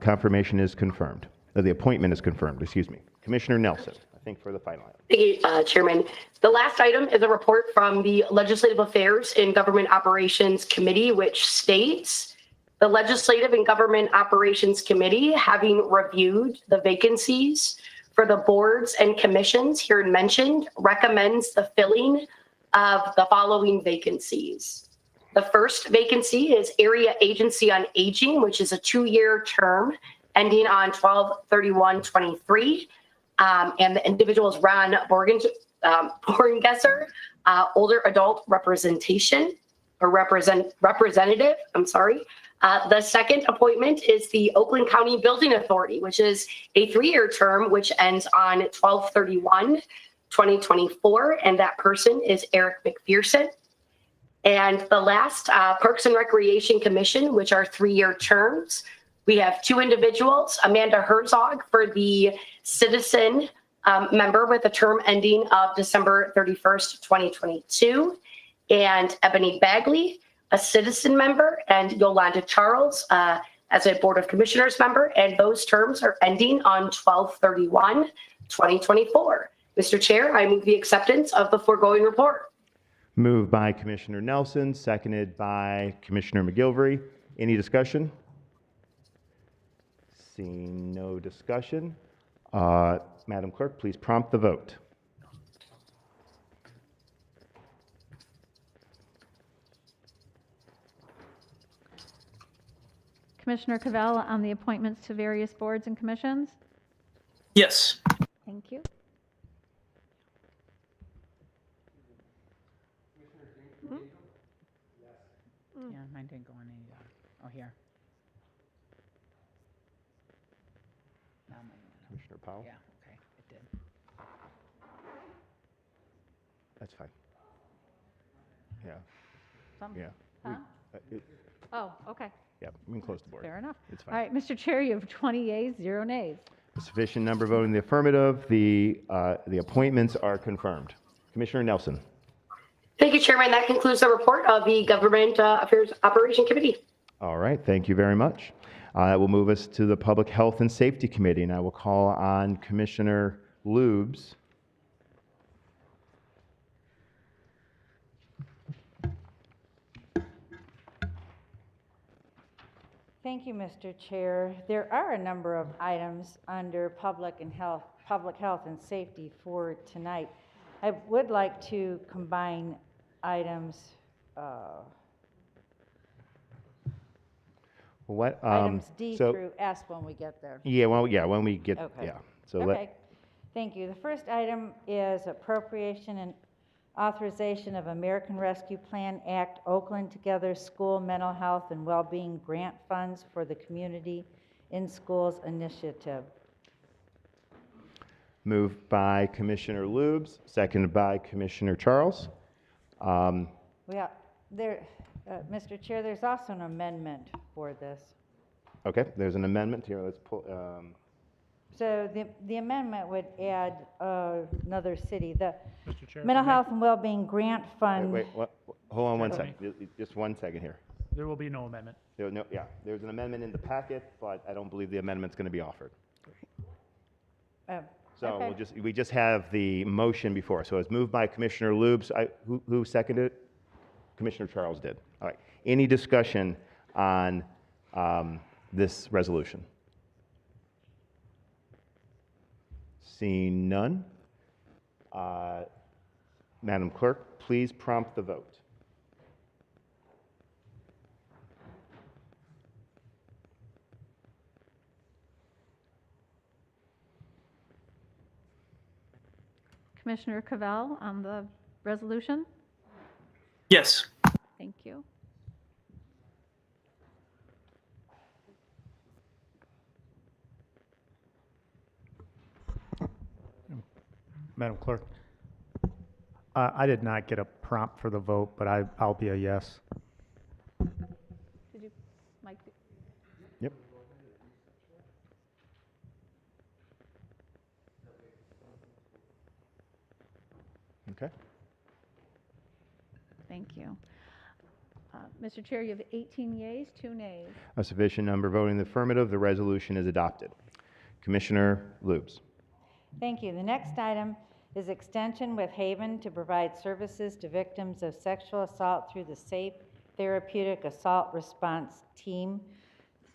confirmation is confirmed. The appointment is confirmed, excuse me. Commissioner Nelson, I think for the final item. Thank you, Chairman. The last item is a report from the Legislative Affairs and Government Operations Committee, which states the Legislative and Government Operations Committee, having reviewed the vacancies for the boards and commissions here mentioned, recommends the filling of the following vacancies. The first vacancy is Area Agency on Aging, which is a 2-year term ending on 12/31/23. And the individual is Ron Borngesser, older adult representation or representative. I'm sorry. The second appointment is the Oakland County Building Authority, which is a 3-year term, which ends on 12/31/2024, and that person is Eric McPherson. And the last, Parks and Recreation Commission, which are 3-year terms. We have 2 individuals, Amanda Herzog for the citizen member with a term ending of December 31st, 2022, and Ebony Bagley, a citizen member, and Yolanda Charles as a Board of Commissioners member, and those terms are ending on 12/31/2024. Mr. Chair, I move the acceptance of the foregoing report. Moved by Commissioner Nelson, seconded by Commissioner McGilvery. Any discussion? Seeing no discussion, Madam Clerk, please prompt the vote. Commissioner Cavell on the appointments to various boards and commissions? Yes. Thank you. Yeah, mine didn't go on any, oh, here. No, mine went Commissioner Powell? on. Yeah, okay, it did. That's fine. Yeah. Some- Yeah. Huh? Oh, okay. Yeah, we can close the board. Fair enough. It's All fine. right, Mr. Chair, you have 20 yeas, 0 nays. Sufficient number voting in the affirmative. The appointments are confirmed. Commissioner Nelson. Thank you, Chairman. That concludes the report of the Government Affairs Operation Committee. All right, thank you very much. That will move us to the Public Health and Safety Committee, and I will call on Commissioner Lubes. Thank you, Mr. Chair. There are a number of items under public health and safety for tonight. I would like to combine items, What? items D so- through S when we get there. Yeah, well, yeah, when we get, Okay. yeah. So Okay, thank you. The first item is appropriation and authorization of American Rescue Plan Act Oakland Together School Mental Health and Wellbeing Grant Funds for the Community in Schools Initiative. Moved by Commissioner Lubes, seconded by Commissioner Charles. Well, Mr. Chair, there's also an amendment for this. Okay, there's an amendment here. Let's pull. So the amendment would add another city, the Mr. Chair, Mental if I may- Health and Wellbeing Grant Fund. Wait, hold on one Excuse second. Just 1 second here. There will be no amendment. There's an amendment in the packet, but I don't believe the amendment's going to be offered. Oh, So okay. we just have the motion before. So it's moved by Commissioner Lubes. Who seconded it? Commissioner Charles did. All right. Any discussion on this resolution? Seeing none. Madam Clerk, please prompt the vote. Commissioner Cavell on the resolution? Yes. Thank you. Madam Clerk, I did not get a prompt for the vote, but I'll be a yes. Did you, Mike? Yep. Okay. Thank you. Mr. Chair, you have 18 yeas, 2 nays. A sufficient number voting in the affirmative, the resolution is adopted. Commissioner Lubes. Thank you. The next item is extension with Haven to provide services to victims of sexual assault through the Safe Therapeutic Assault Response Team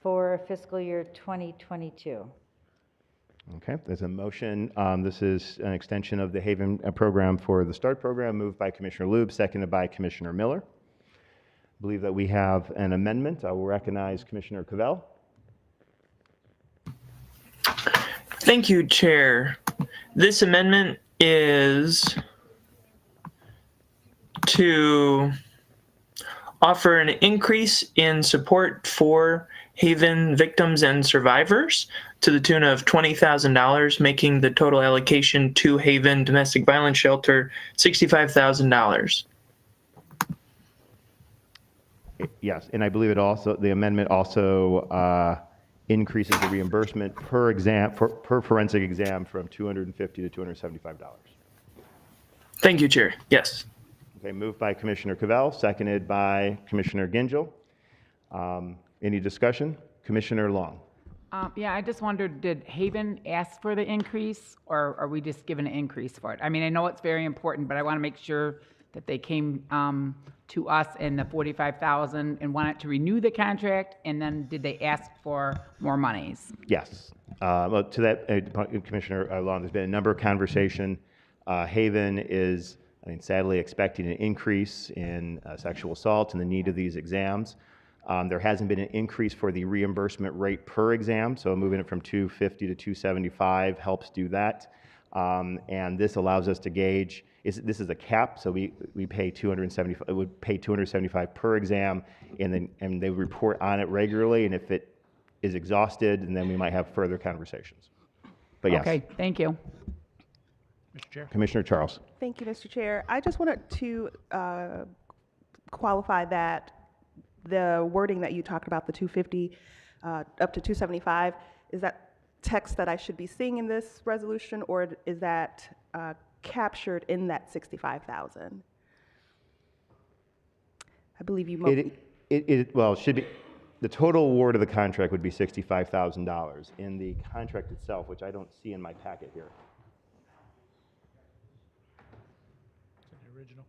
for fiscal year 2022. Okay, there's a motion. This is an extension of the Haven program for the START program, moved by Commissioner Lubes, seconded by Commissioner Miller. I believe that we have an amendment. I will recognize Commissioner Cavell. Thank you, Chair. This amendment is to offer an increase in support for Haven victims and survivors to the tune of $20,000, making the total allocation to Haven Domestic Violence Shelter $65,000. Yes, and I believe the amendment also increases the reimbursement per forensic exam from $250 to $275. Thank you, Chair. Yes. Okay, moved by Commissioner Cavell, seconded by Commissioner Gingell. Any discussion? Commissioner Long. Yeah, I just wondered, did Haven ask for the increase, or are we just given an increase for it? I mean, I know it's very important, but I want to make sure that they came to us in the 45,000 and wanted to renew the contract, and then did they ask for more monies? Yes. Well, to that, Commissioner Long, there's been a number of conversation. Haven is, I mean, sadly expecting an increase in sexual assault and the need of these exams. There hasn't been an increase for the reimbursement rate per exam, so moving it from 250 to 275 helps do that. And this allows us to gauge, this is a cap, so we pay 275, it would pay 275 per exam, and they report on it regularly, and if it is exhausted, and then we might have further conversations. But yes. Okay, thank you. Mr. Chair. Commissioner Charles. Thank you, Mr. Chair. I just wanted to qualify that the wording that you talked about, the 250 up to 275, is that text that I should be seeing in this resolution, or is that captured in that 65,000? I believe you. Well, it should be. The total award of the contract would be $65,000. In the contract itself, which I don't see in my packet here. The original.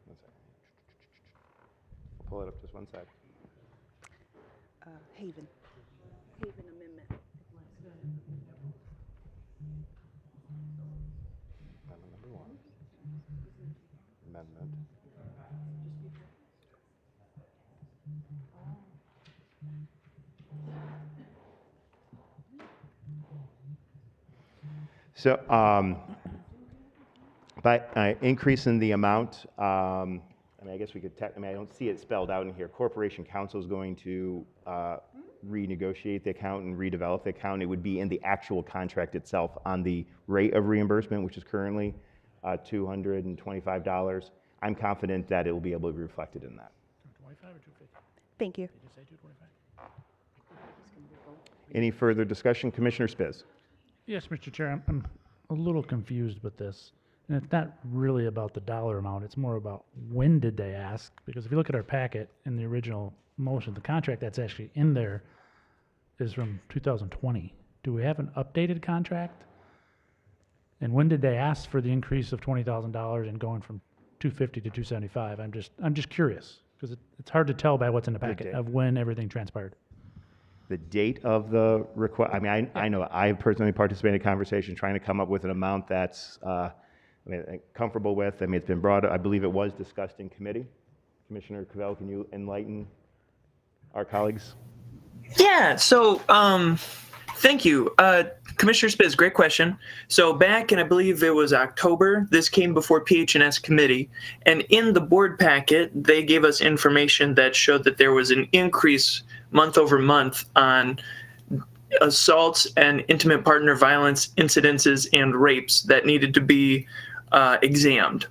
One second. I'll pull it up just one sec. Haven Amendment. Amendment number 1. Amendment. So, by increasing the amount, I mean, I guess we could, I mean, I don't see it spelled out in here. Corporation Counsel is going to renegotiate the account and redevelop the account. It would be in the actual contract itself on the rate of reimbursement, which is currently $225. I'm confident that it will be able to be reflected in that. 225 or 250? Thank you. Did you say 225? Any further discussion? Commissioner Spiz. Yes, Mr. Chair, I'm a little confused with this. And it's not really about the dollar amount, it's more about when did they ask? Because if you look at our packet in the original motion, the contract that's actually in there is from 2020. Do we have an updated contract? And when did they ask for the increase of $20,000 and going from 250 to 275? I'm just curious, because it's hard to tell by what's in the packet of when everything transpired. The date of the request, I mean, I know I personally participated in a conversation trying to come up with an amount that's comfortable with. I mean, it's been brought, I believe it was discussed in committee. Commissioner Cavell, can you enlighten our colleagues? Yeah, so thank you. Commissioner Spiz, great question. So back in, I believe it was October, this came before PH&S committee, and in the board packet, they gave us information that showed that there was an increase month over month on assaults and intimate partner violence incidences and rapes that needed to be examined.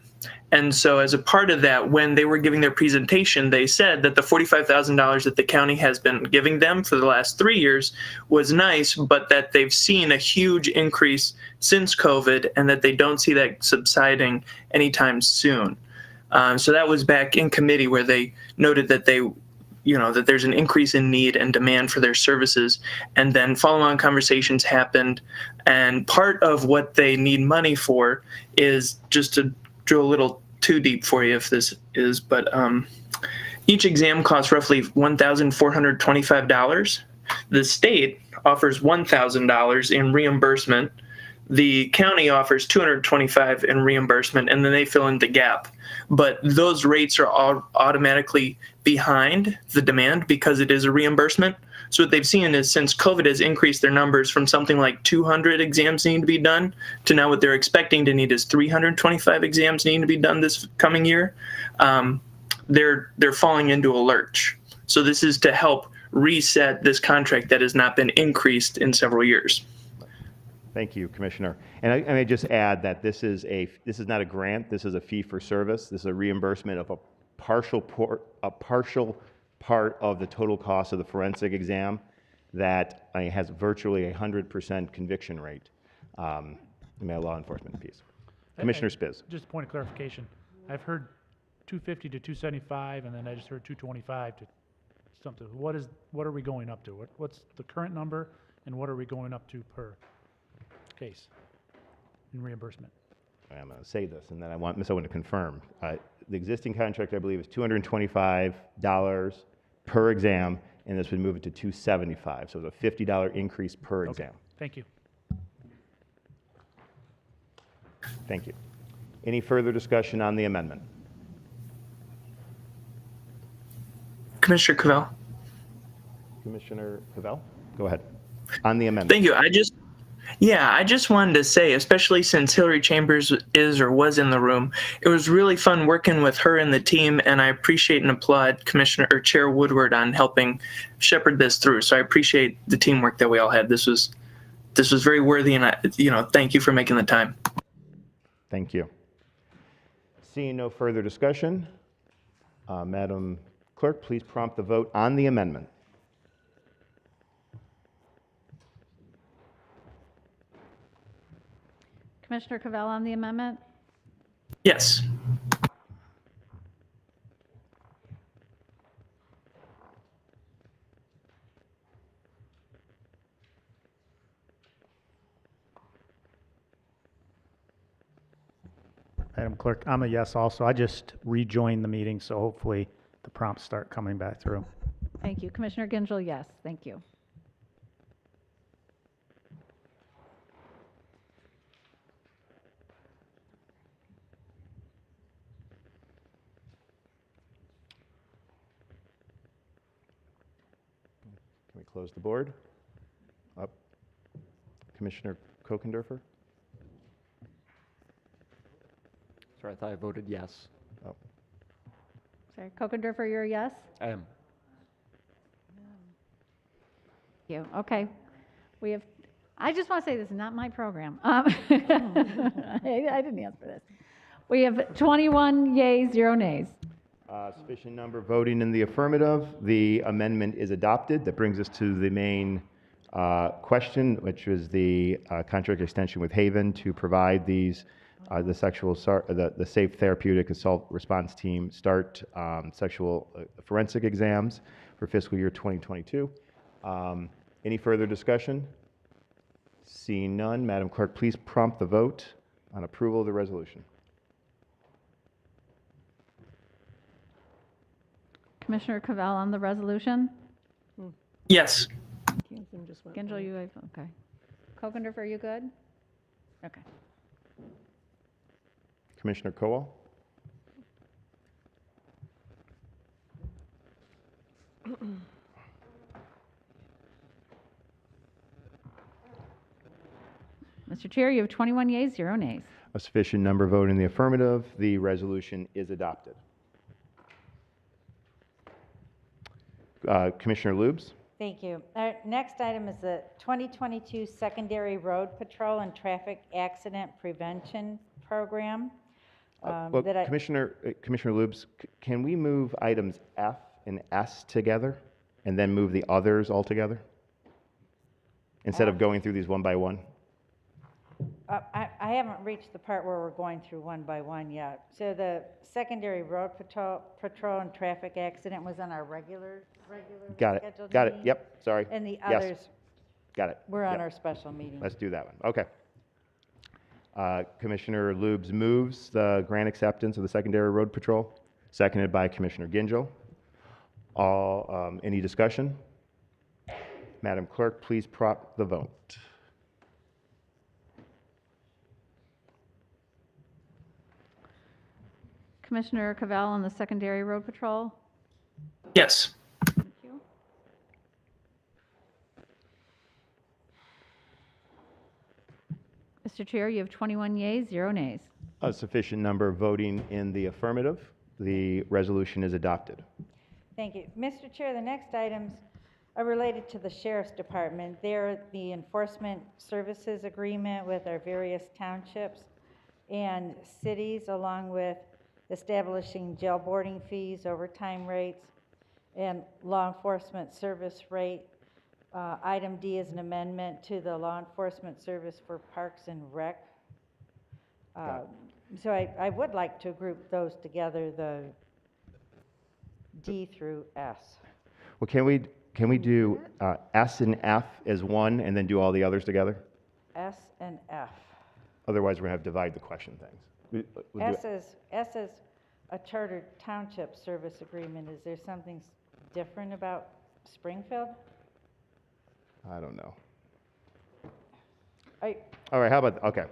And so as a part of that, when they were giving their presentation, they said that the $45,000 that the county has been giving them for the last 3 years was nice, but that they've seen a huge increase since COVID and that they don't see that subsiding anytime soon. So that was back in committee where they noted that that there's an increase in need and demand for their services. And then follow-on conversations happened. And part of what they need money for is, just to drill a little too deep for you if this is, but each exam costs roughly $1,425. The state offers $1,000 in reimbursement. The county offers $225 in reimbursement, and then they fill in the gap. But those rates are all automatically behind the demand because it is a reimbursement. So what they've seen is, since COVID has increased their numbers from something like 200 exams needing to be done to now what they're expecting to need is 325 exams needing to be done this coming year, they're falling into a lurch. So this is to help reset this contract that has not been increased in several years. Thank you, Commissioner. And I may just add that this is not a grant. This is a fee for service. This is a reimbursement of a partial part of the total cost of the forensic exam that has virtually 100% conviction rate in the law enforcement piece. Commissioner Spiz. Just a point of clarification. I've heard 250 to 275, and then I just heard 225 to something. What are we going up to? What's the current number, and what are we going up to per case in reimbursement? I'm going to say this, and then I want Ms. Owen to confirm. The existing contract, I believe, is $225 per exam, and this would move it to $275. So it's a $50 increase per exam. Thank you. Thank you. Any further discussion on the amendment? Commissioner Cavell. Commissioner Cavell, go ahead. On the amendment. Thank you. I just wanted to say, especially since Hillary Chambers is or was in the room, it was really fun working with her and the team, and I appreciate and applaud Chair Woodward on helping shepherd this through. So I appreciate the teamwork that we all had. This was very worthy, and thank you for making the time. Thank you. Seeing no further discussion, Madam Clerk, please prompt the vote on the amendment. Commissioner Cavell on the amendment? Yes. Madam Clerk, I'm a yes also. I just rejoined the meeting, so hopefully the prompts start coming back through. Thank you. Commissioner Gingell, yes. Thank you. Can we close the board? Up. Commissioner Kokendorfer? Sorry, I thought I voted yes. Oh. Sorry, Kokendorfer, you're a yes? I am. Thank you. Okay. I just want to say this is not my program. I didn't ask for this. We have 21 yeas, 0 nays. Sufficient number voting in the affirmative. The amendment is adopted. That brings us to the main question, which was the contract extension with Haven to provide these the Safe Therapeutic Assault Response Team start sexual forensic exams for fiscal year 2022. Any further discussion? Seeing none, Madam Clerk, please prompt the vote on approval of the resolution. Commissioner Cavell on the resolution? Yes. Gingell, you okay. Kokendorfer, are you good? Okay. Commissioner Kowal? Mr. Chair, you have 21 yeas, 0 nays. A sufficient number voting in the affirmative. The resolution is adopted. Commissioner Lubes? Thank you. Our next item is the 2022 Secondary Road Patrol and Traffic Accident Prevention Program. Commissioner Lubes, can we move items F and S together and then move the others all together instead of going through these one by one? I haven't reached the part where we're going through one by one yet. So the Secondary Road Patrol and Traffic Accident was on our regular Got it. scheduled Got it. meeting. Yep. Sorry. And the Yes. others Got it. were on Yep. our special meeting. Let's do that one. Okay. Commissioner Lubes moves the grant acceptance of the Secondary Road Patrol, seconded by Commissioner Gingell. Any discussion? Madam Clerk, please prompt the vote. Commissioner Cavell on the Secondary Road Patrol? Yes. Thank you. Mr. Chair, you have 21 yeas, 0 nays. A sufficient number voting in the affirmative. The resolution is adopted. Thank you. Mr. Chair, the next items are related to the Sheriff's Department. They're the enforcement services agreement with our various townships and cities, along with establishing jail boarding fees, overtime rates, and law enforcement service rate. Item D is an amendment to the law enforcement service for Parks and Rec Uh, So I would like to group those together, the D through S. Well, can we do S and F as one and then do all the others together? S and F. Otherwise, we're going to have to divide the question things. We'll do S is a chartered township service agreement. Is there something different about Springfield? I don't know. I, All right, how about, okay.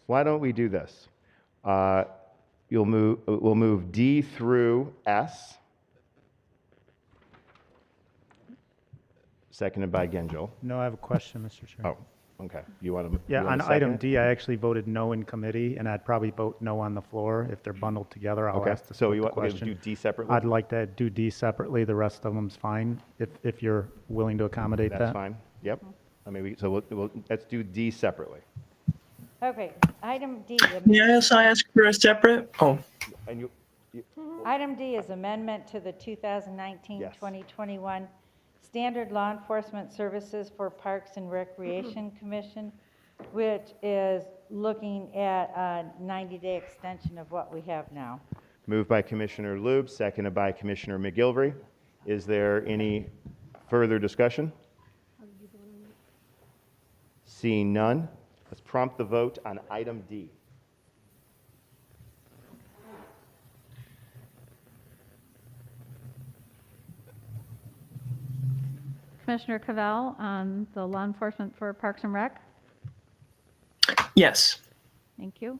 Why don't we do this? We'll move D through S. Seconded by Gengel. No, I have a question, Mr. Chair. Oh, okay. You want to? Yeah, on item D, I actually voted no in committee, and I'd probably vote no on the floor. If they're bundled together, I'll Okay, ask the so split you the want to question. do D separately? I'd like to do D separately. The rest of them's fine, if you're willing to accommodate that. That's fine. Yep. I mean, let's do D separately. okay, item D. May I also ask for a separate? Oh, And you, Item D is amendment to the 2019-2021 Standard Law Enforcement Services for Parks and Recreation Commission, which is looking at a 90-day extension of what we have now. moved by Commissioner Lube, seconded by Commissioner McGilvery. Is there any further discussion? Seeing none, let's prompt the vote on item D. Commissioner Cavell on the law enforcement for Parks and Rec. yes. Thank you.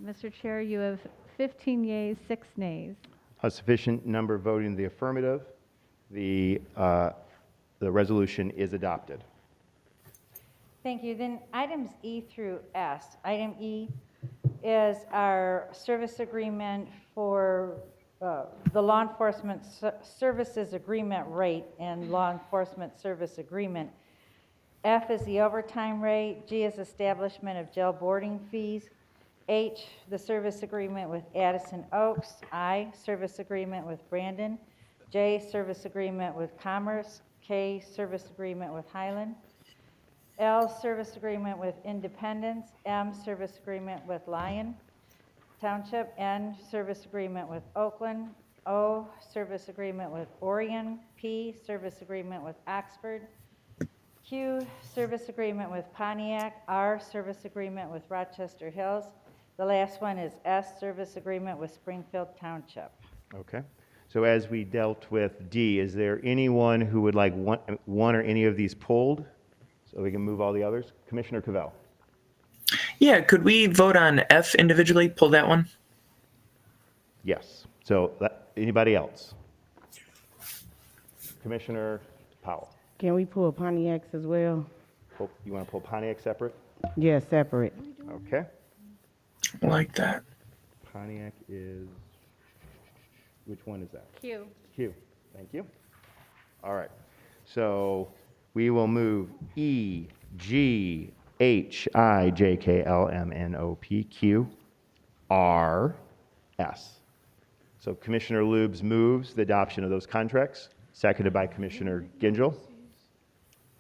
Mr. Chair, you have 15 yeas, 6 nays. A sufficient number voting in the affirmative. The resolution is adopted. Thank you. Then items E through S. Item E is our service agreement for the law enforcement services agreement rate and law enforcement service agreement. F is the overtime rate. G is establishment of jail boarding fees. H, the service agreement with Addison Oaks. I, service agreement with Brandon. J, service agreement with Commerce. K, service agreement with Highland. L, service agreement with Independence. M, service agreement with Lyon Township. N, service agreement with Oakland. O, service agreement with Orion. P, service agreement with Oxford. Q, service agreement with Pontiac. R, service agreement with Rochester Hills. The last one is S, service agreement with Springfield Township. Okay. So as we dealt with D, is there anyone who would like one or any of these pulled so we can move all the others? Commissioner Cavell. Yeah, could we vote on F individually? Pull that one? Yes. So anybody else? Commissioner Powell. Can we pull Pontiacs as well? You want to pull Pontiac separate? Yes, separate. Okay. Like that. Pontiac is, which one is that? Q. Q. Thank you. All right. So we will move E, G, H, I, J, K, L, M, N, O, P, Q, R, S. So Commissioner Lubes moves the adoption of those contracts, seconded by Commissioner Gingell.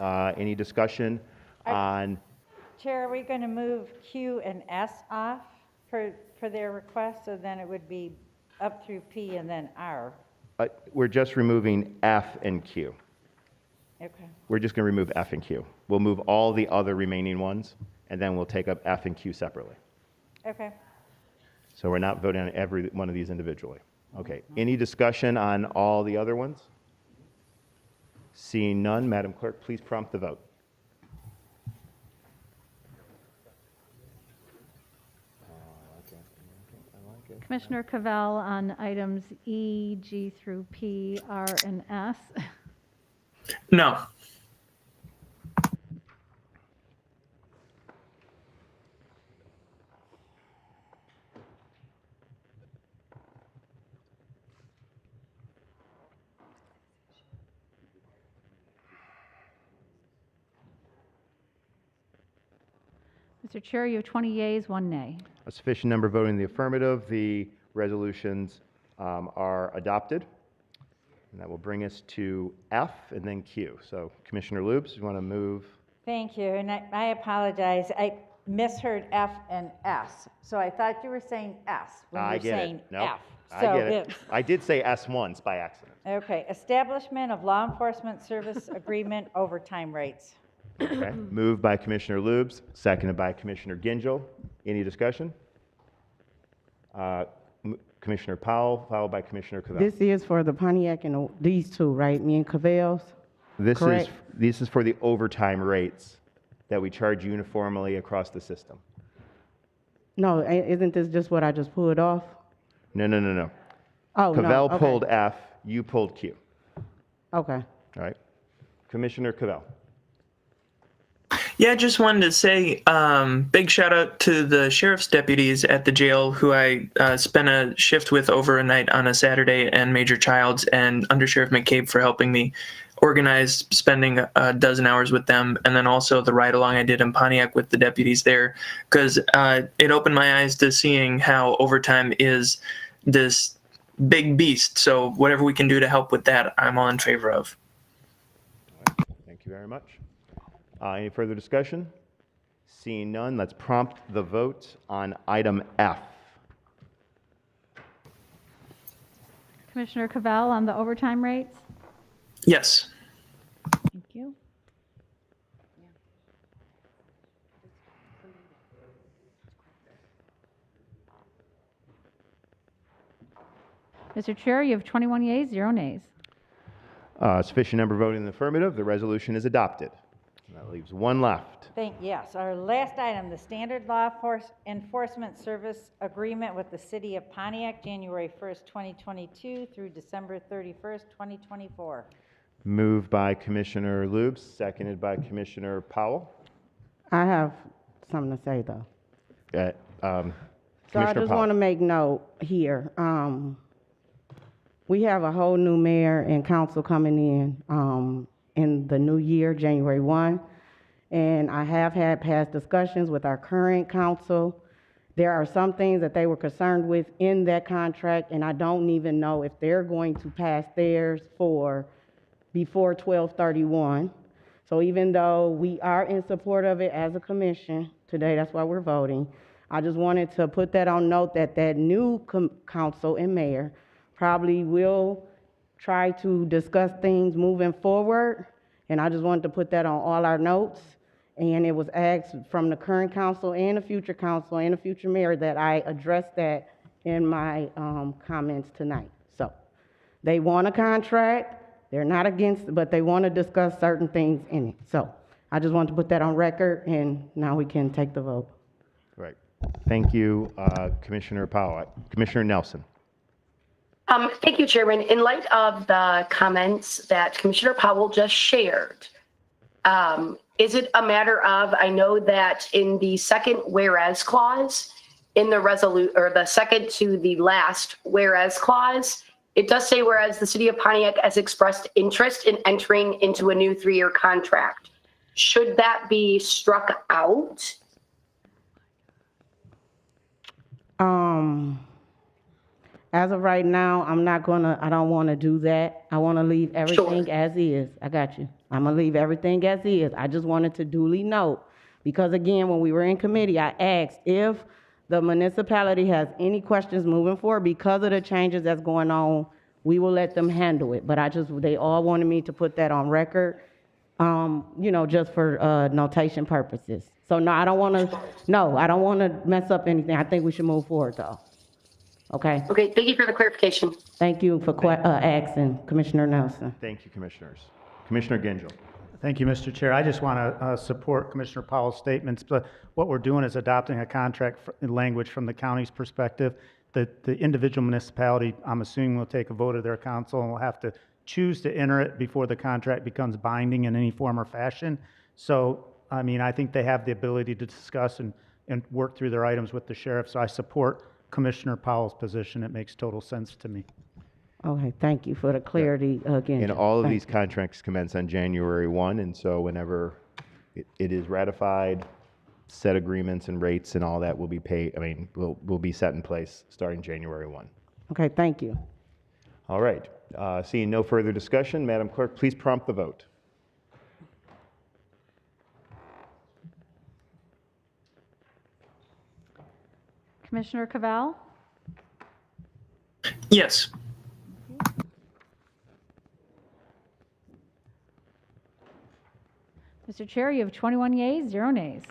Any discussion on? Chair, are we going to move Q and S off for their request? So then it would be up through P and then R. We're just removing F and Q. Okay. We're just going to remove F and Q. We'll move all the other remaining ones, and then we'll take up F and Q separately. Okay. So we're not voting on every one of these individually. Okay. Any discussion on all the other ones? Seeing none, Madam Clerk, please prompt the vote. Commissioner Cavell on items E, G through P, R, and S. No. Mr. Chair, you have 20 yeas, 1 nay. A sufficient number voting in the affirmative. The resolutions are adopted. And that will bring us to F and then Q. So Commissioner Lubes, you want to move? Thank you, and I apologize. I misheard F and S, so I thought you were saying S when I you're get saying it. Nope. F. I So get it. I did say S once by accident. Okay, establishment of law enforcement service agreement overtime rates. Okay. Moved by Commissioner Lubes, seconded by Commissioner Gingell. Any discussion? Commissioner Powell, followed by Commissioner Cavell. This is for the Pontiac and these two, right? Me and Cavell's? Correct. This is for the overtime rates that we charge uniformly across the system. No, isn't this just what I just pulled off? No. Oh, no. Cavell Okay. pulled F, you pulled Q. Okay. All right. Commissioner Cavell. Yeah, I just wanted to say big shout out to the sheriff's deputies at the jail who I spent a shift with over a night on a Saturday, and Major Childs and Under Sheriff McCabe for helping me organize spending a dozen hours with them, and then also the ride along I did in Pontiac with the deputies there, because it opened my eyes to seeing how overtime is this big beast. So whatever we can do to help with that, I'm all in favor of. Thank you very much. Any further discussion? Seeing none, let's prompt the vote on item F. Commissioner Cavell on the overtime rates? Yes. Thank you. Mr. Chair, you have 21 yeas, 0 nays. Sufficient number voting in the affirmative, the resolution is adopted. That leaves one left. Yes, our last item, the standard law enforcement service agreement with the city of Pontiac, January 1st, 2022 through December 31st, 2024. Moved by Commissioner Lubes, seconded by Commissioner Powell. I have something to say, though. So I Commissioner just Powell. want to make note here. We have a whole new mayor and council coming in the new year, January 1. And I have had past discussions with our current council. There are some things that they were concerned with in that contract, and I don't even know if they're going to pass theirs before 12/31. So even though we are in support of it as a commission today, that's why we're voting, I just wanted to put that on note that that new council and mayor probably will try to discuss things moving forward. And I just wanted to put that on all our notes. And it was asked from the current council and the future mayor that I address that in my comments tonight. So they want a contract. They're not against, but they want to discuss certain things in it. So I just wanted to put that on record, and now we can take the vote. Right. Thank you, Commissioner Powell. Commissioner Nelson. Thank you, Chairman. In light of the comments that Commissioner Powell just shared, is it a matter of, I know that in the second whereas clause in the or the second to the last whereas clause, it does say, whereas the city of Pontiac has expressed interest in entering into a new 3-year contract. Should that be struck out? As of right now, I don't want to do that. I want to leave everything as is. I got you. I'm going to leave everything as is. I just wanted to duly note, because again, when we were in committee, I asked if the municipality has any questions moving forward because of the changes that's going on, we will let them handle it. But they all wanted me to put that on record, just for notation purposes. So no, I don't want to mess up anything. I think we should move forward though. Okay? Okay, thank you for the clarification. Thank you for asking, Commissioner Nelson. Thank you, Commissioners. Commissioner Gingell. Thank you, Mr. Chair. I just want to support Commissioner Powell's statements, but what we're doing is adopting a contract language from the county's perspective. The individual municipality, I'm assuming, will take a vote of their council and will have to choose to enter it before the contract becomes binding in any form or fashion. So, I mean, I think they have the ability to discuss and work through their items with the sheriff, so I support Commissioner Powell's position. It makes total sense to me. Okay, thank you for the clarity again. And all of these contracts commence on January 1, and so whenever it is ratified, set agreements and rates and all that will be paid, will be set in place starting January 1. Okay, thank you. All right, seeing no further discussion, Madam Clerk, please prompt the vote. Commissioner Cavell? Yes. Mr. Chair, you have 21 yeas, 0 nays.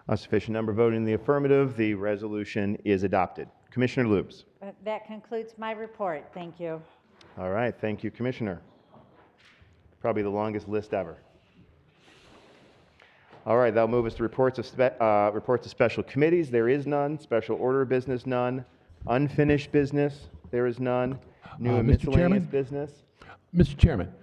A sufficient number voting in the affirmative, the resolution is adopted. Commissioner Lubes. That concludes my report. Thank you. All right, thank you, Commissioner. Probably the longest list ever. All right, that'll move us to reports of special committees. There is none. Special order of business, none. Unfinished business, there is none. New and Mr. miscellaneous Chairman? business. Mr. Chairman,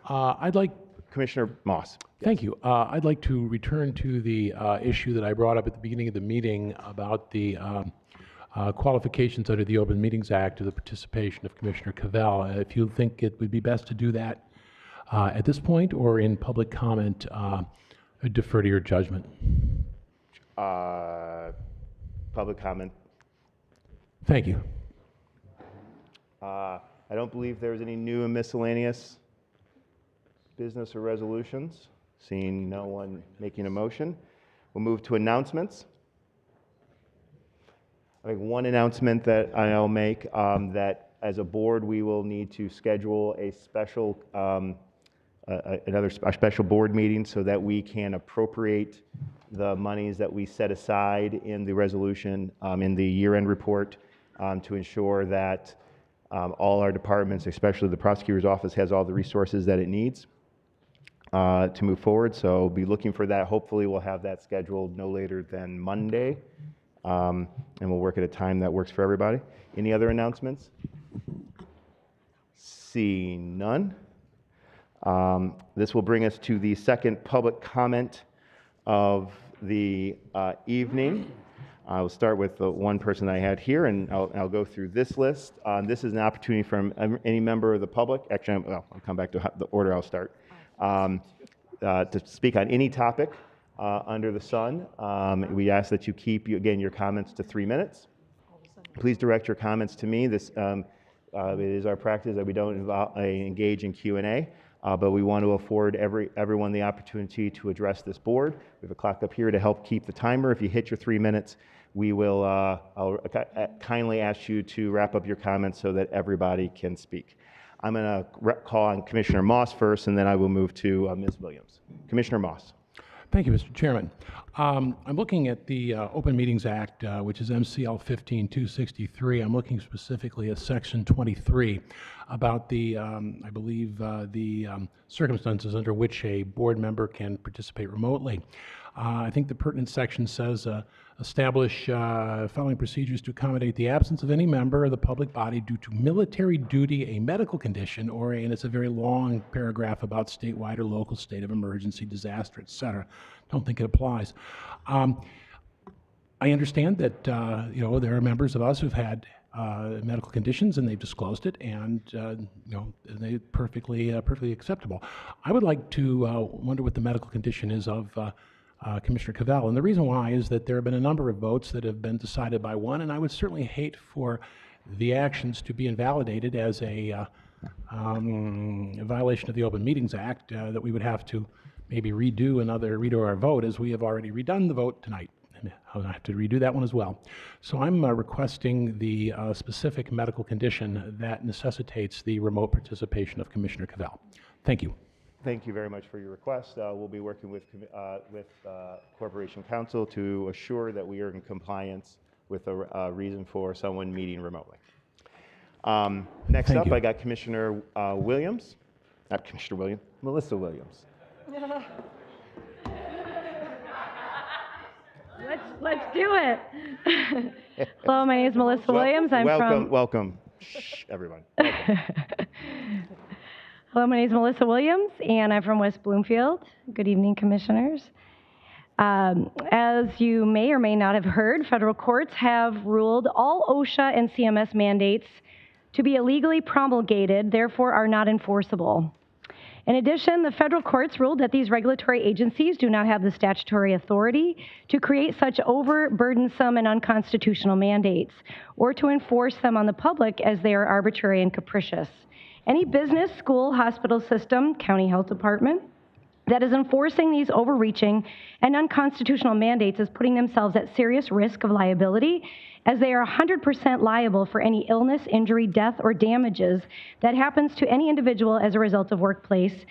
I'd like... Commissioner Moss. Thank you. I'd like to return to the issue that I brought up at the beginning of the meeting about the qualifications under the Open Meetings Act of the participation of Commissioner Cavell. If you think it would be best to do that at this point or in public comment, I defer to your judgment. Public comment. Thank you. I don't believe there's any new and miscellaneous business or resolutions. Seeing no one making a motion, we'll move to announcements. I think one announcement that I'll make, that as a board we will need to schedule a special, a special board meeting so that we can appropriate the monies that we set aside in the resolution, in the year-end report, to ensure that all our departments, especially the prosecutor's office, has all the resources that it needs to move forward. So be looking for that. Hopefully we'll have that scheduled no later than Monday, and we'll work at a time that works for everybody. Any other announcements? Seeing none. This will bring us to the second public comment of the evening. I will start with the one person I had here, and I'll go through this list. This is an opportunity from any member of the public. Actually, I'll come back to the order I'll start. To speak on any topic under the sun. We ask that you keep, again, your comments to 3 minutes. Please direct your comments to me. This it is our practice that we don't engage in Q&A, but we want to afford everyone the opportunity to address this board. We have a clock up here to help keep the timer. If you hit your 3 minutes, we will I'll kindly ask you to wrap up your comments so that everybody can speak. I'm going to call on Commissioner Moss first, and then I will move to Ms. Williams. Commissioner Moss. Thank you, Mr. Chairman. I'm looking at the Open Meetings Act, which is MCL 15263. I'm looking specifically at Section 23 about the, I believe, the circumstances under which a board member can participate remotely. I think the pertinent section says establish following procedures to accommodate the absence of any member of the public body due to military duty, a medical condition, and it's a very long paragraph about statewide or local state of emergency, disaster, etc. Don't think it applies. I understand that there are members of us who've had medical conditions and they've disclosed it, and they're perfectly acceptable. I would like to wonder what the medical condition is of Commissioner Cavell. And the reason why is that there have been a number of votes that have been decided by one, and I would certainly hate for the actions to be invalidated as a violation of the Open Meetings Act, that we would have to maybe redo our vote, as we have already redone the vote tonight. And I'll have to redo that one as well. So I'm requesting the specific medical condition that necessitates the remote participation of Commissioner Cavell. Thank you. Thank you very much for your request. We'll be working with Corporation Counsel to assure that we are in compliance with a reason for someone meeting remotely. Next up, I got Commissioner Williams. Not Commissioner Williams, Melissa Williams. Let's do it. Hello, my name is Melissa Williams. Welcome. Shh, everyone. Hello, my name is Melissa Williams, and I'm from West Bloomfield. Good evening, commissioners. As you may or may not have heard, federal courts have ruled all OSHA and CMS mandates to be illegally promulgated, therefore are not enforceable. In addition, the federal courts ruled that these regulatory agencies do not have the statutory authority to create such overburdensome and unconstitutional mandates or to enforce them on the public as they are arbitrary and capricious. Any business, school, hospital system, county health department that is enforcing these overreaching and unconstitutional mandates is putting themselves at serious risk of liability, as they are 100% liable for any illness, injury, death, or damages that happens to any individual as a result of workplace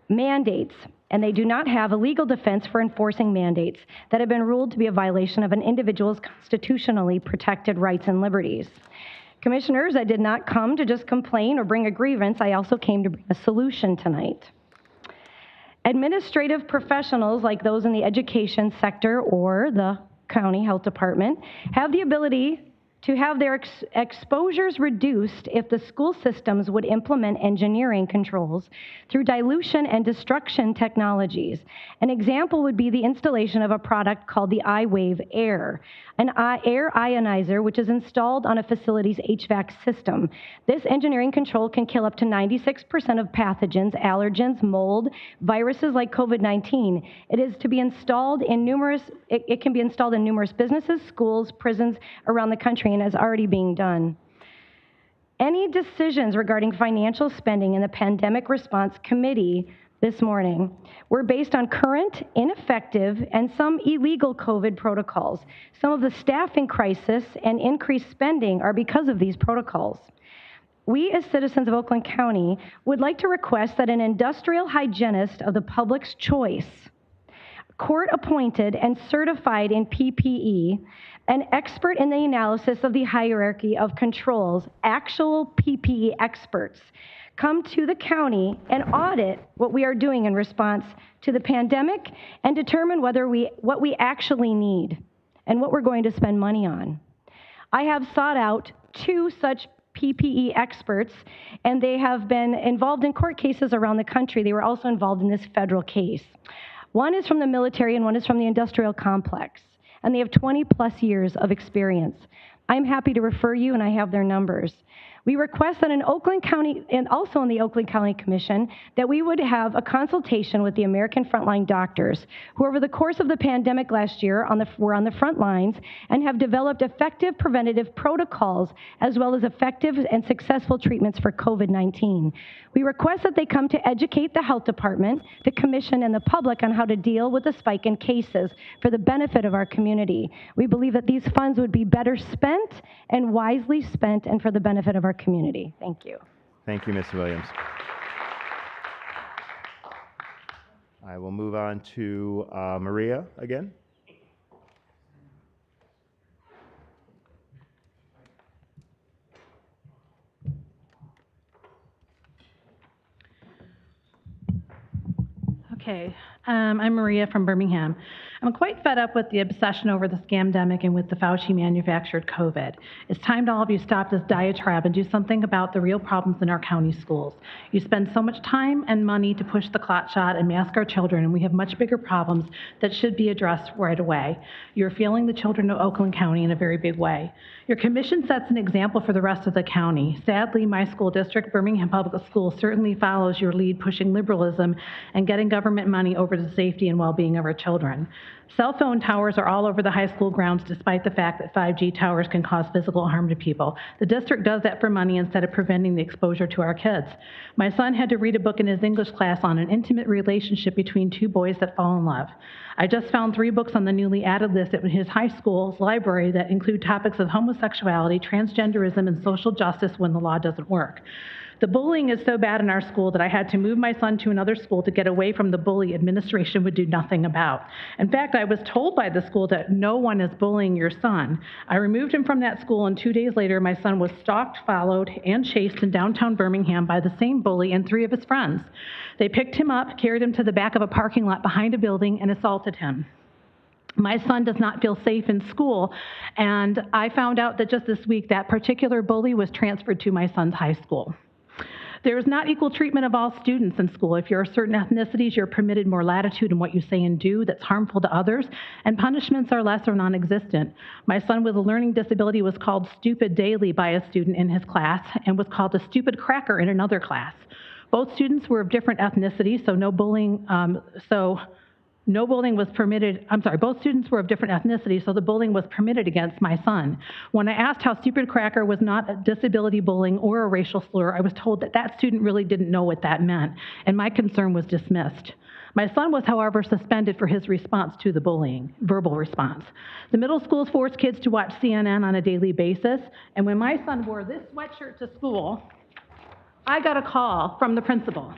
mandates, and they do not have a legal defense for enforcing mandates that have been ruled to be a violation of an individual's constitutionally protected rights and liberties. Commissioners, I did not come to just complain or bring a grievance. I also came to bring a solution tonight. Administrative professionals like those in the education sector or the county health department have the ability to have their exposures reduced if the school systems would implement engineering controls through dilution and destruction technologies. An example would be the installation of a product called the iWave Air, an air ionizer which is installed on a facility's HVAC system. This engineering control can kill up to 96% of pathogens, allergens, mold, viruses like COVID-19. It is to be installed in it can be installed in numerous businesses, schools, prisons around the country, and is already being done. Any decisions regarding financial spending in the Pandemic Response Committee this morning were based on current, ineffective, and some illegal COVID protocols. Some of the staffing crisis and increased spending are because of these protocols. We, as citizens of Oakland County, would like to request that an industrial hygienist of the public's choice, court-appointed and certified in PPE, an expert in the analysis of the hierarchy of controls, actual PPE experts, come to the county and audit what we are doing in response to the pandemic and determine what we actually need and what we're going to spend money on. I have sought out 2 such PPE experts, and they have been involved in court cases around the country. They were also involved in this federal case. One is from the military and one is from the industrial complex, and they have 20+ years of experience. I'm happy to refer you, and I have their numbers. We request that in Oakland County, and also in the Oakland County Commission, that we would have a consultation with the American frontline doctors, who over the course of the pandemic last year were on the front lines and have developed effective preventative protocols, as well as effective and successful treatments for COVID-19. We request that they come to educate the health department, the commission, and the public on how to deal with the spike in cases for the benefit of our community. We believe that these funds would be better spent and wisely spent and for the benefit of our community. Thank you. Thank you, Ms. Williams. I will move on to Maria again. Okay, I'm Maria from Birmingham. I'm quite fed up with the obsession over the scamdemic and with the Fauci-manufactured COVID. It's time to all of you stop this diatribe and do something about the real problems in our county schools. You spend so much time and money to push the clot shot and mask our children, and we have much bigger problems that should be addressed right away. You're failing the children of Oakland County in a very big way. Your commission sets an example for the rest of the county. Sadly, my school district, Birmingham Public Schools, certainly follows your lead, pushing liberalism and getting government money over the safety and well-being of our children. Cell phone towers are all over the high school grounds, despite the fact that 5G towers can cause physical harm to people. The district does that for money instead of preventing the exposure to our kids. My son had to read a book in his English class on an intimate relationship between 2 boys that fall in love. I just found 3 books on the newly added list at his high school's library that include topics of homosexuality, transgenderism, and social justice when the law doesn't work. The bullying is so bad in our school that I had to move my son to another school to get away from the bully administration would do nothing about. In fact, I was told by the school that no one is bullying your son. I removed him from that school, and 2 days later, my son was stalked, followed, and chased in downtown Birmingham by the same bully and 3 of his friends. They picked him up, carried him to the back of a parking lot behind a building, and assaulted him. My son does not feel safe in school, and I found out that just this week that particular bully was transferred to my son's high school. There is not equal treatment of all students in school. If you're a certain ethnicities, you're permitted more latitude in what you say and do that's harmful to others, and punishments are less or non-existent. My son with a learning disability was called stupid daily by a student in his class and was called a stupid cracker in another class. Both students were of different ethnicities, so no bullying, no bullying was permitted. I'm sorry, both students were of different ethnicities, so the bullying was permitted against my son. When I asked how stupid cracker was not a disability bullying or a racial slur, I was told that that student really didn't know what that meant, and my concern was dismissed. My son was, however, suspended for his response to the bullying, verbal response. The middle schools forced kids to watch CNN on a daily basis, and when my son wore this sweatshirt to school, I got a call from the principal.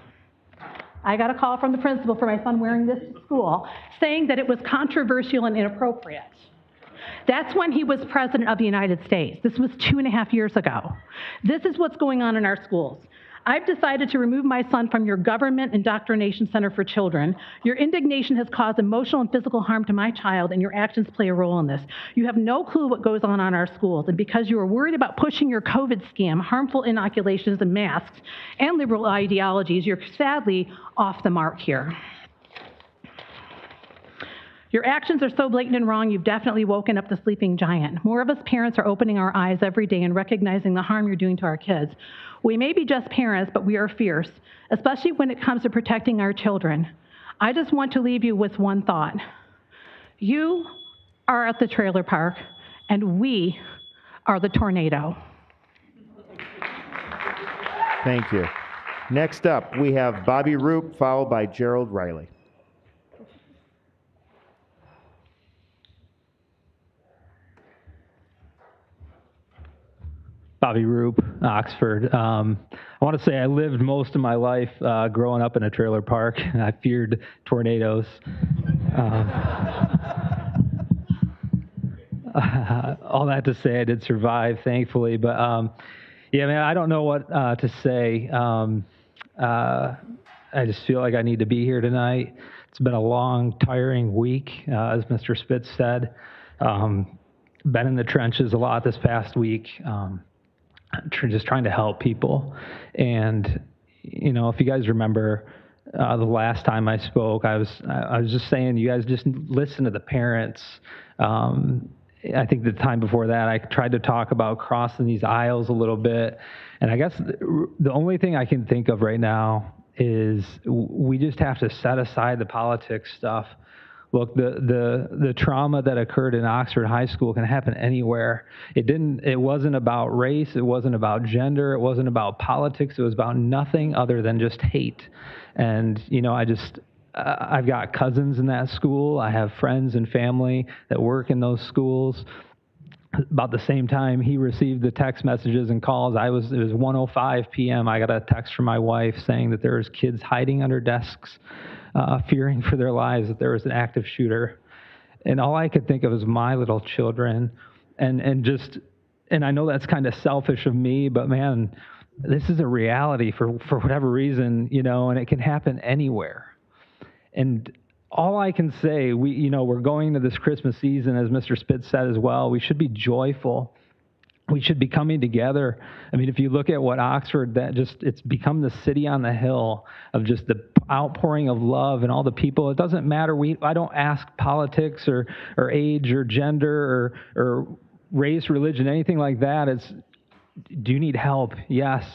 I got a call from the principal for my son wearing this to school, saying that it was controversial and inappropriate. That's when he was president of the United States. This was 2.5 years ago. This is what's going on in our schools. I've decided to remove my son from your government indoctrination center for children. Your indignation has caused emotional and physical harm to my child, and your actions play a role in this. You have no clue what goes on in our schools, and because you are worried about pushing your COVID scam, harmful inoculations and masks, and liberal ideologies, you're sadly off the mark here. Your actions are so blatant and wrong, you've definitely woken up the sleeping giant. More of us parents are opening our eyes every day and recognizing the harm you're doing to our kids. We may be just parents, but we are fierce, especially when it comes to protecting our children. I just want to leave you with one thought. You are at the trailer park, and we are the tornado. Thank you. Next up, we have Bobby Roop, followed by Gerald Riley. Bobby Roop, Oxford. I want to say I lived most of my life growing up in a trailer park, and I feared tornadoes. All that to say, I did survive, thankfully. But yeah, man, I don't know what to say. I just feel like I need to be here tonight. It's been a long, tiring week, as Mr. Spitz said. Been in the trenches a lot this past week. Just trying to help people. And, you know, if you guys remember the last time I spoke, I was just saying, you guys just listen to the parents. I think the time before that, I tried to talk about crossing these aisles a little bit. And I guess the only thing I can think of right now is we just have to set aside the politics stuff. Look, the trauma that occurred in Oxford High School can happen anywhere. It wasn't about race, it wasn't about gender, it wasn't about politics, it was about nothing other than just hate. And, you know, I've got cousins in that school, I have friends and family that work in those schools. About the same time he received the text messages and calls, it was 1:05 p.m. I got a text from my wife saying that there was kids hiding under desks, fearing for their lives, that there was an active shooter. And all I could think of was my little children. And I know that's kind of selfish of me, but man, this is a reality for whatever reason, you know, and it can happen anywhere. And all I can say, we're going to this Christmas season, as Mr. Spitz said as well, we should be joyful. We should be coming together. I mean, if you look at what Oxford, it's become the city on the hill of just the outpouring of love and all the people. It doesn't matter. I don't ask politics or age or gender or race, religion, anything like that. It's, do you need help? Yes.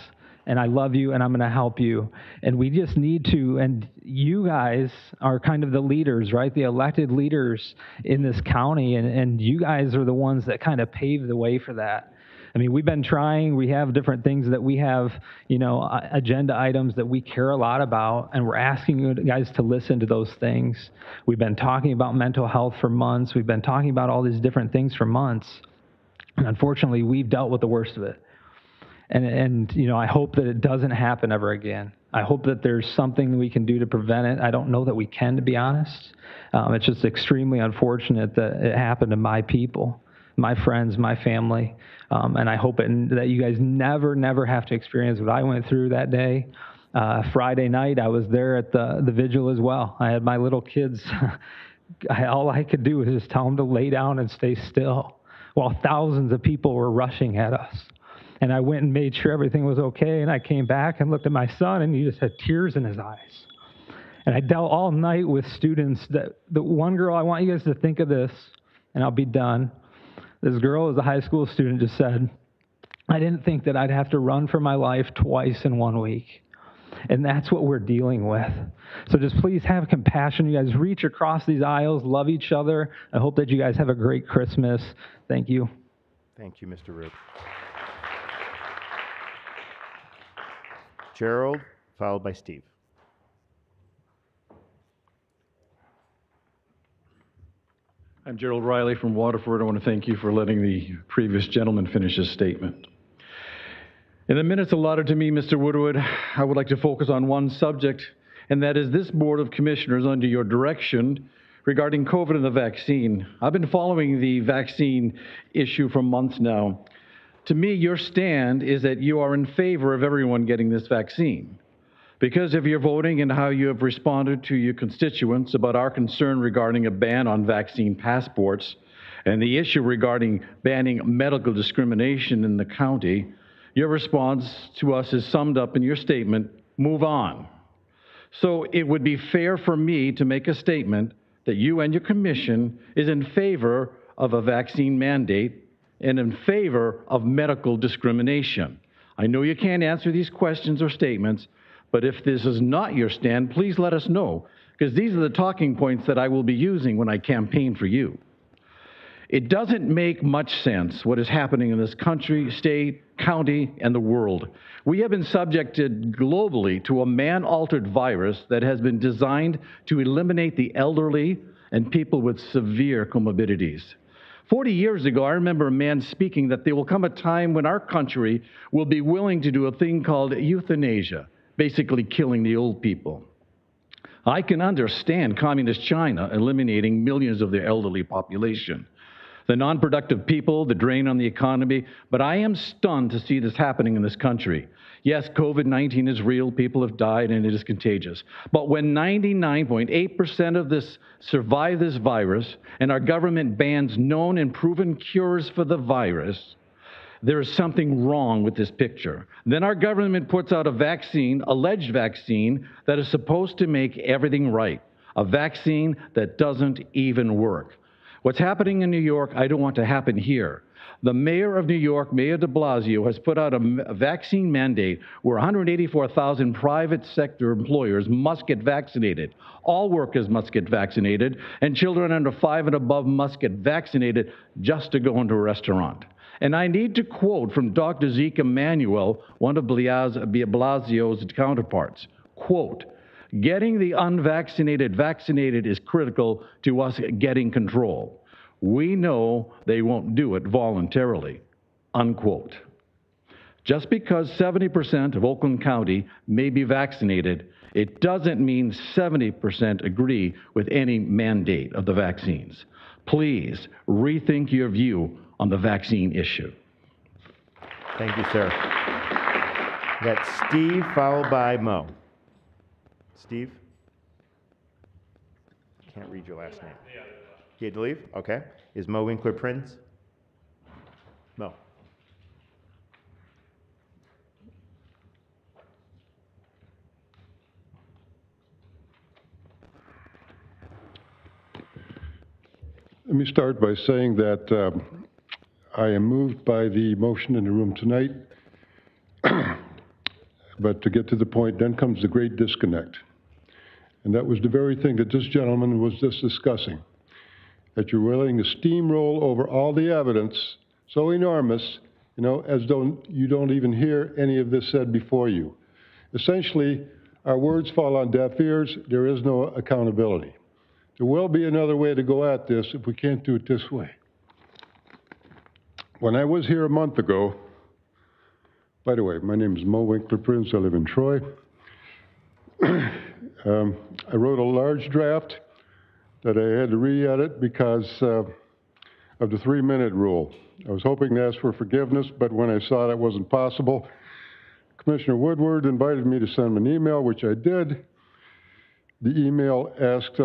And I love you, and I'm going to help you. And we just need to, and you guys are kind of the leaders, right? The elected leaders in this county, and you guys are the ones that kind of pave the way for that. I mean, we've been trying, we have different things that we have, you know, agenda items that we care a lot about, and we're asking you guys to listen to those things. We've been talking about mental health for months. We've been talking about all these different things for months. And unfortunately, we've dealt with the worst of it. And you know, I hope that it doesn't happen ever again. I hope that there's something we can do to prevent it. I don't know that we can, to be honest. It's just extremely unfortunate that it happened to my people, my friends, my family. And I hope that you guys never have to experience what I went through that day. Friday night, I was there at the vigil as well. I had my little kids. All I could do was just tell them to lay down and stay still while thousands of people were rushing at us. And I went and made sure everything was okay, and I came back and looked at my son, and he just had tears in his eyes. And I dealt all night with students. The one girl, I want you guys to think of this, and I'll be done. This girl is a high school student, just said, I didn't think that I'd have to run for my life twice in 1 week. And that's what we're dealing with. So just please have compassion. You guys reach across these aisles, love each other. I hope that you guys have a great Christmas. Thank you. Thank you, Mr. Root. Gerald, followed by Steve. I'm Gerald Riley from Waterford. I want to thank you for letting the previous gentleman finish his statement. In the minutes allotted to me, Mr. Woodward, I would like to focus on one subject, and that is this Board of Commissioners under your direction regarding COVID and the vaccine. I've been following the vaccine issue for months now. To me, your stand is that you are in favor of everyone getting this vaccine. Because of your voting and how you have responded to your constituents about our concern regarding a ban on vaccine passports and the issue regarding banning medical discrimination in the county, your response to us is summed up in your statement, move on. So it would be fair for me to make a statement that you and your commission is in favor of a vaccine mandate and in favor of medical discrimination. I know you can't answer these questions or statements, but if this is not your stand, please let us know, because these are the talking points that I will be using when I campaign for you. It doesn't make much sense what is happening in this country, state, county, and the world. We have been subjected globally to a man-altered virus that has been designed to eliminate the elderly and people with severe comorbidities. 40 years ago, I remember a man speaking that there will come a time when our country will be willing to do a thing called euthanasia, basically killing the old people. I can understand communist China eliminating millions of their elderly population, the non-productive people, the drain on the economy, but I am stunned to see this happening in this country. Yes, COVID-19 is real, people have died, and it is contagious. But when 99.8% of this survive this virus, and our government bans known and proven cures for the virus, there is something wrong with this picture. Then our government puts out a vaccine, alleged vaccine, that is supposed to make everything right. A vaccine that doesn't even work. What's happening in New York, I don't want to happen here. The mayor of New York, Mayor de Blasio, has put out a vaccine mandate where 184,000 private sector employers must get vaccinated. All workers must get vaccinated, and children under 5 and above must get vaccinated just to go into a restaurant. And I need to quote from Dr. Zeke Emanuel, one of Blasio's counterparts, quote, "Getting the unvaccinated vaccinated is critical to us getting control. We know they won't do it voluntarily," unquote. Just because 70% of Oakland County may be vaccinated, it doesn't mean 70% agree with any mandate of the vaccines. Please rethink your view on the vaccine issue. Thank you, sir. That's Steve, followed by Mo. Steve? Can't read your last name. You had to leave? Okay. Is Mo Winkler Prince? Mo. Let me start by saying that I am moved by the motion in the room tonight. But to get to the point, then comes the great disconnect. And that was the very thing that this gentleman was just discussing, that you're willing to steamroll over all the evidence so enormous, as though you don't even hear any of this said before you. Essentially, our words fall on deaf ears. There is no accountability. There will be another way to go at this if we can't do it this way. When I was here a month ago, by the way, my name is Mo Winkler Prince. I live in Troy. I wrote a large draft that I had to re-edit because of the 3-minute rule. I was hoping to ask for forgiveness, but when I saw that wasn't possible, Commissioner Woodward invited me to send him an email, which I did. The email asked,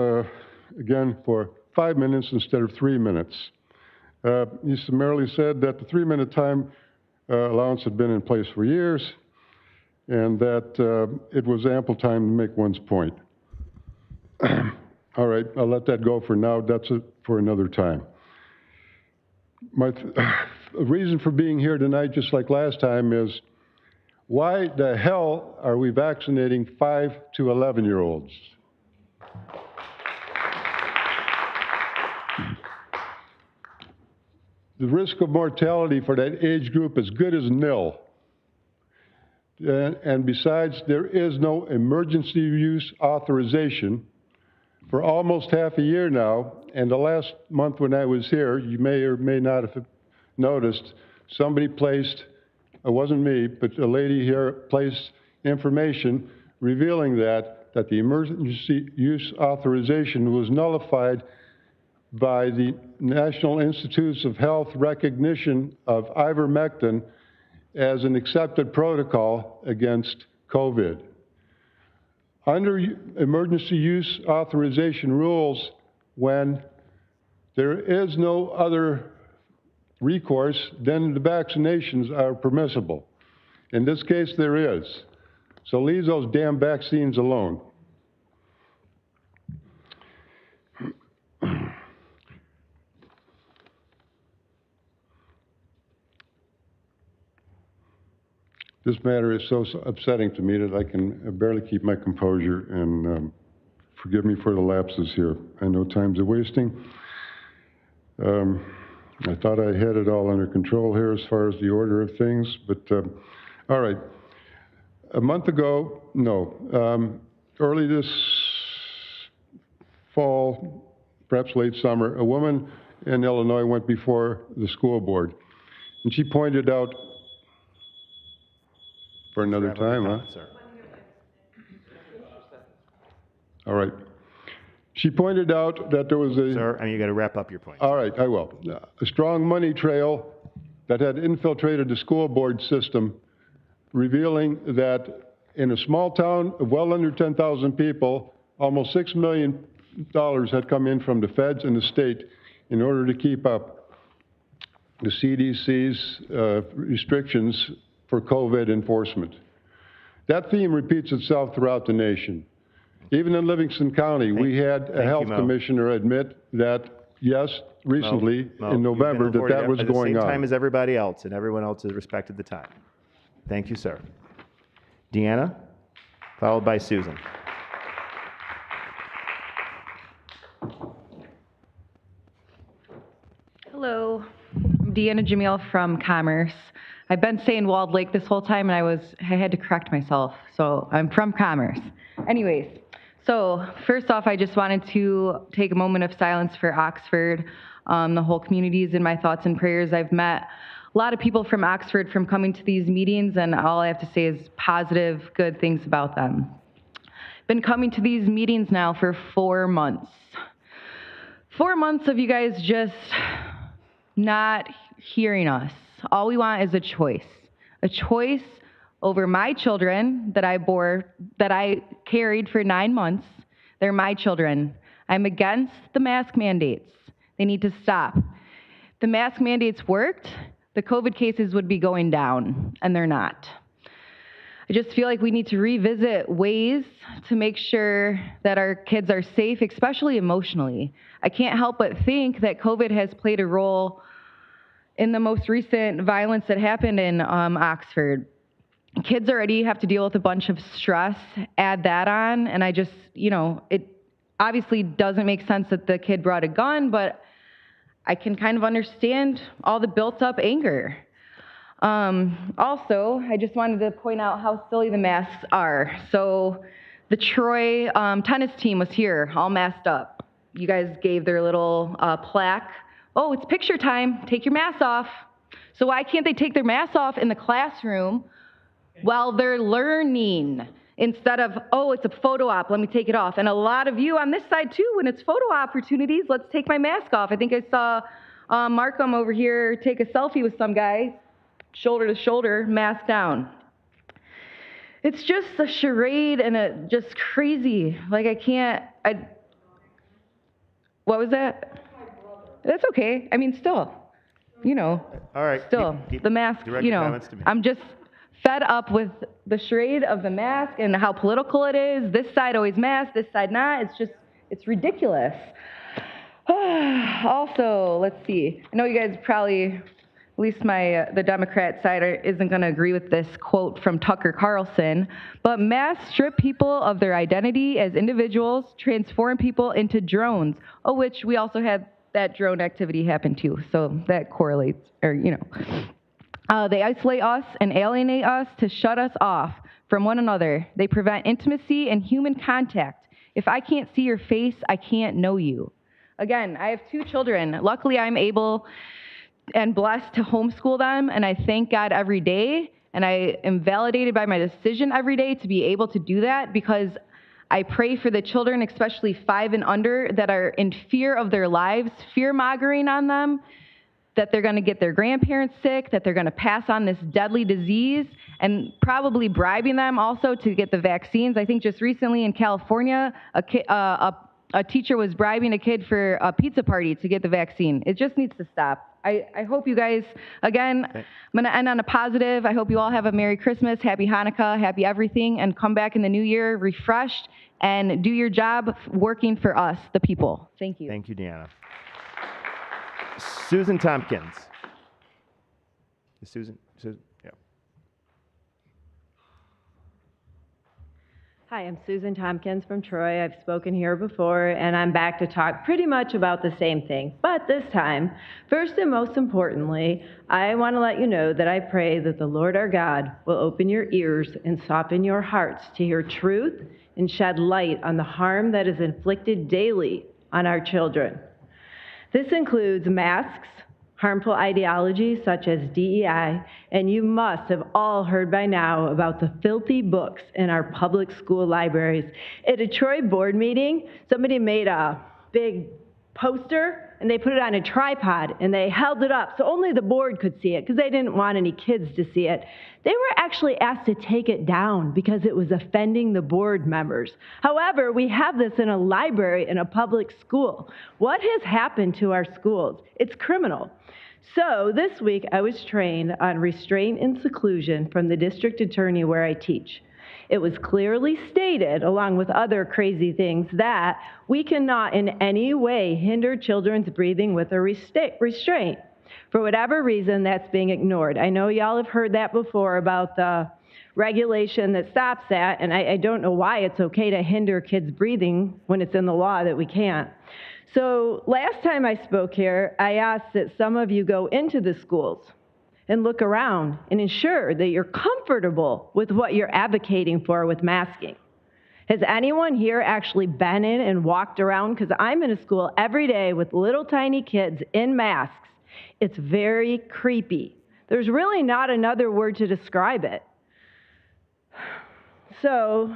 again, for 5 minutes instead of 3 minutes. He summarily said that the 3-minute time allowance had been in place for years, and that it was ample time to make one's point. All right, I'll let that go for now. That's it for another time. My reason for being here tonight, just like last time, is Why the hell are we vaccinating 5 to 11-year-olds? The risk of mortality for that age group is good as nil. And besides, there is no emergency use authorization for almost half a year now. And the last month when I was here, you may or may not have noticed, somebody placed, it wasn't me, but a lady here placed information revealing that the emergency use authorization was nullified by the National Institutes of Health recognition of ivermectin as an accepted protocol against COVID. Under emergency use authorization rules, when there is no other recourse, then the vaccinations are permissible. In this case, there is. So leave those damn vaccines alone. This matter is so upsetting to me that I can barely keep my composure, and forgive me for the lapses here. I know time's a wasting. I thought I had it all under control here as far as the order of things, but all right. A month ago, early this fall, perhaps late summer, a woman in Illinois went before the school board, and she pointed out, for another time, huh? All right. She pointed out that there was a... Sir, and you got to wrap up your point. All right, I will. A strong money trail that had infiltrated the school board system, revealing that in a small town of well under 10,000 people, almost $6 million had come in from the feds and the state in order to keep up the CDC's restrictions for COVID enforcement. That theme repeats itself throughout the nation. Even in Livingston County, we had a health commissioner admit that, yes, recently, in November, that was going at the same on. time as everybody else, and everyone else has respected the time. Thank you, sir. Deanna, followed by Susan. Hello, I'm Deanna Jamil from Commerce. I've been saying Walled Lake this whole time, and I had to correct myself, so I'm from Commerce. Anyways, so first off, I just wanted to take a moment of silence for Oxford. The whole community is in my thoughts and prayers. I've met a lot of people from Oxford from coming to these meetings, and all I have to say is positive, good things about them. Been coming to these meetings now for 4 months. 4 months of you guys just not hearing us. All we want is a choice over my children that I carried for 9 months. They're my children. I'm against the mask mandates. They need to stop. The mask mandates worked, the COVID cases would be going down, and they're not. I just feel like we need to revisit ways to make sure that our kids are safe, especially emotionally. I can't help but think that COVID has played a role in the most recent violence that happened in Oxford. Kids already have to deal with a bunch of stress, add that on, and I just, it obviously doesn't make sense that the kid brought a gun, but I can kind of understand all the built up anger. Also, I just wanted to point out how silly the masks are. So the Troy tennis team was here, all masked up. You guys gave their little plaque. Oh, it's picture time, take your mask off. So why can't they take their masks off in the classroom while they're learning? Instead of, oh, it's a photo op, let me take it off. And a lot of you on this side too, when it's photo opportunities, let's take my mask off. I think I saw Markham over here take a selfie with some guy, shoulder to shoulder, mask down. It's just a charade and just crazy. Like what was that? That's okay. I mean, still, All right. still, the mask, direct your comments to me. I'm just fed up with the charade of the mask and how political it is. This side always mask, this side not. It's ridiculous. Also, let's see. I know you guys probably at least the Democrat side isn't going to agree with this quote from Tucker Carlson, but mass strip people of their identity as individuals, transform people into drones, which we also had that drone activity happen too, so that correlates, they isolate us and alienate us to shut us off from one another. They prevent intimacy and human contact. If I can't see your face, I can't know you. Again, I have 2 children. Luckily, I'm able and blessed to homeschool them, and I thank God every day, and I am validated by my decision every day to be able to do that, because I pray for the children, especially 5 and under, that are in fear of their lives, fear-mongering on them, that they're going to get their grandparents sick, that they're going to pass on this deadly disease, and probably bribing them also to get the vaccines. I think just recently in California, a teacher was bribing a kid for a pizza party to get the vaccine. It just needs to stop. I hope you guys, again, I'm going to end on a positive. I hope you all have a Merry Christmas, Happy Hanukkah, Happy everything, and come back in the new year refreshed and do your job working for us, the people. Thank you. Thank you, Deanna. Susan Tompkins. Susan, yeah. Hi, I'm Susan Tompkins from Troy. I've spoken here before, and I'm back to talk pretty much about the same thing. But this time, first and most importantly, I want to let you know that I pray that the Lord our God will open your ears and soften your hearts to hear truth and shed light on the harm that is inflicted daily on our children. This includes masks, harmful ideologies such as DEI, and you must have all heard by now about the filthy books in our public school libraries. At a Troy board meeting, somebody made a big poster and they put it on a tripod and they held it up so only the board could see it because they didn't want any kids to see it. They were actually asked to take it down because it was offending the board members. However, we have this in a library in a public school. What has happened to our schools? It's criminal. So this week I was trained on restraint and seclusion from the district attorney where I teach. It was clearly stated, along with other crazy things, that we cannot in any way hinder children's breathing with a restraint. For whatever reason, that's being ignored. I know y'all have heard that before about the regulation that stops that, and I don't know why it's okay to hinder kids breathing when it's in the law that we can't. So last time I spoke here, I asked that some of you go into the schools and look around and ensure that you're comfortable with what you're advocating for with masking. Has anyone here actually been in and walked around? Because I'm in a school every day with little tiny kids in masks. It's very creepy. There's really not another word to describe it. So,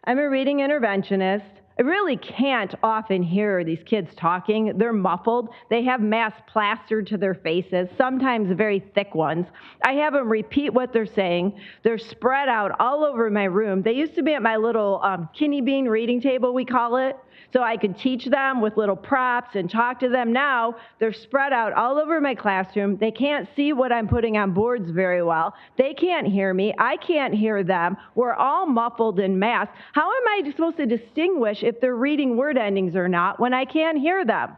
I'm a reading interventionist. I really can't often hear these kids talking. They're muffled. They have masks plastered to their faces, sometimes very thick ones. I have them repeat what they're saying. They're spread out all over my room. They used to be at my little kidney bean reading table, we call it, so I could teach them with little props and talk to them. Now they're spread out all over my classroom. They can't see what I'm putting on boards very well. They can't hear me. I can't hear them. We're all muffled in masks. How am I supposed to distinguish if they're reading word endings or not when I can't hear them?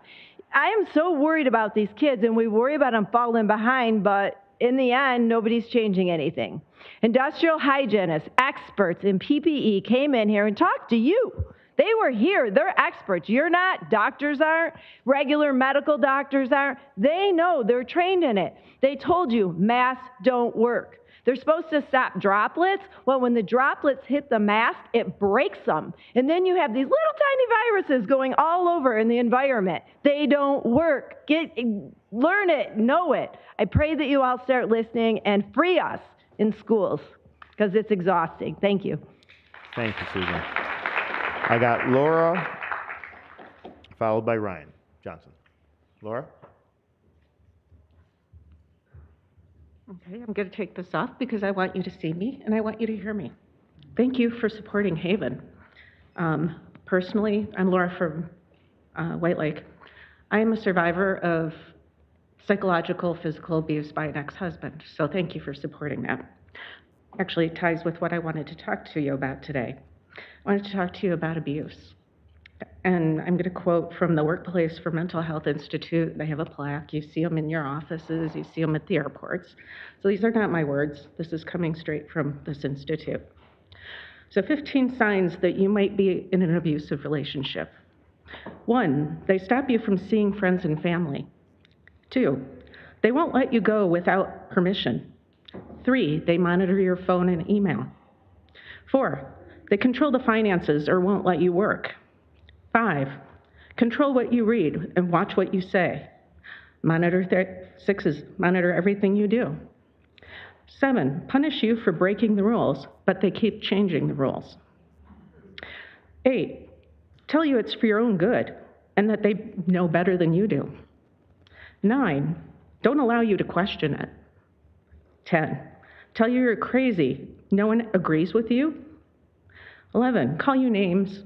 I am so worried about these kids, and we worry about them falling behind, but in the end, nobody's changing anything. Industrial hygienists, experts in PPE came in here and talked to you. They were here. They're experts. You're not. Doctors aren't. Regular medical doctors aren't. They know. They're trained in it. They told you masks don't work. They're supposed to stop droplets. Well, when the droplets hit the mask, it breaks them. And then you have these little tiny viruses going all over in the environment. They don't work. Learn it. Know it. I pray that you all start listening and free us in schools because it's exhausting. Thank you. Thank you, Susan. I got Laura, followed by Ryan Johnson. Laura? Okay, I'm going to take this off because I want you to see me and I want you to hear me. Thank you for supporting Haven. Personally, I'm Laura from White Lake. I am a survivor of psychological, physical abuse by an ex-husband, so thank you for supporting that. Actually, it ties with what I wanted to talk to you about today. I wanted to talk to you about abuse. And I'm going to quote from the Workplace for Mental Health Institute. They have a plaque. You see them in your offices. You see them at the airports. So these are not my words. This is coming straight from this institute. So 15 signs that you might be in an abusive relationship. 1, they stop you from seeing friends and family. 2, they won't let you go without permission. 3, they monitor your phone and email. 4, they control the finances or won't let you work. 5, control what you read and watch what you say. 6 is monitor everything you do. 7, punish you for breaking the rules, but they keep changing the rules. 8, tell you it's for your own good and that they know better than you do. 9, don't allow you to question it. 10, tell you you're crazy. No one agrees with you. 11, call you names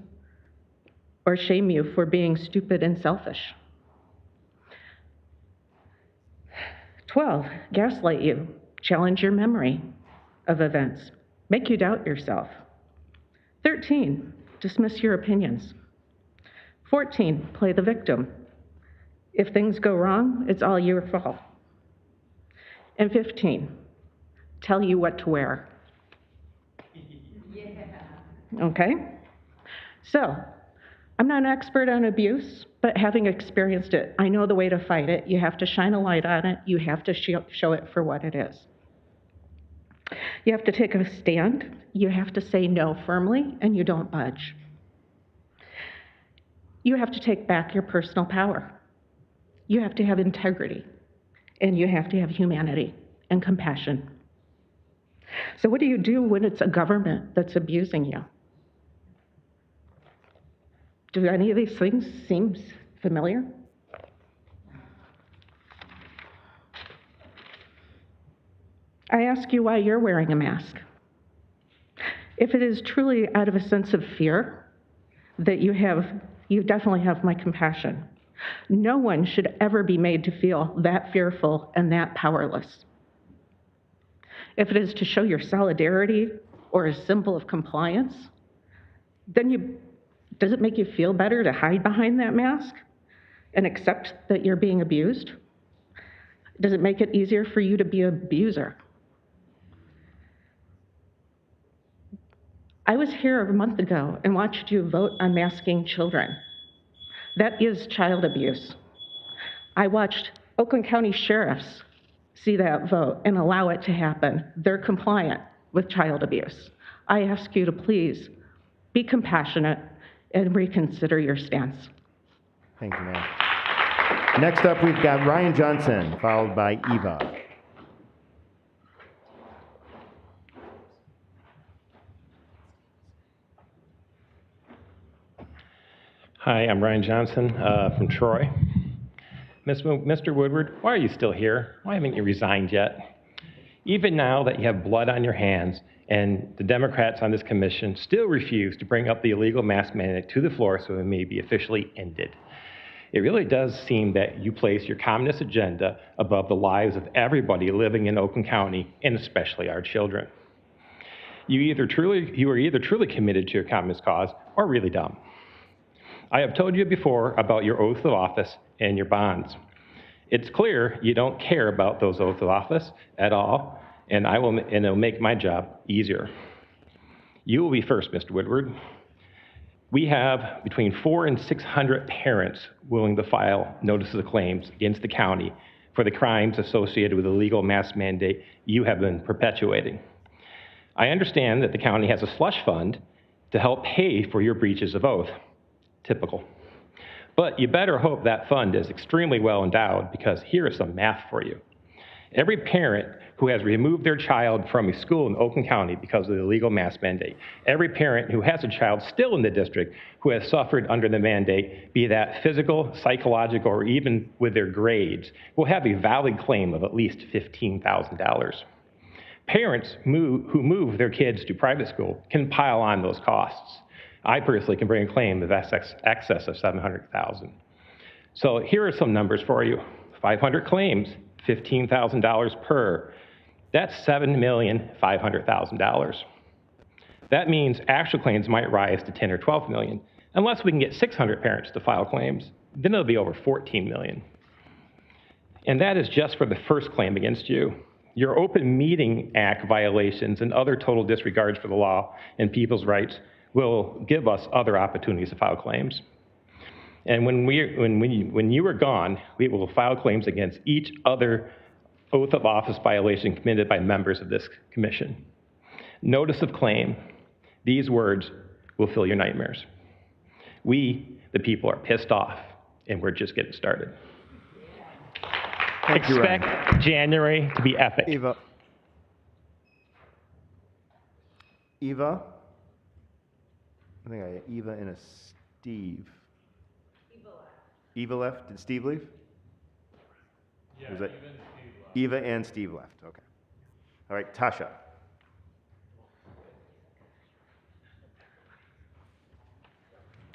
or shame you for being stupid and selfish. 12, gaslight you, challenge your memory of events, make you doubt yourself. 13, dismiss your opinions. 14, play the victim. If things go wrong, it's all your fault. And 15, tell you what to wear. Okay? So, I'm not an expert on abuse, but having experienced it, I know the way to fight it. You have to shine a light on it. You have to show it for what it is. You have to take a stand. You have to say no firmly, and you don't budge. You have to take back your personal power. You have to have integrity, and you have to have humanity and compassion. So what do you do when it's a government that's abusing you? Do any of these things seem familiar? I ask you why you're wearing a mask. If it is truly out of a sense of fear that you definitely have my compassion. No one should ever be made to feel that fearful and that powerless. If it is to show your solidarity or a symbol of compliance, then does it make you feel better to hide behind that mask and accept that you're being abused? Does it make it easier for you to be an abuser? I was here a month ago and watched you vote on masking children. That is child abuse. I watched Oakland County sheriffs see that vote and allow it to happen. They're compliant with child abuse. I ask you to please be compassionate and reconsider your stance. Thank you, ma'am. Next up, we've got Ryan Johnson, followed by Eva. Hi, I'm Ryan Johnson from Troy. Mr. Woodward, why are you still here? Why haven't you resigned yet? Even now that you have blood on your hands and the Democrats on this commission still refuse to bring up the illegal mask mandate to the floor so it may be officially ended. It really does seem that you place your communist agenda above the lives of everybody living in Oakland County, and especially our children. You are either truly committed to your communist cause or really dumb. I have told you before about your oath of office and your bonds. It's clear you don't care about those oaths of office at all, and it'll make my job easier. You will be first, Mr. Woodward. We have between 400 and 600 parents willing to file notices of claims against the county for the crimes associated with the illegal mask mandate you have been perpetuating. I understand that the county has a slush fund to help pay for your breaches of oath. Typical. But you better hope that fund is extremely well endowed, because here is some math for you. Every parent who has removed their child from a school in Oakland County because of the illegal mask mandate, every parent who has a child still in the district who has suffered under the mandate, be that physical, psychological, or even with their grades, will have a valid claim of at least $15,000. Parents who move their kids to private school can pile on those costs. I personally can bring a claim of excess of $700,000. So here are some numbers for you. 500 claims, $15,000 per. That's $7,500,000. That means actual claims might rise to 10 or 12 million. Unless we can get 600 parents to file claims, then it'll be over 14 million. And that is just for the first claim against you. Your Open Meeting Act violations and other total disregards for the law and people's rights will give us other opportunities to file claims. And when you are gone, we will file claims against each other oath of office violation committed by members of this commission. Notice of claim, these words will fill your nightmares. We, the people, are pissed off, and we're just getting started. Thank you, Ryan. Expect January to be epic. Eva? I think I had Eva and a Steve. Eva left. Did Steve leave? Yeah, was that Eva and Steve left. Okay. All right, Tasha.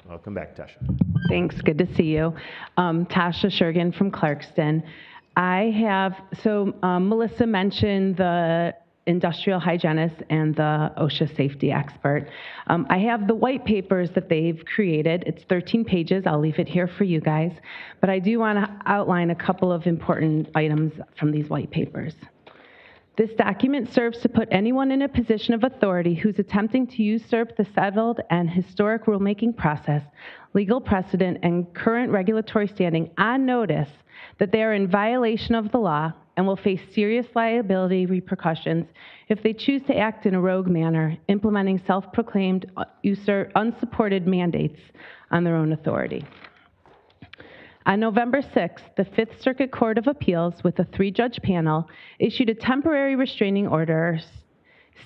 Welcome back, Tasha. Thanks, good to see you. Tasha Shergan from Clarkston. Melissa mentioned the industrial hygienist and the OSHA safety expert. I have the white papers that they've created. It's 13 pages. I'll leave it here for you guys. But I do want to outline a couple of important items from these white papers. This document serves to put anyone in a position of authority who's attempting to usurp the settled and historic rulemaking process, legal precedent, and current regulatory standing on notice that they are in violation of the law and will face serious liability repercussions if they choose to act in a rogue manner, implementing self-proclaimed unsupported mandates on their own authority. On November 6th, the Fifth Circuit Court of Appeals, with a 3-judge panel, issued a temporary restraining order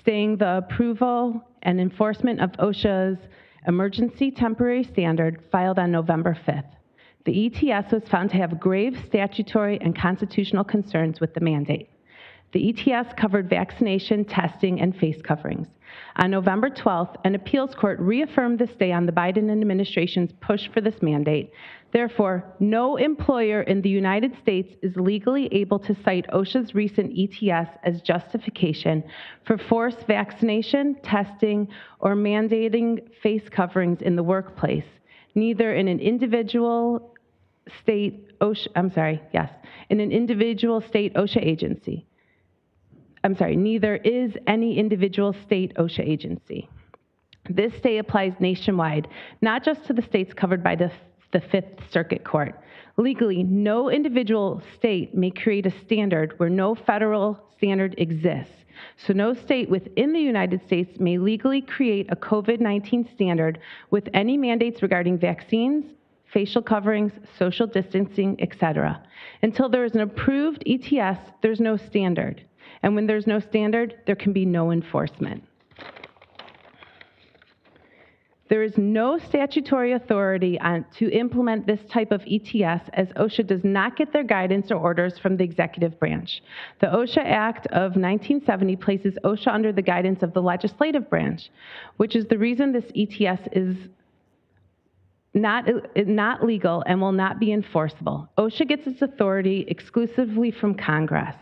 staying the approval and enforcement of OSHA's emergency temporary standard filed on November 5th. The ETS was found to have grave statutory and constitutional concerns with the mandate. The ETS covered vaccination, testing, and face coverings. On November 12th, an appeals court reaffirmed the stay on the Biden administration's push for this mandate. Therefore, no employer in the United States is legally able to cite OSHA's recent ETS as justification for forced vaccination, testing, or mandating face coverings in the workplace, neither in an individual state OSHA agency. Neither is any individual state OSHA agency. This stay applies nationwide, not just to the states covered by the Fifth Circuit Court. Legally, no individual state may create a standard where no federal standard exists. So no state within the United States may legally create a COVID-19 standard with any mandates regarding vaccines, facial coverings, social distancing, etc. Until there is an approved ETS, there's no standard. And when there's no standard, there can be no enforcement. There is no statutory authority to implement this type of ETS, as OSHA does not get their guidance or orders from the executive branch. The OSHA Act of 1970 places OSHA under the guidance of the legislative branch, which is the reason this ETS is not legal and will not be enforceable. OSHA gets its authority exclusively from Congress.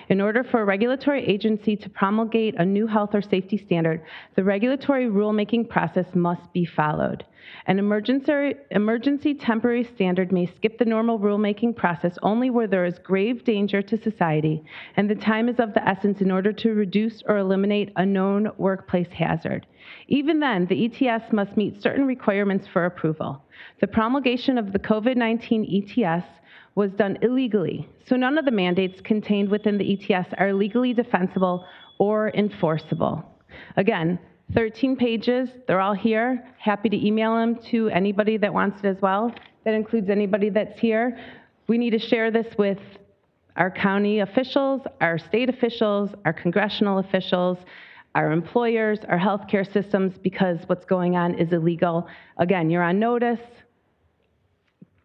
In order for a regulatory agency to promulgate a new health or safety standard, the regulatory rulemaking process must be followed. An emergency temporary standard may skip the normal rulemaking process only where there is grave danger to society and the time is of the essence in order to reduce or eliminate a known workplace hazard. Even then, the ETS must meet certain requirements for approval. The promulgation of the COVID-19 ETS was done illegally, so none of the mandates contained within the ETS are legally defensible or enforceable. Again, 13 pages, they're all here. Happy to email them to anybody that wants it as well. That includes anybody that's here. We need to share this with our county officials, our state officials, our congressional officials, our employers, our healthcare systems, because what's going on is illegal. Again, you're on notice.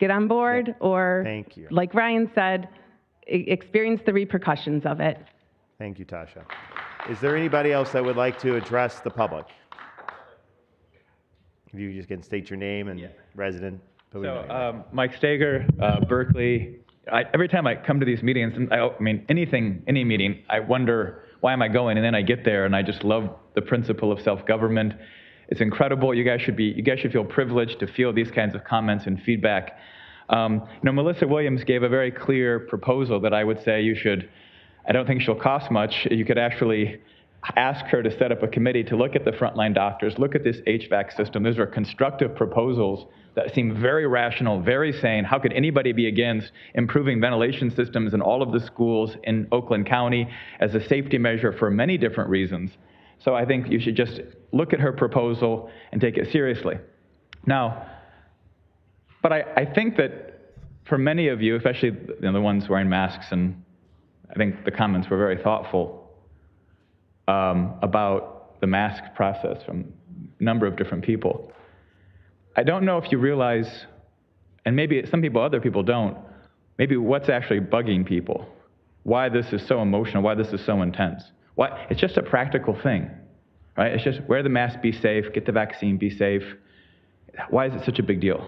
Get on board, or Thank you. like Ryan said, experience the repercussions of it. Thank you, Tasha. Is there anybody else that would like to address the public? If you just can state your name and resident. Mike Stager, Berkeley. Every time I come to these meetings, any meeting, I wonder, why am I going? And then I get there and I just love the principle of self-government. It's incredible. You guys should feel privileged to feel these kinds of comments and feedback. Melissa Williams gave a very clear proposal that I would say I don't think she'll cost much. You could actually ask her to set up a committee to look at the frontline doctors, look at this HVAC system. Those are constructive proposals that seem very rational, very sane. How could anybody be against improving ventilation systems in all of the schools in Oakland County as a safety measure for many different reasons? So I think you should just look at her proposal and take it seriously. Now, but I think that for many of you, especially the ones wearing masks, and I think the comments were very thoughtful about the mask process from a number of different people. I don't know if you realize, and maybe some people, other people don't, maybe what's actually bugging people, why this is so emotional, why this is so intense. Why? It's just a practical thing, right? It's just wear the mask, be safe, get the vaccine, be safe. Why is it such a big deal?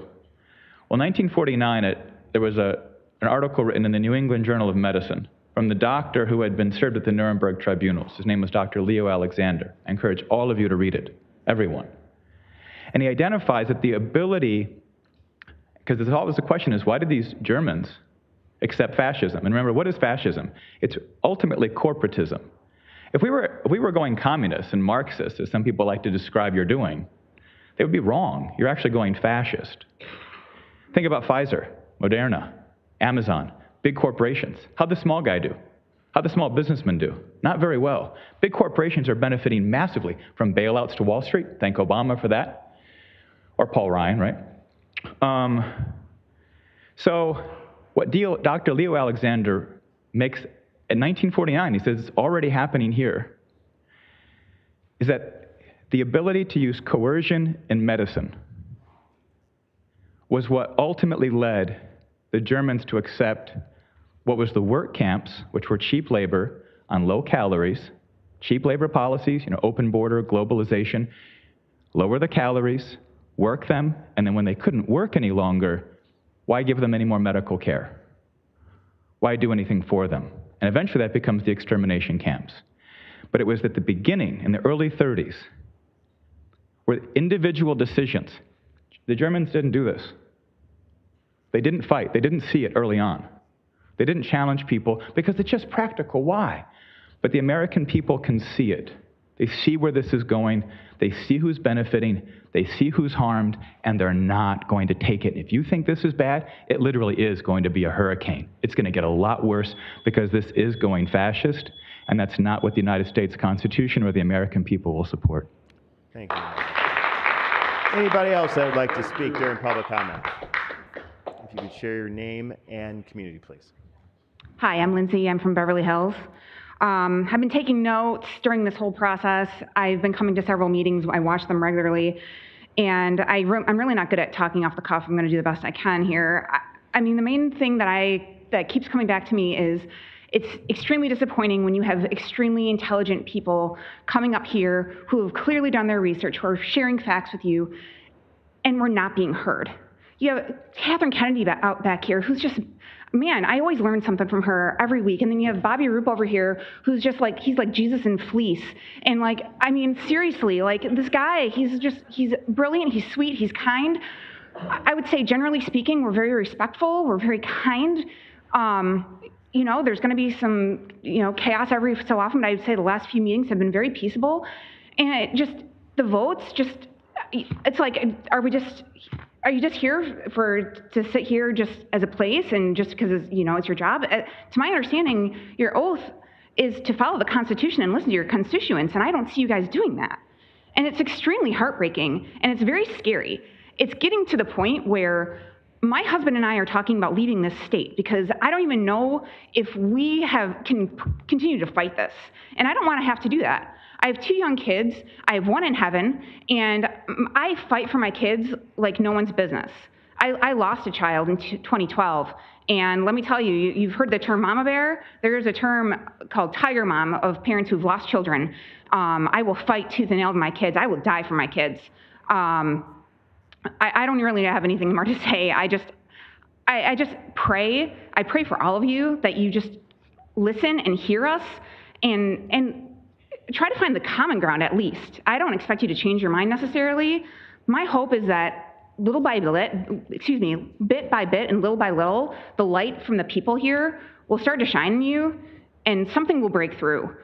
Well, 1949, there was an article written in the New England Journal of Medicine from the doctor who had been served at the Nuremberg tribunals. His name was Dr. Leo Alexander. I encourage all of you to read it, everyone. And he identifies that the ability, because there's always the question is, why did these Germans accept fascism? And remember, what is fascism? It's ultimately corporatism. If we were going communist and Marxist, as some people like to describe you're doing, they would be wrong. You're actually going fascist. Think about Pfizer, Moderna, Amazon, big corporations. How'd the small guy do? How'd the small businessman do? Not very well. Big corporations are benefiting massively from bailouts to Wall Street. Thank Obama for that. Or Paul Ryan, right? So what Dr. Leo Alexander makes in 1949, he says it's already happening here, is that the ability to use coercion in medicine was what ultimately led the Germans to accept what was the work camps, which were cheap labor on low calories, cheap labor policies, open border, globalization, lower the calories, work them, and then when they couldn't work any longer, why give them any more medical care? Why do anything for them? And eventually that becomes the extermination camps. But it was at the beginning, in the early 30s, where individual decisions, the Germans didn't do this. They didn't fight. They didn't see it early on. They didn't challenge people because it's just practical. Why? But the American people can see it. They see where this is going. They see who's benefiting. They see who's harmed, and they're not going to take it. If you think this is bad, it literally is going to be a hurricane. It's going to get a lot worse because this is going fascist, and that's not what the United States Constitution or the American people will support. Thank you. Anybody else that would like to speak during public comment? If you could share your name and community, please. Hi, I'm Lindsay. I'm from Beverly Hills. I've been taking notes during this whole process. I've been coming to several meetings. I watch them regularly. And I'm really not good at talking off the cuff. I'm going to do the best I can here. I mean, the main thing that keeps coming back to me is it's extremely disappointing when you have extremely intelligent people coming up here who have clearly done their research, who are sharing facts with you, and we're not being heard. You have Catherine Kennedy out back here, who's just, man, I always learn something from her every week. And then you have Bobby Roop over here, who's just like, he's like Jesus in fleece. And like, I mean, seriously, like this guy, he's brilliant, he's sweet, he's kind. I would say, generally speaking, we're very respectful, we're very kind. There's gonna be some, chaos every so often, but I would say the last few meetings have been very peaceable. And the votes, it's like, are you just here to sit here just as a place and just because it's your job? To my understanding, your oath is to follow the Constitution and listen to your constituents, and I don't see you guys doing that. And it's extremely heartbreaking, and it's very scary. It's getting to the point where my husband and I are talking about leaving this state because I don't even know if we can continue to fight this, and I don't want to have to do that. I have 2 young kids, I have 1 in heaven, and I fight for my kids like no one's business. I lost a child in 2012, and let me tell you, you've heard the term mama bear? There's a term called tiger mom of parents who've lost children. I will fight tooth and nail for my kids. I will die for my kids. I don't really have anything more to say. I just pray. I pray for all of you that you just listen and hear us, and try to find the common ground at least. I don't expect you to change your mind necessarily. My hope is that bit by bit and little by little, the light from the people here will start to shine in you and something will break through.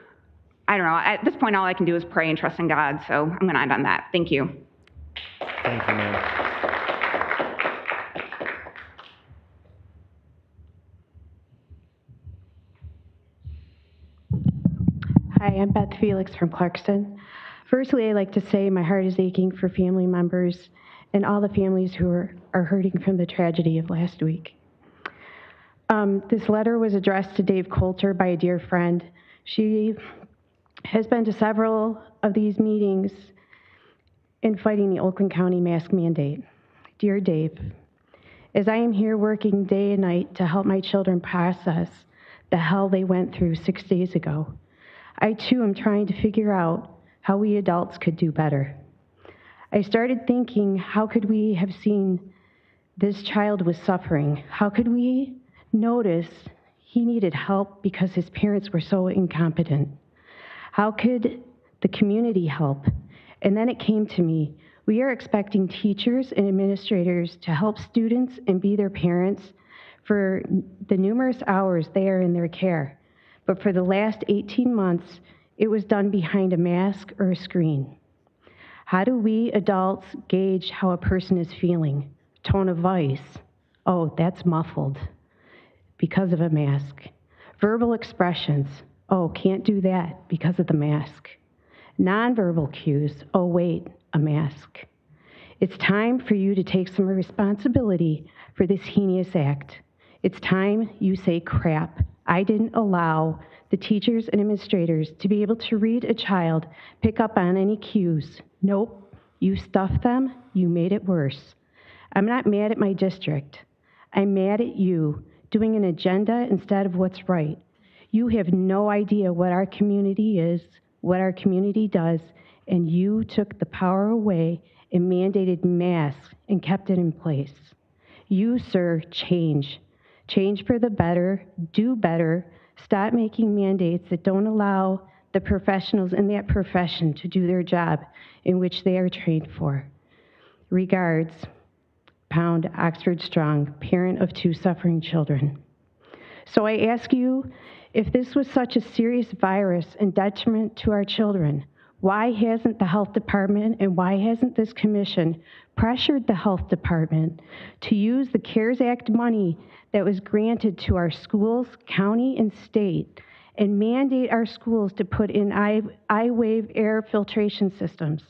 I don't know. At this point, all I can do is pray and trust in God. So I'm going to end on that. Thank you. Thank you, ma'am. Hi, I'm Beth Felix from Clarkston. Firstly, I'd like to say my heart is aching for family members and all the families who are hurting from the tragedy of last week. This letter was addressed to Dave Coulter by a dear friend. She has been to several of these meetings in fighting the Oakland County mask mandate. Dear Dave, as I am here working day and night to help my children process the hell they went through 6 days ago, I too am trying to figure out how we adults could do better. I started thinking, how could we have seen this child was suffering? How could we notice he needed help because his parents were so incompetent? How could the community help? And then it came to me, we are expecting teachers and administrators to help students and be their parents for the numerous hours they are in their care. But for the last 18 months, it was done behind a mask or a screen. How do we adults gauge how a person is feeling? Tone of voice. Oh, that's muffled because of a mask. Verbal expressions. Oh, can't do that because of the mask. Nonverbal cues. Oh, wait, a mask. It's time for you to take some responsibility for this heinous act. It's time you say, crap, I didn't allow the teachers and administrators to be able to read a child, pick up on any cues. Nope, you stuffed them, you made it worse. I'm not mad at my district. I'm mad at you doing an agenda instead of what's right. You have no idea what our community is, what our community does, and you took the power away and mandated masks and kept it in place. You, sir, change. Change for the better, do better, stop making mandates that don't allow the professionals in that profession to do their job in which they are trained for. Regards, Pound Oxford Strong, parent of 2 suffering children. So I ask you, if this was such a serious virus and detriment to our children, why hasn't the health department and why hasn't this commission pressured the health department to use the CARES Act money that was granted to our schools, county, and state, and mandate our schools to put in I-wave air filtration systems?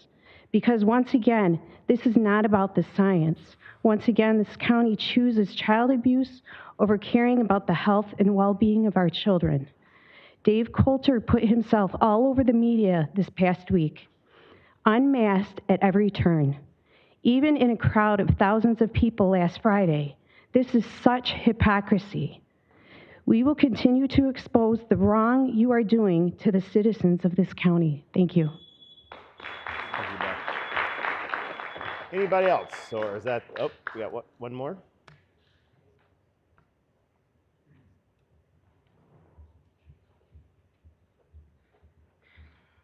Because once again, this is not about the science. Once again, this county chooses child abuse over caring about the health and well-being of our children. Dave Coulter put himself all over the media this past week, unmasked at every turn, even in a crowd of thousands of people last Friday. This is such hypocrisy. We will continue to expose the wrong you are doing to the citizens of this county. Thank you. Thank you, Beth. Anybody else? Or is that, oh, we got one more?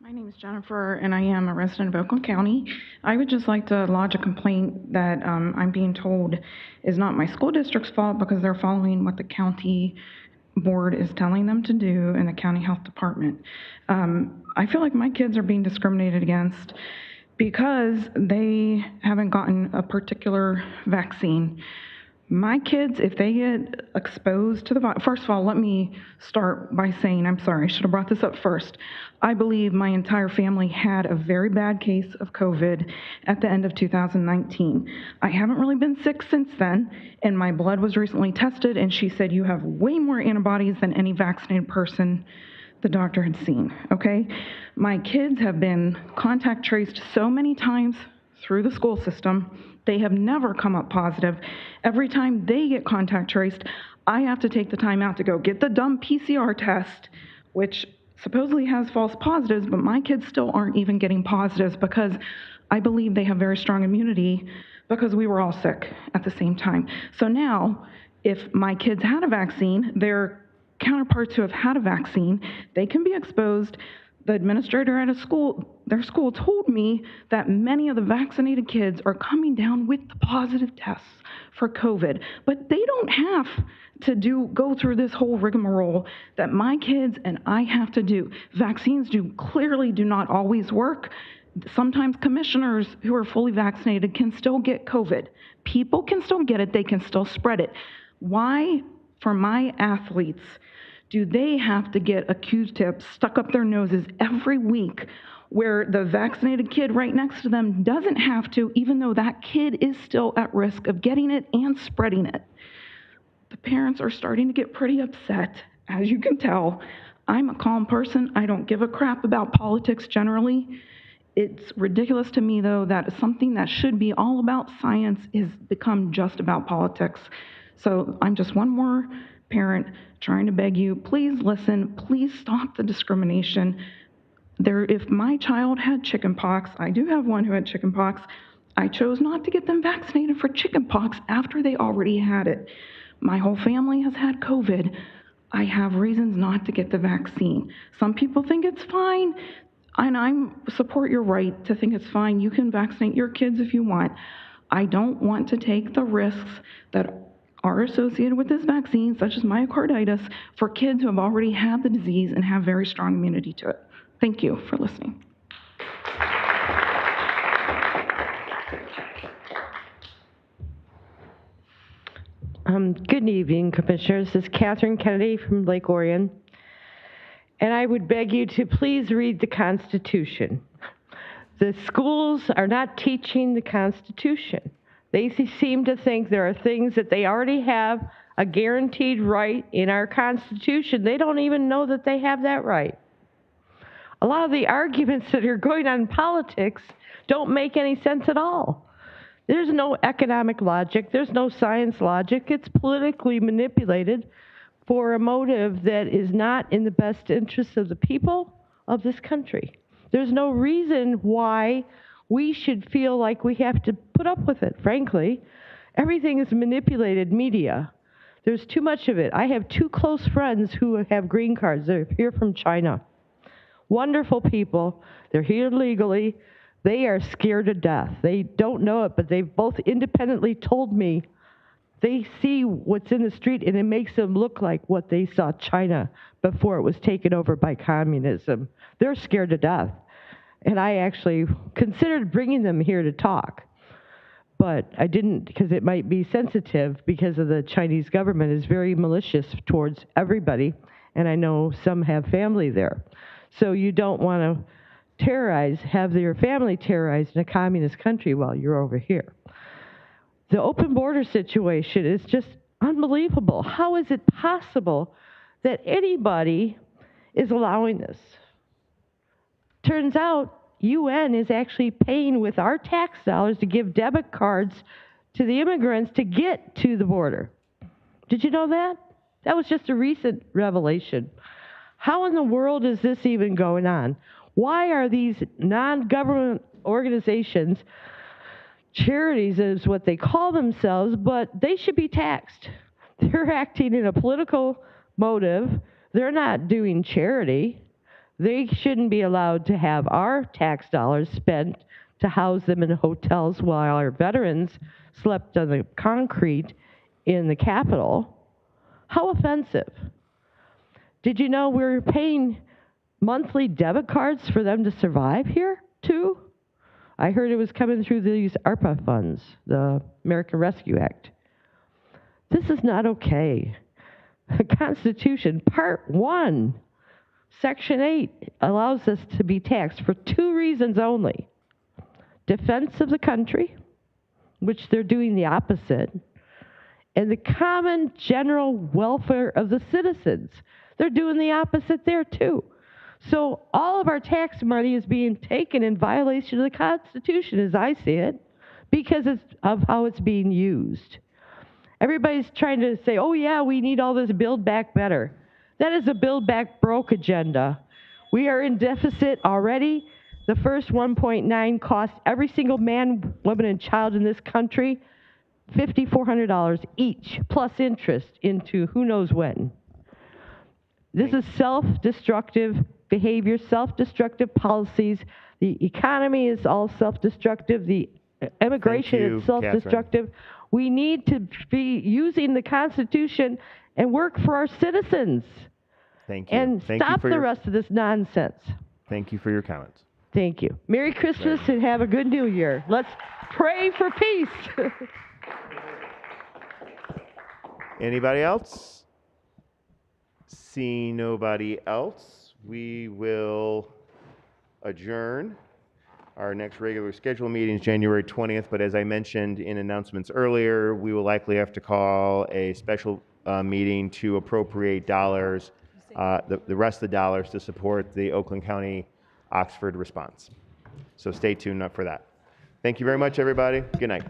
My name is Jennifer, and I am a resident of Oakland County. I would just like to lodge a complaint that I'm being told is not my school district's fault because they're following what the county board is telling them to do in the county health department. I feel like my kids are being discriminated against because they haven't gotten a particular vaccine. My kids, if they get exposed to the virus, first of all, let me start by saying, I'm sorry, I should have brought this up first. I believe my entire family had a very bad case of COVID at the end of 2019. I haven't really been sick since then, and my blood was recently tested, and she said, you have way more antibodies than any vaccinated person the doctor had seen, okay? My kids have been contact traced so many times through the school system. They have never come up positive. Every time they get contact traced, I have to take the time out to go get the dumb PCR test, which supposedly has false positives, but my kids still aren't even getting positives because I believe they have very strong immunity because we were all sick at the same time. So now, if my kids had a vaccine, their counterparts who have had a vaccine, they can be exposed. The administrator at their school told me that many of the vaccinated kids are coming down with the positive tests for COVID, but they don't have to go through this whole rigmarole that my kids and I have to do. Vaccines clearly do not always work. Sometimes commissioners who are fully vaccinated can still get COVID. People can still get it, they can still spread it. Why, for my athletes, do they have to get a Q-tip stuck up their noses every week where the vaccinated kid right next to them doesn't have to, even though that kid is still at risk of getting it and spreading it? The parents are starting to get pretty upset, as you can tell. I'm a calm person. I don't give a crap about politics generally. It's ridiculous to me, though, that something that should be all about science is become just about politics. So I'm just one more parent trying to beg you, please listen, please stop the discrimination. If my child had chickenpox, I do have one who had chickenpox, I chose not to get them vaccinated for chickenpox after they already had it. My whole family has had COVID. I have reasons not to get the vaccine. Some people think it's fine, and I support your right to think it's fine. You can vaccinate your kids if you want. I don't want to take the risks that are associated with this vaccine, such as myocarditis, for kids who have already had the disease and have very strong immunity to it. Thank you for listening. Good evening, Commissioners. This is Catherine Kennedy from Lake Orion. And I would beg you to please read the Constitution. The schools are not teaching the Constitution. They seem to think there are things that they already have a guaranteed right in our Constitution. They don't even know that they have that right. A lot of the arguments that are going on in politics don't make any sense at all. There's no economic logic. There's no science logic. It's politically manipulated for a motive that is not in the best interest of the people of this country. There's no reason why we should feel like we have to put up with it, frankly. Everything is manipulated media. There's too much of it. I have two close friends who have green cards. They're here from China. Wonderful people. They're here legally. They are scared to death. They don't know it, but they've both independently told me they see what's in the street and it makes them look like what they saw China before it was taken over by communism. They're scared to death. And I actually considered bringing them here to talk, but I didn't because it might be sensitive because of the Chinese government is very malicious towards everybody, and I know some have family there. So you don't want to have your family terrorized in a communist country while you're over here. The open border situation is just unbelievable. How is it possible that anybody is allowing this? Turns out UN is actually paying with our tax dollars to give debit cards to the immigrants to get to the border. Did you know that? That was just a recent revelation. How in the world is this even going on? Why are these non-government organizations, charities is what they call themselves, but they should be taxed? They're acting in a political motive. They're not doing charity. They shouldn't be allowed to have our tax dollars spent to house them in hotels while our veterans slept on the concrete in the Capitol. How offensive. Did you know we're paying monthly debit cards for them to survive here, too? I heard it was coming through these ARPA funds, the American Rescue Act. This is not okay. The Constitution, Part 1, Section 8 allows us to be taxed for two reasons only. Defense of the country, which they're doing the opposite, and the common general welfare of the citizens. They're doing the opposite there too. So all of our tax money is being taken in violation of the Constitution as I see it because of how it's being used. Everybody's trying to say, oh yeah, we need all this Build Back Better. That is a Build Back Broke agenda. We are in deficit already. The first 1.9 cost every single man, woman, and child in this country $5,400 each, plus interest into who knows when. This is self-destructive behavior, self-destructive policies. The economy is all self-destructive. The immigration you, is self-destructive. We need to be using the Constitution and work for our citizens. Thank you. And Thank you stop for the your- rest of this nonsense. Thank you for your comments. Thank you. Merry Christmas and have a good New Year. Let's pray for peace. Anybody else? See nobody else, we will adjourn. Our next regular scheduled meeting is January 20th, but as I mentioned in announcements earlier, we will likely have to call a special meeting to appropriate dollars, the rest of the dollars to support the Oakland County Oxford response. So stay tuned up for that. Thank you very much, everybody. Good night.